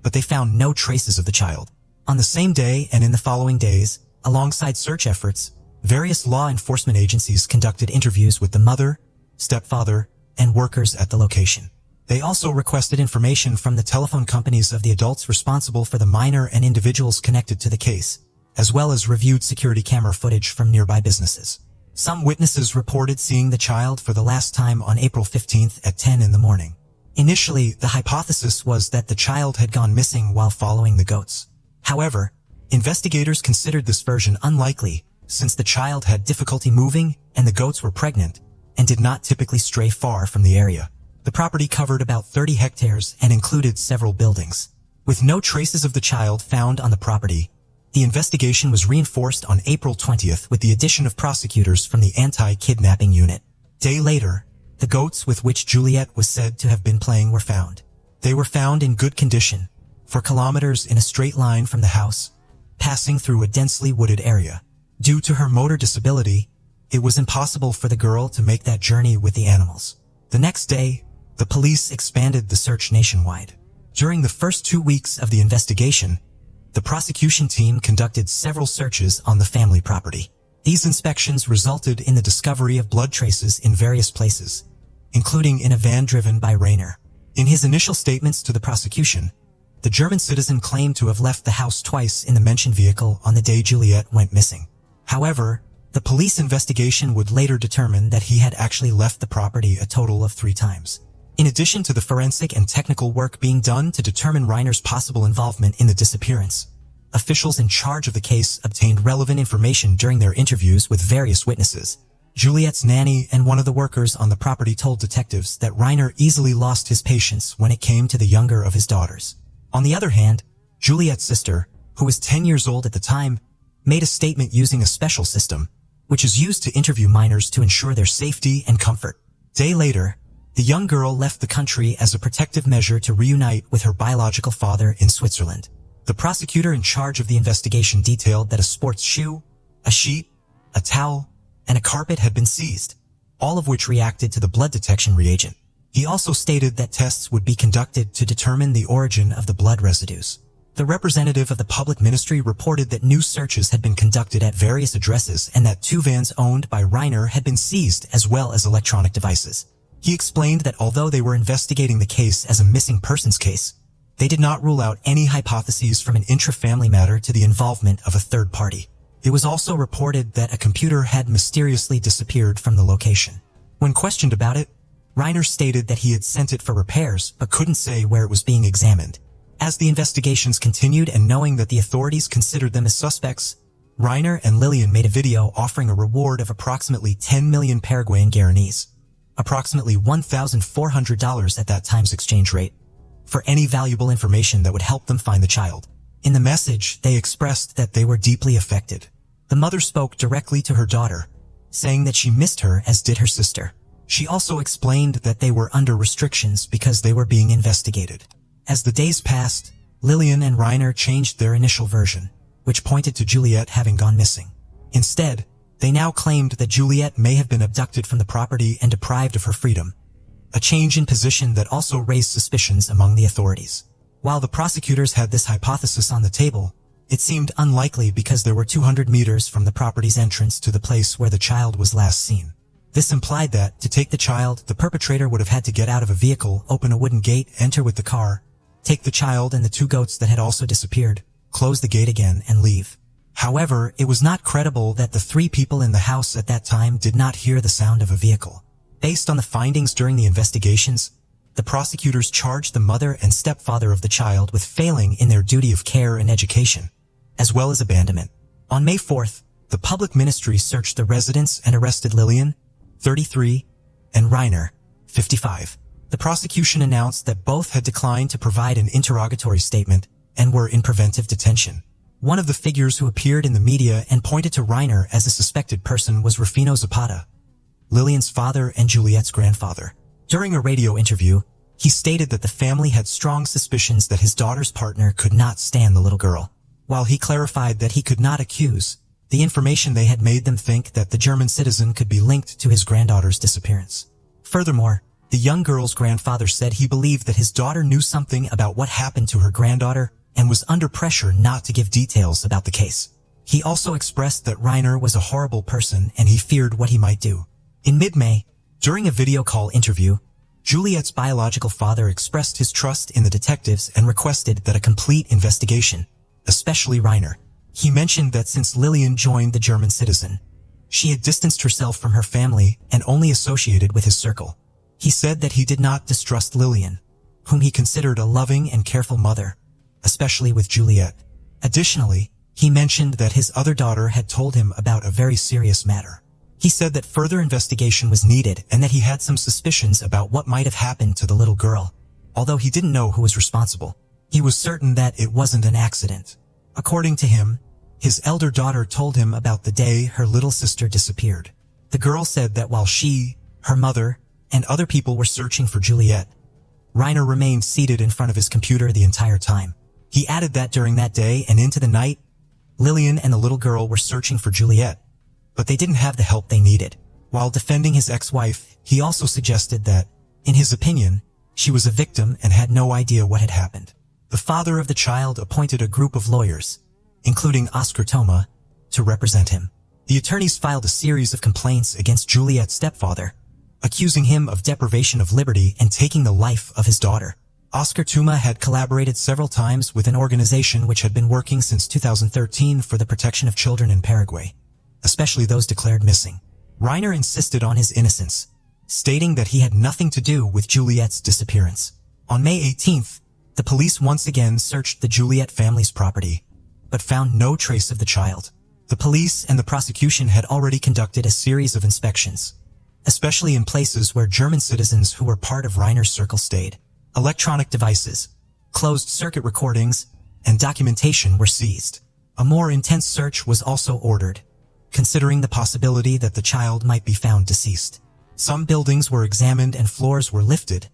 but they found no traces of the child. On the same day and in the following days, alongside search efforts, various law enforcement agencies conducted interviews with the mother, stepfather, and workers at the location. They also requested information from the telephone companies of the adults responsible for the minor and individuals connected to the case, as well as reviewed security camera footage from nearby businesses. Some witnesses reported seeing the child for the last time on April 15th at 10 in the morning. Initially, the hypothesis was that the child had gone missing while following the goats. However, investigators considered this version unlikely since the child had difficulty moving and the goats were pregnant and did not typically stray far from the area. The property covered about 30 hectares and included several buildings. With no traces of the child found on the property, the investigation was reinforced on April 20th with the addition of prosecutors from the Anti-Kidnapping Unit. Day later, the goats with which Juliette was said to have been playing were found. They were found in good condition, for kilometers in a straight line from the house, passing through a densely wooded area. Due to her motor disability, it was impossible for the girl to make that journey with the animals. The next day, the police expanded the search nationwide. During the first 2 weeks of the investigation, the prosecution team conducted several searches on the family property. These inspections resulted in the discovery of blood traces in various places, including in a van driven by Rainer. In his initial statements to the prosecution, the German citizen claimed to have left the house twice in the mentioned vehicle on the day Juliette went missing. However, the police investigation would later determine that he had actually left the property a total of 3 times. In addition to the forensic and technical work being done to determine Rainer's possible involvement in the disappearance, officials in charge of the case obtained relevant information during their interviews with various witnesses. Juliette's nanny and one of the workers on the property told detectives that Rainer easily lost his patience when it came to the younger of his daughters. On the other hand, Juliette's sister, who was 10 years old at the time, made a statement using a special system, which is used to interview minors to ensure their safety and comfort. Day later, the young girl left the country as a protective measure to reunite with her biological father in Switzerland. The prosecutor in charge of the investigation detailed that a sports shoe, a sheet, a towel, and a carpet had been seized, all of which reacted to the blood detection reagent. He also stated that tests would be conducted to determine the origin of the blood residues. The representative of the public ministry reported that new searches had been conducted at various addresses and that 2 vans owned by Rainer had been seized as well as electronic devices. He explained that although they were investigating the case as a missing persons case, they did not rule out any hypotheses from an intra-family matter to the involvement of a third party. It was also reported that a computer had mysteriously disappeared from the location. When questioned about it, Reiner stated that he had sent it for repairs but couldn't say where it was being examined. As the investigations continued and knowing that the authorities considered them as suspects, Reiner and Lillian made a video offering a reward of approximately 10 million Paraguayan guaraníes, approximately $1,400 at that time's exchange rate, for any valuable information that would help them find the child. In the message, they expressed that they were deeply affected. The mother spoke directly to her daughter, saying that she missed her as did her sister. She also explained that they were under restrictions because they were being investigated. As the days passed, Lillian and Reiner changed their initial version, which pointed to Juliet having gone missing. Instead, they now claimed that Juliet may have been abducted from the property and deprived of her freedom, a change in position that also raised suspicions among the authorities. While the prosecutors had this hypothesis on the table, it seemed unlikely because there were 200 meters from the property's entrance to the place where the child was last seen. This implied that, to take the child, the perpetrator would have had to get out of a vehicle, open a wooden gate, enter with the car, take the child and the 2 goats that had also disappeared, close the gate again, and leave. However, it was not credible that the 3 people in the house at that time did not hear the sound of a vehicle. Based on the findings during the investigations, the prosecutors charged the mother and stepfather of the child with failing in their duty of care and education, as well as abandonment. On May 4th, the public ministry searched the residence and arrested Lillian, 33, and Reiner, 55. The prosecution announced that both had declined to provide an interrogatory statement and were in preventive detention. One of the figures who appeared in the media and pointed to Reiner as a suspected person was Rufino Zapata, Lillian's father and Juliet's grandfather. During a radio interview, he stated that the family had strong suspicions that his daughter's partner could not stand the little girl. While he clarified that he could not accuse, the information they had made them think that the German citizen could be linked to his granddaughter's disappearance. Furthermore, the young girl's grandfather said he believed that his daughter knew something about what happened to her granddaughter and was under pressure not to give details about the case. He also expressed that Reiner was a horrible person and he feared what he might do. In mid-May, during a video call interview, Juliet's biological father expressed his trust in the detectives and requested that a complete investigation, especially Reiner. He mentioned that since Lillian joined the German citizen, she had distanced herself from her family and only associated with his circle. He said that he did not distrust Lillian, whom he considered a loving and careful mother, especially with Juliet. Additionally, he mentioned that his other daughter had told him about a very serious matter. He said that further investigation was needed and that he had some suspicions about what might have happened to the little girl. Although he didn't know who was responsible, he was certain that it wasn't an accident. According to him, his elder daughter told him about the day her little sister disappeared. The girl said that while she, her mother, and other people were searching for Juliet, Reiner remained seated in front of his computer the entire time. He added that during that day and into the night, Lillian and the little girl were searching for Juliet, but they didn't have the help they needed. While defending his ex-wife, he also suggested that, in his opinion, she was a victim and had no idea what had happened. The father of the child appointed a group of lawyers, including Oscar Toma, to represent him. The attorneys filed a series of complaints against Juliet's stepfather, accusing him of deprivation of liberty and taking the life of his daughter. Oscar Toma had collaborated several times with an organization which had been working since 2013 for the protection of children in Paraguay, especially those declared missing. Reiner insisted on his innocence, stating that he had nothing to do with Juliet's disappearance. On May 18th, the police once again searched the Juliet family's property, but found no trace of the child. The police and the prosecution had already conducted a series of inspections, especially in places where German citizens who were part of Reiner's circle stayed. Electronic devices, closed-circuit recordings, and documentation were seized. A more intense search was also ordered, considering the possibility that the child might be found deceased. Some buildings were examined and floors were lifted,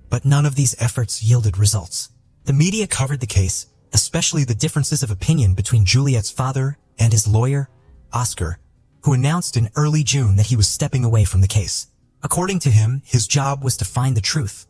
but none of these efforts yielded results. The media covered the case, especially the differences of opinion between Juliet's father and his lawyer, Oscar, who announced in early June that he was stepping away from the case. According to him, his job was to find the truth,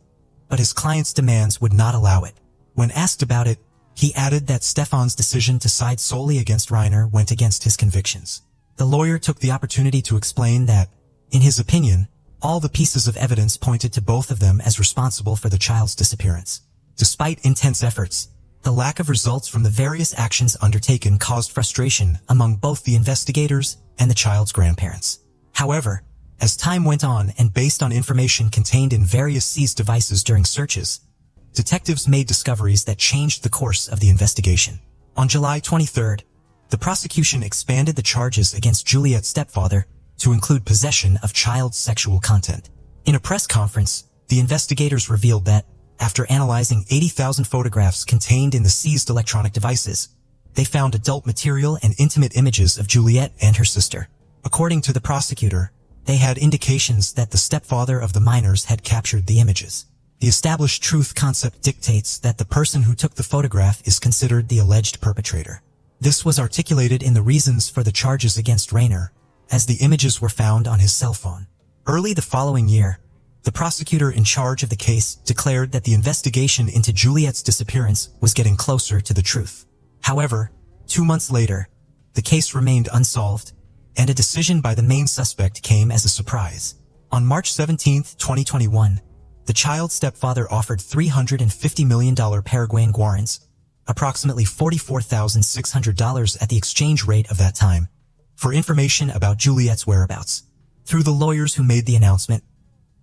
but his client's demands would not allow it. When asked about it, he added that Stefan's decision to side solely against Reiner went against his convictions. The lawyer took the opportunity to explain that, in his opinion, All the pieces of evidence pointed to both of them as responsible for the child's disappearance. Despite intense efforts, the lack of results from the various actions undertaken caused frustration among both the investigators and the child's grandparents. However, as time went on and based on information contained in various seized devices during searches, detectives made discoveries that changed the course of the investigation. On July 23rd, the prosecution expanded the charges against Juliet's stepfather to include possession of child sexual content. In a press conference, the investigators revealed that, after analyzing 80,000 photographs contained in the seized electronic devices, they found adult material and intimate images of Juliet and her sister. According to the prosecutor, they had indications that the stepfather of the minors had captured the images. The established truth concept dictates that the person who took the photograph is considered the alleged perpetrator. This was articulated in the reasons for the charges against Rayner, as the images were found on his cell phone. Early the following year, the prosecutor in charge of the case declared that the investigation into Juliet's disappearance was getting closer to the truth. However, 2 months later, the case remained unsolved, and a decision by the main suspect came as a surprise. On March 17, 2021, the child's stepfather offered $350 million Paraguayan guaranis, approximately $44,600 at the exchange rate of that time, for information about Juliet's whereabouts. Through the lawyers who made the announcement,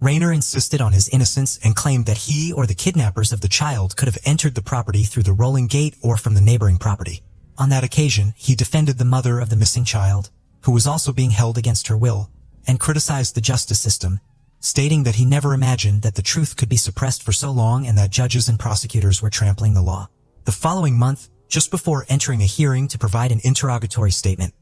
Rayner insisted on his innocence and claimed that he or the kidnappers of the child could have entered the property through the rolling gate or from the neighboring property. On that occasion, he defended the mother of the missing child, who was also being held against her will, and criticized the justice system, stating that he never imagined that the truth could be suppressed for so long and that judges and prosecutors were trampling the law. The following month, just before entering a hearing to provide an interrogatory statement,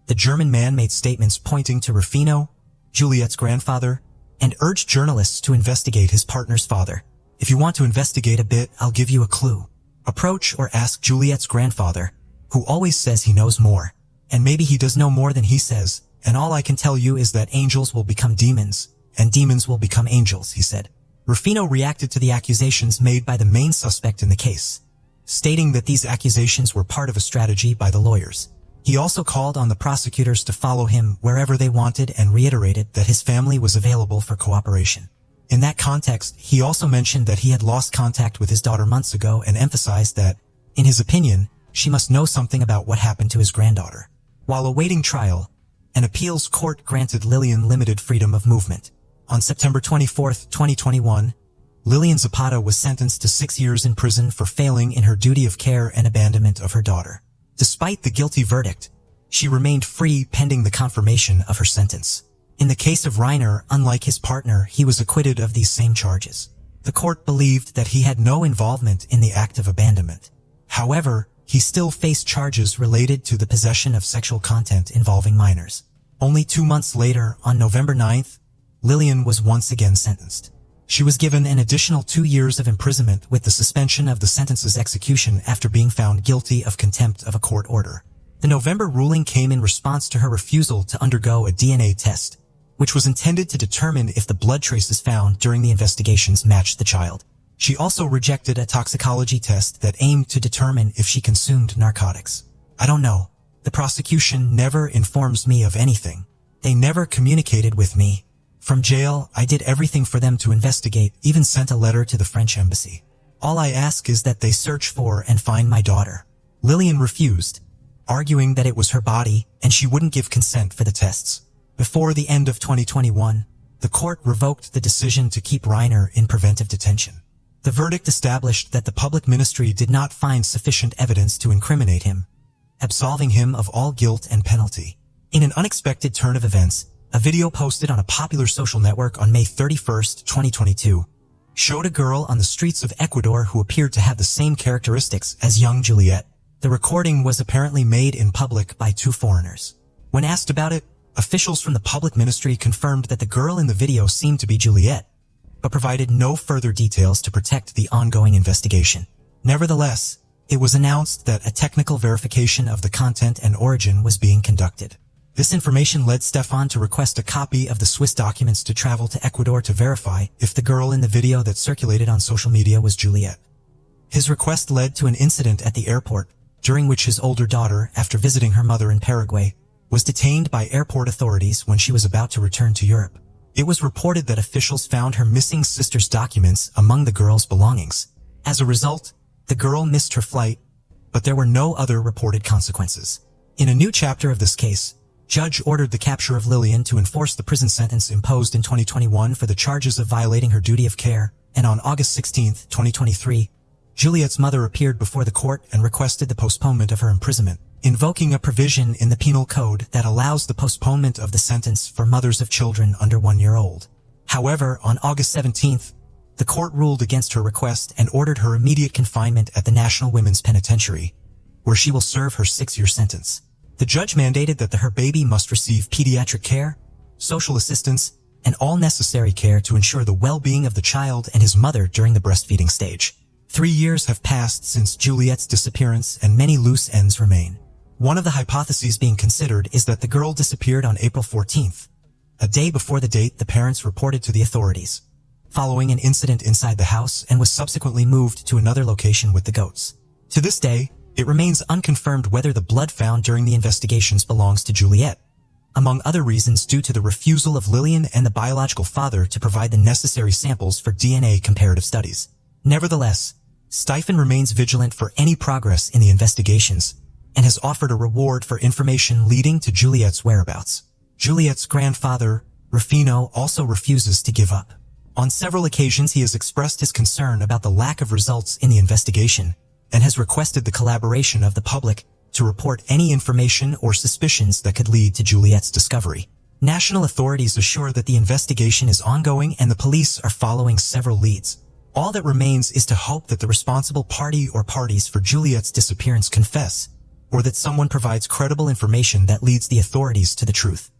the German man made statements pointing to Rufino, Juliet's grandfather, and urged journalists to investigate his partner's father. If you want to investigate a bit, I'll give you a clue. Approach or ask Juliet's grandfather, who always says he knows more. And maybe he does know more than he says, and all I can tell you is that angels will become demons, and demons will become angels, he said. Rufino reacted to the accusations made by the main suspect in the case, stating that these accusations were part of a strategy by the lawyers. He also called on the prosecutors to follow him wherever they wanted and reiterated that his family was available for cooperation. In that context, he also mentioned that he had lost contact with his daughter months ago and emphasized that, in his opinion, she must know something about what happened to his granddaughter. While awaiting trial, an appeals court granted Lillian limited freedom of movement. On September 24, 2021, Lillian Zapata was sentenced to 6 years in prison for failing in her duty of care and abandonment of her daughter. Despite the guilty verdict, she remained free pending the confirmation of her sentence. In the case of Rayner, unlike his partner, he was acquitted of these same charges. The court believed that he had no involvement in the act of abandonment. However, he still faced charges related to the possession of sexual content involving minors. Only 2 months later, on November 9th, Lillian was once again sentenced. She was given an additional 2 years of imprisonment with the suspension of the sentence's execution after being found guilty of contempt of a court order. The November ruling came in response to her refusal to undergo a DNA test, which was intended to determine if the blood traces found during the investigations matched the child. She also rejected a toxicology test that aimed to determine if she consumed narcotics. I don't know. The prosecution never informs me of anything. They never communicated with me. From jail, I did everything for them to investigate, even sent a letter to the French embassy. All I ask is that they search for and find my daughter. Lillian refused, arguing that it was her body and she wouldn't give consent for the tests. Before the end of 2021, the court revoked the decision to keep Rayner in preventive detention. The verdict established that the public ministry did not find sufficient evidence to incriminate him, absolving him of all guilt and penalty. In an unexpected turn of events, a video posted on a popular social network on May 31, 2022, showed a girl on the streets of Ecuador who appeared to have the same characteristics as young Juliet. The recording was apparently made in public by 2 foreigners. When asked about it, officials from the public ministry confirmed that the girl in the video seemed to be Juliet, but provided no further details to protect the ongoing investigation. Nevertheless, it was announced that a technical verification of the content and origin was being conducted. This information led Stefan to request a copy of the Swiss documents to travel to Ecuador to verify if the girl in the video that circulated on social media was Juliet. His request led to an incident at the airport, during which his older daughter, after visiting her mother in Paraguay, was detained by airport authorities when she was about to return to Europe. It was reported that officials found her missing sister's documents among the girl's belongings. As a result, the girl missed her flight, but there were no other reported consequences. In a new chapter of this case, Judge ordered the capture of Lillian to enforce the prison sentence imposed in 2021 for the charges of violating her duty of care, and on August 16, 2023, Juliet's mother appeared before the court and requested the postponement of her imprisonment, invoking a provision in the penal code that allows the postponement of the sentence for mothers of children under 1 year old. However, on August 17th, the court ruled against her request and ordered her immediate confinement at the National Women's Penitentiary, where she will serve her 6-year sentence. The judge mandated that her baby must receive pediatric care, social assistance, and all necessary care to ensure the well-being of the child and his mother during the breastfeeding stage. 3 years have passed since Juliet's disappearance and many loose ends remain. One of the hypotheses being considered is that the girl disappeared on April 14th, a day before the date the parents reported to the authorities, following an incident inside the house, and was subsequently moved to another location with the goats. To this day, it remains unconfirmed whether the blood found during the investigations belongs to Juliet, among other reasons due to the refusal of Lillian and the biological father to provide the necessary samples for DNA comparative studies. Nevertheless, Steifen remains vigilant for any progress in the investigations and has offered a reward for information leading to Juliet's whereabouts. Juliet's grandfather, Rufino, also refuses to give up. On several occasions he has expressed his concern about the lack of results in the investigation and has requested the collaboration of the public to report any information or suspicions that could lead to Juliet's discovery. National authorities assure that the investigation is ongoing and the police are following several leads. All that remains is to hope that the responsible party or parties for Juliet's disappearance confess, or that someone provides credible information that leads the authorities to the truth.